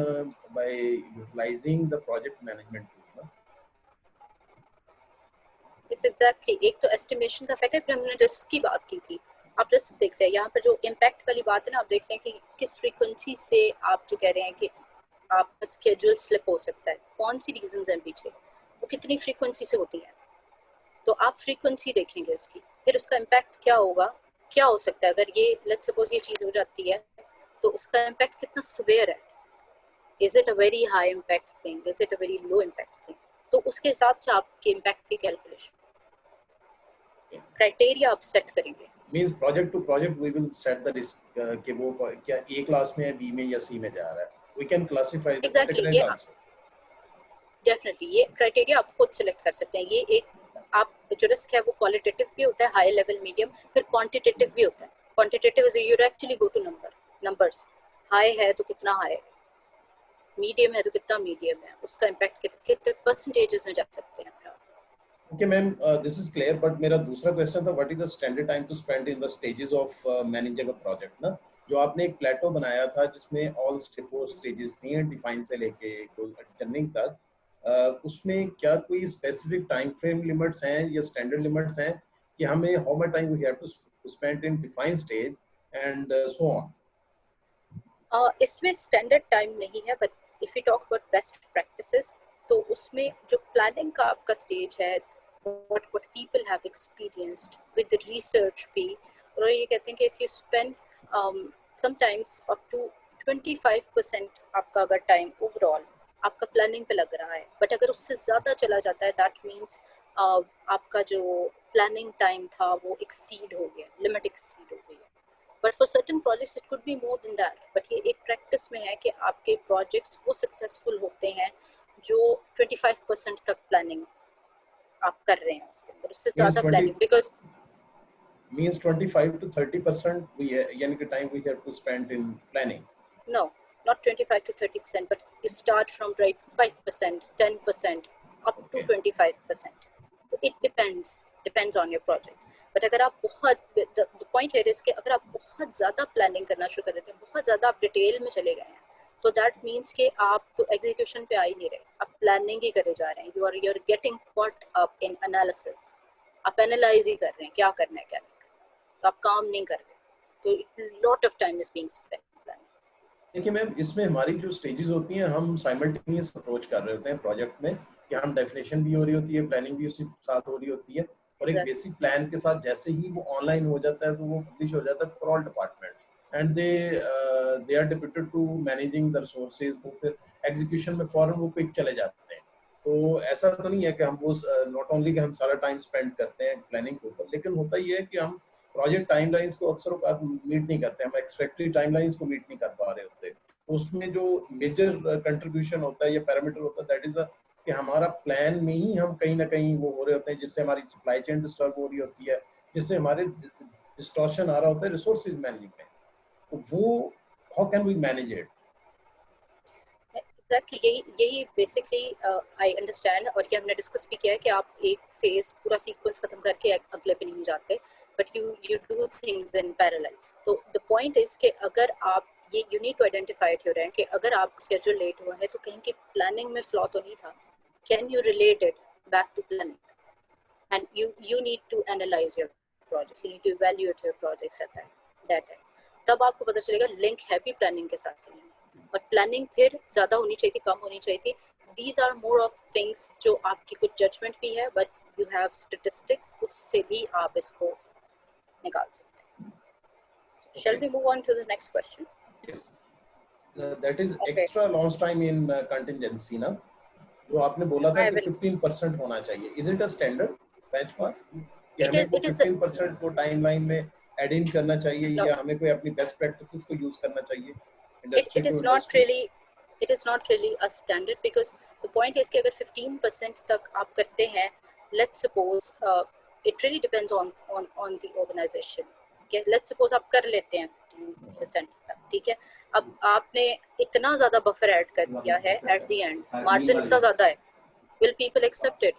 by utilizing the project management tool? It's exactly, एक तो estimation का factor, फिर हमने risk की बात की थी। आप रिस्क देख रहे हैं यहाँ पर, जो इम्पैक्ट वाली बात है ना, आप देख रहे हैं कि किस फ्रीक्वेंसी से आप जो कह रहे हैं कि आपका स्केड्यूल स्लिप हो सकता है, कौन सी रीजंस हैं पीछे, वो कितनी फ्रीक्वेंसी से होती है। तो आप फ्रीक्वेंसी देखेंगे उसकी, फिर उसका इम्पैक्ट क्या होगा, क्या हो सकता है। अगर ये लेट्स सपोज ये चीज़ हो जाती है तो उसका इम्पैक्ट कितना सिवियर है। Is it a very high impact thing, is it a very low impact thing. तो उसके हिसाब से आपके इम्पैक्ट की कैलकुलेशन क्राइटेरिया आप सेट करेंगे। Means project to project we will set the risk कि वो क्या ए क्लास में है, बी में या सी में जा रहा है। We can classify the categories also. Definitely ये क्राइटेरिया आप खुद सिलेक्ट कर सकते हैं। ये एक आप जो रिस्क है वो क्वालिटेटिव भी होता है, हाई लेवल, मीडियम, फिर क्वांटिटेटिव भी होता है। Quantitative is you actually go two numbers. High है तो कितना हाई है, मीडियम है तो कितना मीडियम है, उसका इम्पैक्ट कितने परसेंटेजेस में जा सकते हैं। Okay, ma'am, this is clear. But मेरा दूसरा क्वेश्चन था, what is the standard time to spend in the stages of managing a project? ना जो आपने एक प्लेटो बनाया था जिसमें ऑल 4 स्टेजेस थी डिफाइन से लेके टर्निंग तक, उसमें क्या कोई स्पेसिफिक टाइम फ्रेम लिमिट्स हैं या स्टैंडर्ड लिमिट्स हैं कि हमें how much time we have to spend in define stage and so on? इसमें स्टैंडर्ड टाइम नहीं है, but if you talk about best practices, तो उसमें जो प्लानिंग का आपका स्टेज है, what people have experienced with the research भी, और ये कहते हैं कि if you spend sometimes up to 25% आपका अगर टाइम ओवरऑल आपका प्लानिंग पे लग रहा है, बट अगर उससे ज़्यादा चला जाता है दैट मीन्स आपका जो प्लानिंग टाइम था वो एक्सीड हो गया, लिमिट एक्सीड हो गई। But for certain projects it could be more than that, but ये एक प्रैक्टिस में है कि आपके प्रोजेक्ट्स वो सक्सेसफुल होते हैं जो 25% तक प्लानिंग आप कर रहे हैं, उसके अंदर उससे ज़्यादा planning, because means 25 to 30% we यानी कि time we have to spend in planning. No, not 25 to 30%, but you start from right 5%, 10%, up to 25%. So it depends on your project. But अगर आप बहुत the point here is कि अगर आप बहुत ज़्यादा प्लानिंग करना शुरू कर देते हैं, बहुत ज़्यादा आप डिटेल में चले गए हैं, तो दैट मीन्स कि आप तो एग्जीक्यूशन पे आ ही नहीं रहे, आप प्लानिंग ही करे जा रहे हैं, you are getting caught up in analysis, आप एनालाइज ही कर रहे हैं क्या करना है क्या नहीं करना, तो आप काम नहीं कर रहे, तो lot of time is being spent. देखिए मैम, इसमें हमारी जो स्टेजेस होती हैं हम साइमल्टेनियस अप्रोच कर रहे होते हैं प्रोजेक्ट में, कि हम डेफिनेशन भी हो रही होती है, प्लानिंग भी उसी साथ हो रही होती है, और एक बेसिक प्लान के साथ जैसे ही वो ऑनलाइन हो जाता है तो वो पब्लिश हो जाता है for all department and they are dependent to managing the resources, वो फिर एग्जीक्यूशन में फौरन वो क्विक चले जाते हैं। तो ऐसा तो नहीं है कि हम वो नॉट ओनली कि हम सारा टाइम स्पेंड करते हैं प्लानिंग के ऊपर, लेकिन होता ही है कि हम प्रोजेक्ट टाइमलाइंस को अक्सर मीट नहीं करते, हम एक्सपेक्टेड टाइमलाइंस को मीट नहीं कर पा रहे होते। उसमें जो मेजर कंट्रीब्यूशन होता है या पैरामीटर होता है दैट इज कि हमारा प्लान में ही हम कहीं ना कहीं वो हो रहे होते हैं, जिससे हमारी सप्लाई चेन डिस्टर्ब हो रही होती है, जिससे हमारे डिस्टॉर्शन आ रहा होता है रिसोर्सेज मैनेजमेंट में। तो वो how can we manage it? Exactly यही बेसिकली आई अंडरस्टैंड, और ये हमने डिस्कस भी किया है कि आप एक फेज पूरा सीक्वेंस खत्म करके अगले पे नहीं जाते, but you do things in parallel. तो द पॉइंट इज कि अगर आप ये you need to identify it your end कि अगर आप स्केड्यूल लेट हुआ है तो कहीं की प्लानिंग में फ्लॉ तो नहीं था, can you relate it back to planning, and you need to analyse your project, you need to evaluate your projects at that time, तब आपको पता चलेगा लिंक है भी प्लानिंग के साथ कि नहीं, और प्लानिंग फिर ज़्यादा होनी चाहिए थी, कम होनी चाहिए थी। These are more of things जो आपकी कुछ जजमेंट भी है, बट यू हैव स्टैटिस्टिक्स, उससे भी आप इसको निकाल सकते हैं। Shall we move on to the next question? Yes. That is extra launch time in contingency ना, जो आपने बोला था कि 15% होना चाहिए, is it a standard benchmark कि हमें वो 15% को टाइमलाइन में एड इन करना चाहिए, या हमें कोई अपनी बेस्ट प्रैक्टिसेस को यूज करना चाहिए? It is not really a standard, because the point is कि अगर 15% तक आप करते हैं, let's suppose it really depends on the organization. Okay, let's suppose आप कर लेते हैं 15% तक, ठीक है, अब आपने इतना ज़्यादा बफर ऐड कर दिया है, एट द एंड मार्जिन इतना ज़्यादा है, will people accept it?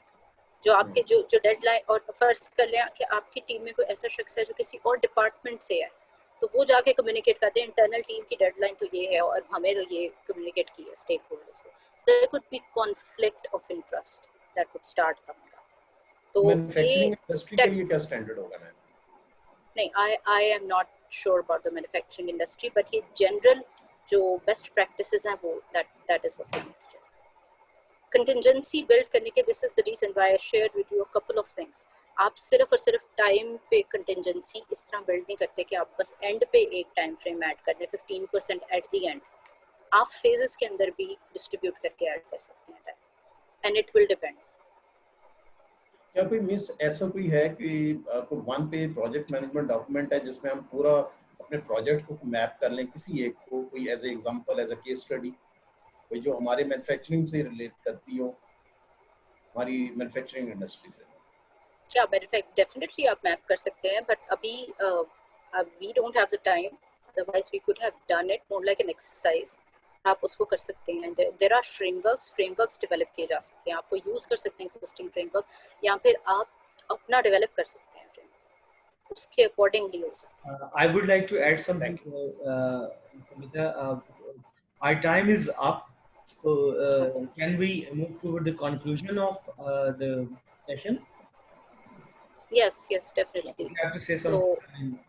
जो आपके जो डेडलाइन, और फर्ज कर लें कि आपकी टीम में कोई ऐसा शख्स है जो किसी और डिपार्टमेंट से है, तो वो जाके कम्युनिकेट करते हैं इंटरनल टीम की डेडलाइन तो ये है और हमें तो ये कम्युनिकेट की है स्टेक होल्डर्स को, there could be conflict of interest that could start coming up. तो मैन्युफैक्चरिंग इंडस्ट्री के लिए क्या स्टैंडर्ड होगा मैम? नहीं, I am not sure about the manufacturing industry, but ये जनरल जो बेस्ट प्रैक्टिसेस हैं वो that is what we need to check. Contingency build करने के, this is the reason why I shared with you a couple of things. आप सिर्फ और सिर्फ टाइम पे कंटिंजेंसी इस तरह बिल्ड नहीं करते कि आप बस एंड पे एक टाइम फ्रेम ऐड कर दें 15% एट द एंड, आप फेजेस के अंदर भी डिस्ट्रीब्यूट करके ऐड कर सकते हैं time, and it will depend. क्या कोई मिस ऐसा कोई है कि कोई वन पे प्रोजेक्ट मैनेजमेंट डॉक्यूमेंट है जिसमें हम पूरा अपने प्रोजेक्ट को मैप कर लें, किसी एक को, कोई as a example, as a case study, कोई जो हमारे मैन्युफैक्चरिंग से रिलेट करती हो, हमारी मैन्युफैक्चरिंग इंडस्ट्री से? क्या डेफिनेटली आप मैप कर सकते हैं, बट अभी we don't have the time, otherwise we could have done it more like an exercise. आप उसको कर सकते हैं, देयर आर फ्रेमवर्क्स डेवलप किए जा सकते हैं, आपको यूज कर सकते हैं एग्जिस्टिंग फ्रेमवर्क, या फिर आप अपना डेवलप कर सकते हैं फ्रेमवर्क। उसके accordingly हो सकता I would like to add something, Sabita. Our time is up. So, है. can we move toward the conclusion of the session? Yes, You definitely. have to say So something.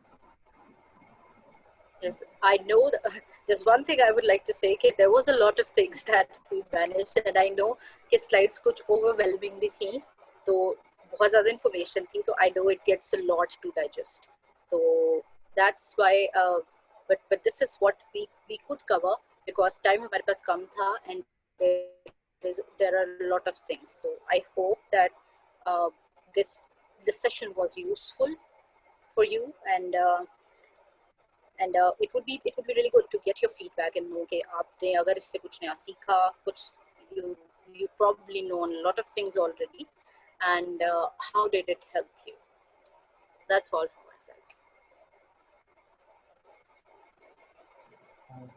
yes, I know that there's one thing I would like to say कि there was a lot of things that we managed and I know कि slides कुछ overwhelming भी थी तो बहुत ज़्यादा information थी तो I know it gets a lot to digest so that's why but this is what we could cover because time हमारे पास कम था and there are a lot of things so I hope that this session was useful for you and it would be really good to get your feedback and know कि आपने अगर इससे कुछ नया सीखा कुछ you probably know a lot of things already and how did it help you. That's all from my side.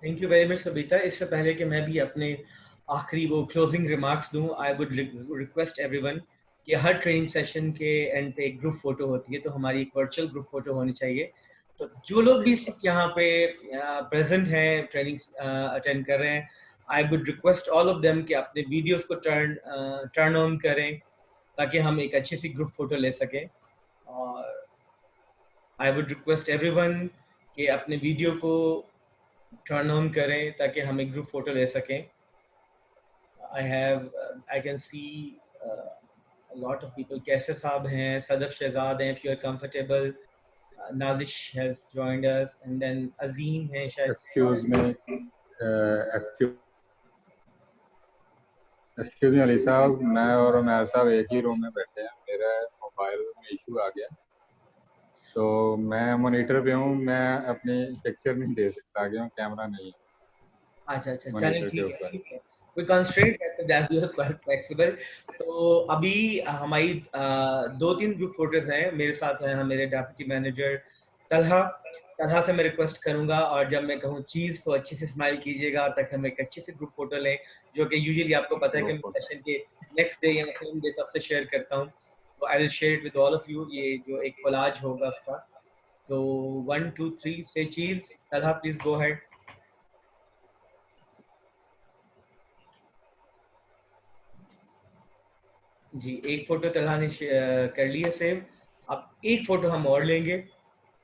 Thank you very much, Sabita. इससे पहले कि मैं भी अपने आखिरी वो क्लोजिंग रिमार्क्स दूं, I would request everyone कि हर ट्रेनिंग सेशन के एंड पे एक ग्रुप फोटो होती है तो हमारी एक वर्चुअल ग्रुप फोटो होनी चाहिए तो जो लोग भी यहाँ पे प्रेजेंट हैं ट्रेनिंग अटेंड कर रहे हैं I would request all of them कि अपने वीडियोस को टर्न ऑन करें ताकि हम एक अच्छी सी ग्रुप फोटो ले सकें और आई वुड रिक्वेस्ट एवरीवन कि अपने वीडियो को टर्न ऑन करें ताकि हम एक ग्रुप फोटो ले सकें I can see a lot of people. कैसे साहब हैं, सदफ शहजाद हैं, if you are comfortable. Nazish has joined us, and then Azim है शायद. Excuse me, excuse me Ali साहब, मैं और उमर साहब एक ही रूम में बैठे हैं. मेरा मोबाइल में इशू आ गया तो मैं मॉनिटर पे हूँ, मैं अपनी पिक्चर नहीं दे सकता क्यों कैमरा नहीं है. अच्छा चलिए मॉनिटर के ऊपर. ठीक है कोई कंस्ट्रेंट है तो that we are quite flexible तो अभी हमारी 2-3 ग्रुप फोटोज हैं मेरे साथ हैं मेरे डेप्यूटी मैनेजर तलहा से मैं रिक्वेस्ट करूंगा और जब मैं कहूँ चीज तो अच्छे से स्माइल कीजिएगा तक हम एक अच्छी सी ग्रुप फोटो लें जो कि यूजुअली आपको पता है कि मैं सेशन के नेक्स्ट डे या सेम डे सबसे शेयर करता हूँ तो I will share it with all of you ये जो एक कोलाज होगा उसका तो 1 2 3 से चीज तलहा प्लीज गो अहेड जी एक फोटो तलहा ने कर ली है सेव अब एक फोटो हम और लेंगे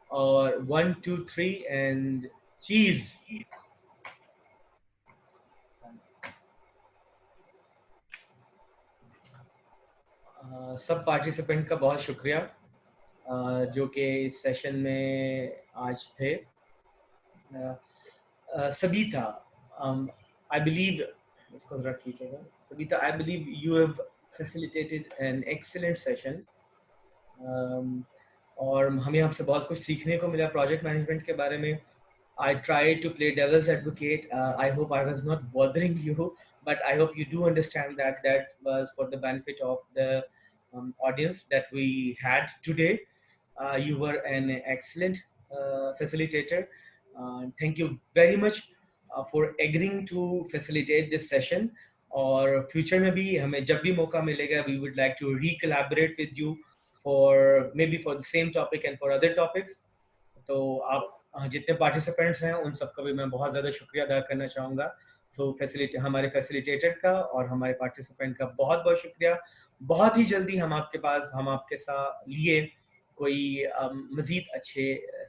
और 1 2 3 एंड चीज सब पार्टिसिपेंट का बहुत शुक्रिया जो कि इस सेशन में आज थे Sabita, I believe इसको जरा कीजिएगा Sabita, I believe you have facilitated an excellent session और हमें आपसे बहुत कुछ सीखने को मिला प्रोजेक्ट मैनेजमेंट के बारे में I tried to play devil's advocate. I hope I was not bothering you, but I hope you do understand that that was for the benefit of the audience that we had today. You were an excellent facilitator. Thank you very much for agreeing to facilitate this session. और future में भी हमें जब भी मौका मिलेगा, we would like to re-collaborate with you for maybe for the same topic and for other topics. तो आप जितने पार्टिसिपेंट्स हैं उन सबका भी मैं बहुत ज़्यादा शुक्रिया अदा करना चाहूँगा तो हमारे फैसिलिटेटर का और हमारे पार्टिसिपेंट का बहुत बहुत शुक्रिया बहुत ही जल्दी हम आपके साथ लिए कोई मज़ीद अच्छे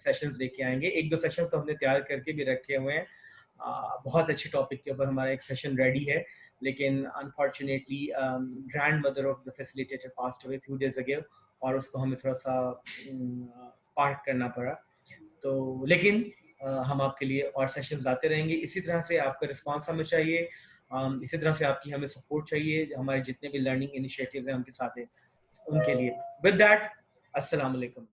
सेशंस लेके आएंगे एक दो सेशंस तो हमने तैयार करके भी रखे हुए हैं बहुत अच्छे टॉपिक के ऊपर हमारा एक सेशन रेडी है लेकिन unfortunately grand mother of the facilitator passed away few days ago और उसको हमें थोड़ा सा पार्क करना पड़ा तो लेकिन हम आपके लिए और सेशंस लाते रहेंगे इसी तरह से आपका रिस्पांस हमें चाहिए इसी तरह से आपकी हमें सपोर्ट चाहिए हमारे जितने भी लर्निंग इनिशिएटिव्स हैं उनके साथ हैं उनके लिए विद दैट अस्सलाम वालेकुम